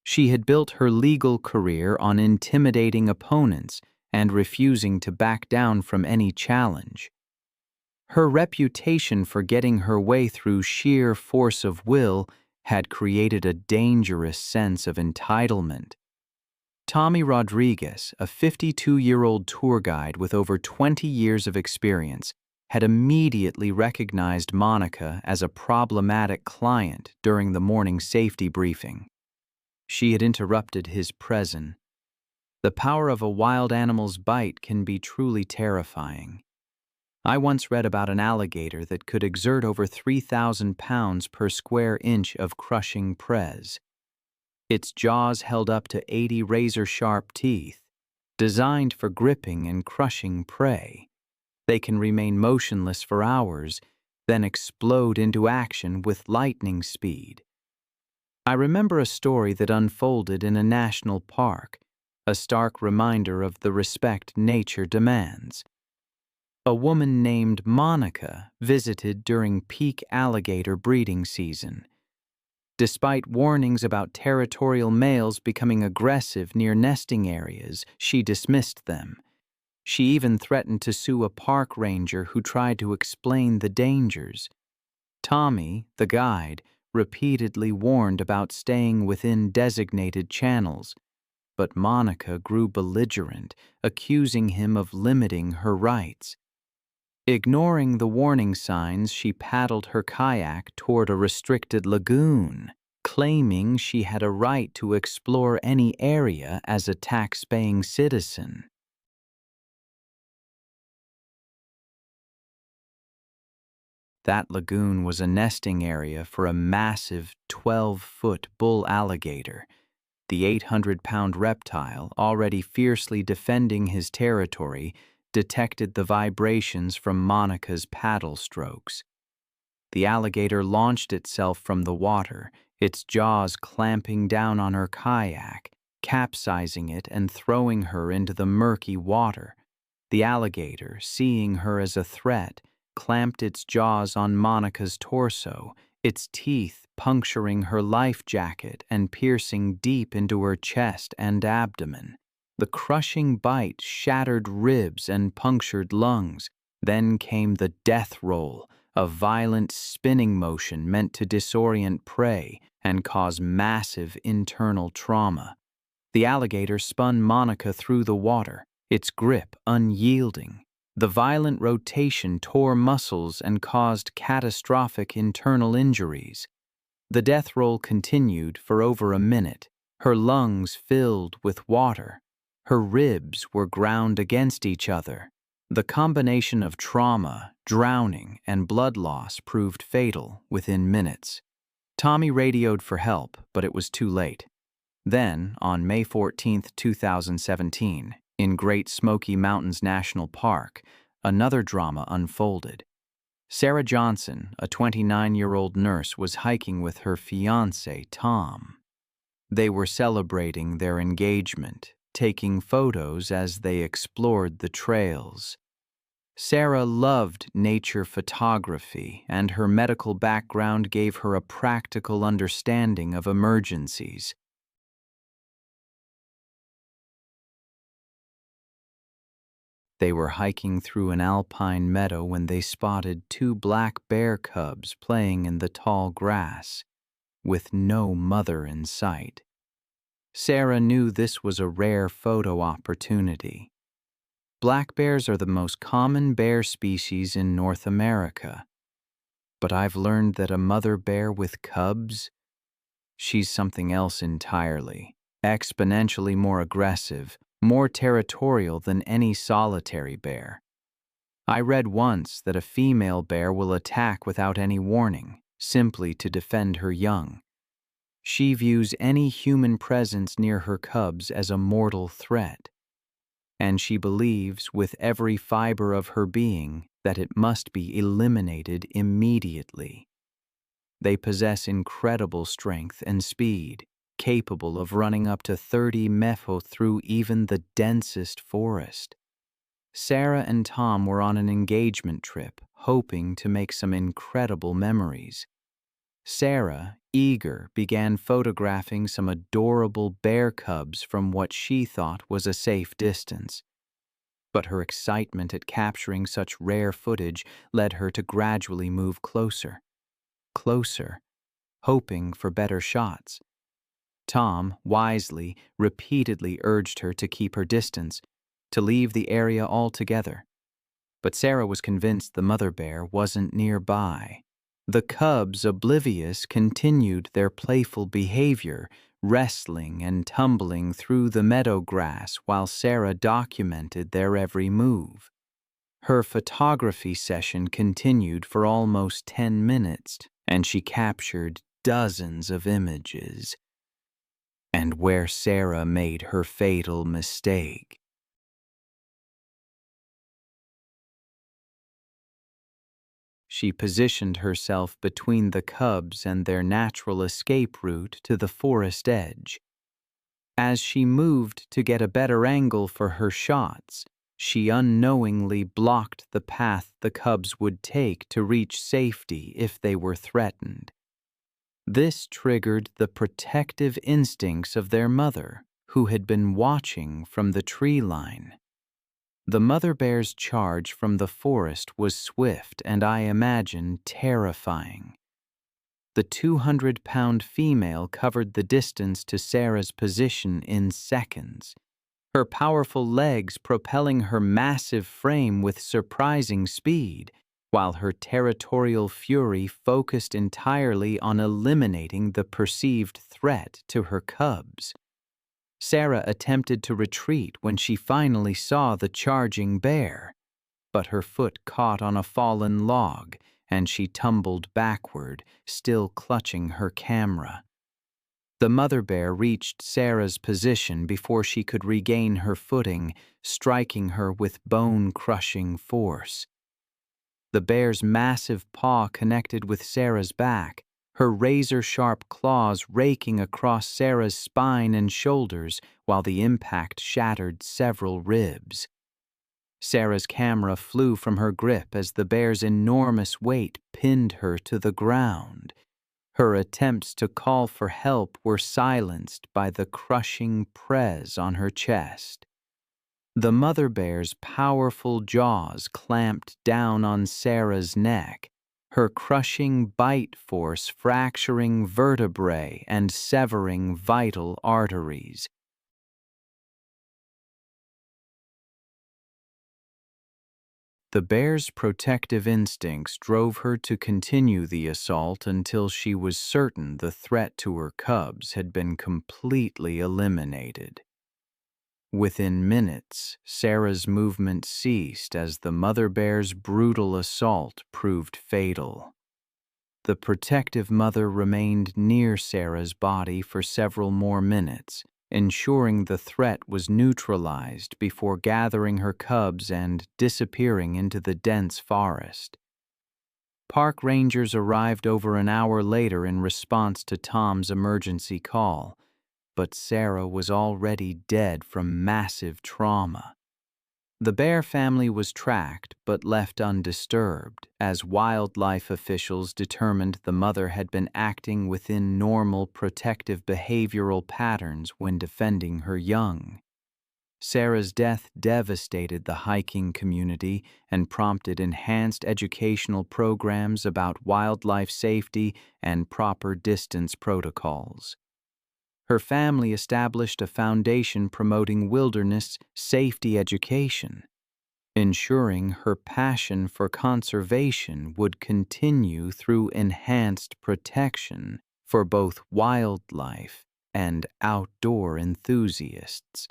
she had built her legal career on intimidating opponents and refusing to back down from any challenge. Her reputation for getting her way through sheer force of will had created a dangerous sense of entitlement. Tommy Rodriguez, a 52-year-old tour guide with over 20 years of experience, had immediately recognized Monica as a problematic client during the morning safety briefing. She had interrupted his presence. The power of a wild animal's bite can be truly terrifying. I once read about an alligator that could exert over 3,000 pounds per square inch of crushing press. Its jaws held up to 80 razor-sharp teeth, designed for gripping and crushing prey. They can remain motionless for hours, then explode into action with lightning speed. I remember a story that unfolded in a national park, a stark reminder of the respect nature demands. A woman named Monica visited during peak alligator breeding season. Despite warnings about territorial males becoming aggressive near nesting areas, she dismissed them. She even threatened to sue a park ranger who tried to explain the dangers. Tommy, the guide, repeatedly warned about staying within designated channels, but Monica grew belligerent, accusing him of limiting her rights. Ignoring the warning signs, she paddled her kayak toward a restricted lagoon, claiming she had a right to explore any area as a tax-paying citizen. That lagoon was a nesting area for a massive 12-foot bull alligator, The 800-pound reptile, already fiercely defending his territory, detected the vibrations from Monica's paddle strokes. The alligator launched itself from the water, its jaws clamping down on her kayak, capsizing it and throwing her into the murky water. The alligator, seeing her as a threat, clamped its jaws on Monica's torso, its teeth puncturing her life jacket and piercing deep into her chest and abdomen. The crushing bite shattered ribs and punctured lungs. Then came the death roll, a violent spinning motion meant to disorient prey and cause massive internal trauma. The alligator spun Monica through the water, its grip unyielding. The violent rotation tore muscles and caused catastrophic internal injuries. The death roll continued for over a minute, her lungs filled with water. Her ribs were ground against each other. The combination of trauma, drowning, and blood loss proved fatal within minutes. Tommy radioed for help, but it was too late. Then, on May 14, 2017, in Great Smoky Mountains National Park, another drama unfolded. Sarah Johnson, a 29-year-old nurse, was hiking with her fiancé, Tom. They were celebrating their engagement, taking photos as they explored the trails. Sarah loved nature photography, and her medical background gave her a practical understanding of emergencies. They were hiking through an alpine meadow when they spotted two black bear cubs playing in the tall grass, with no mother in sight. Sarah knew this was a rare photo opportunity. Black bears are the most common bear species in North America. But I've learned that a mother bear with cubs, she's something else entirely, exponentially more aggressive, more territorial than any solitary bear. I read once that a female bear will attack without any warning, simply to defend her young. She views any human presence near her cubs as a mortal threat, and she believes with every fiber of her being that it must be eliminated immediately. They possess incredible strength and speed, capable of running up to 30 mph through even the densest forest. Sarah and Tom were on an engagement trip, hoping to make some incredible memories. Sarah, eager, began photographing some adorable bear cubs from what she thought was a safe distance. But her excitement at capturing such rare footage led her to gradually move closer, hoping for better shots. Tom, wisely, repeatedly urged her to keep her distance, to leave the area altogether. But Sarah was convinced the mother bear wasn't nearby. The cubs, oblivious, continued their playful behavior, wrestling and tumbling through the meadow grass while Sarah documented their every move. Her photography session continued for almost 10 minutes, and she captured dozens of images. And where Sarah made her fatal mistake. She positioned herself between the cubs and their natural escape route to the forest edge. As she moved to get a better angle for her shots, she unknowingly blocked the path the cubs would take to reach safety if they were threatened. This triggered the protective instincts of their mother, who had been watching from the tree line. The mother bear's charge from the forest was swift and, I imagine, terrifying. The 200-pound female covered the distance to Sarah's position in seconds, her powerful legs propelling her massive frame with surprising speed, while her territorial fury focused entirely on eliminating the perceived threat to her cubs. Sarah attempted to retreat when she finally saw the charging bear, but her foot caught on a fallen log and she tumbled backward, still clutching her camera. The mother bear reached Sarah's position before she could regain her footing, striking her with bone-crushing force. The bear's massive paw connected with Sarah's back, her razor-sharp claws raking across Sarah's spine and shoulders while the impact shattered several ribs. Sarah's camera flew from her grip as the bear's enormous weight pinned her to the ground. Her attempts to call for help were silenced by the crushing press on her chest. The mother bear's powerful jaws clamped down on Sarah's neck, her crushing bite force fracturing vertebrae and severing vital arteries. The bear's protective instincts drove her to continue the assault until she was certain the threat to her cubs had been completely eliminated. Within minutes, Sarah's movement ceased as the mother bear's brutal assault proved fatal. The protective mother remained near Sarah's body for several more minutes, ensuring the threat was neutralized before gathering her cubs and disappearing into the dense forest. Park rangers arrived over an hour later in response to Tom's emergency call, but Sarah was already dead from massive trauma. The bear family was tracked but left undisturbed, as wildlife officials determined the mother had been acting within normal protective behavioral patterns when defending her young. Sarah's death devastated the hiking community and prompted enhanced educational programs about wildlife safety and proper distance protocols. Her family established a foundation promoting wilderness safety education, ensuring her passion for conservation would continue through enhanced protection for both wildlife and outdoor enthusiasts.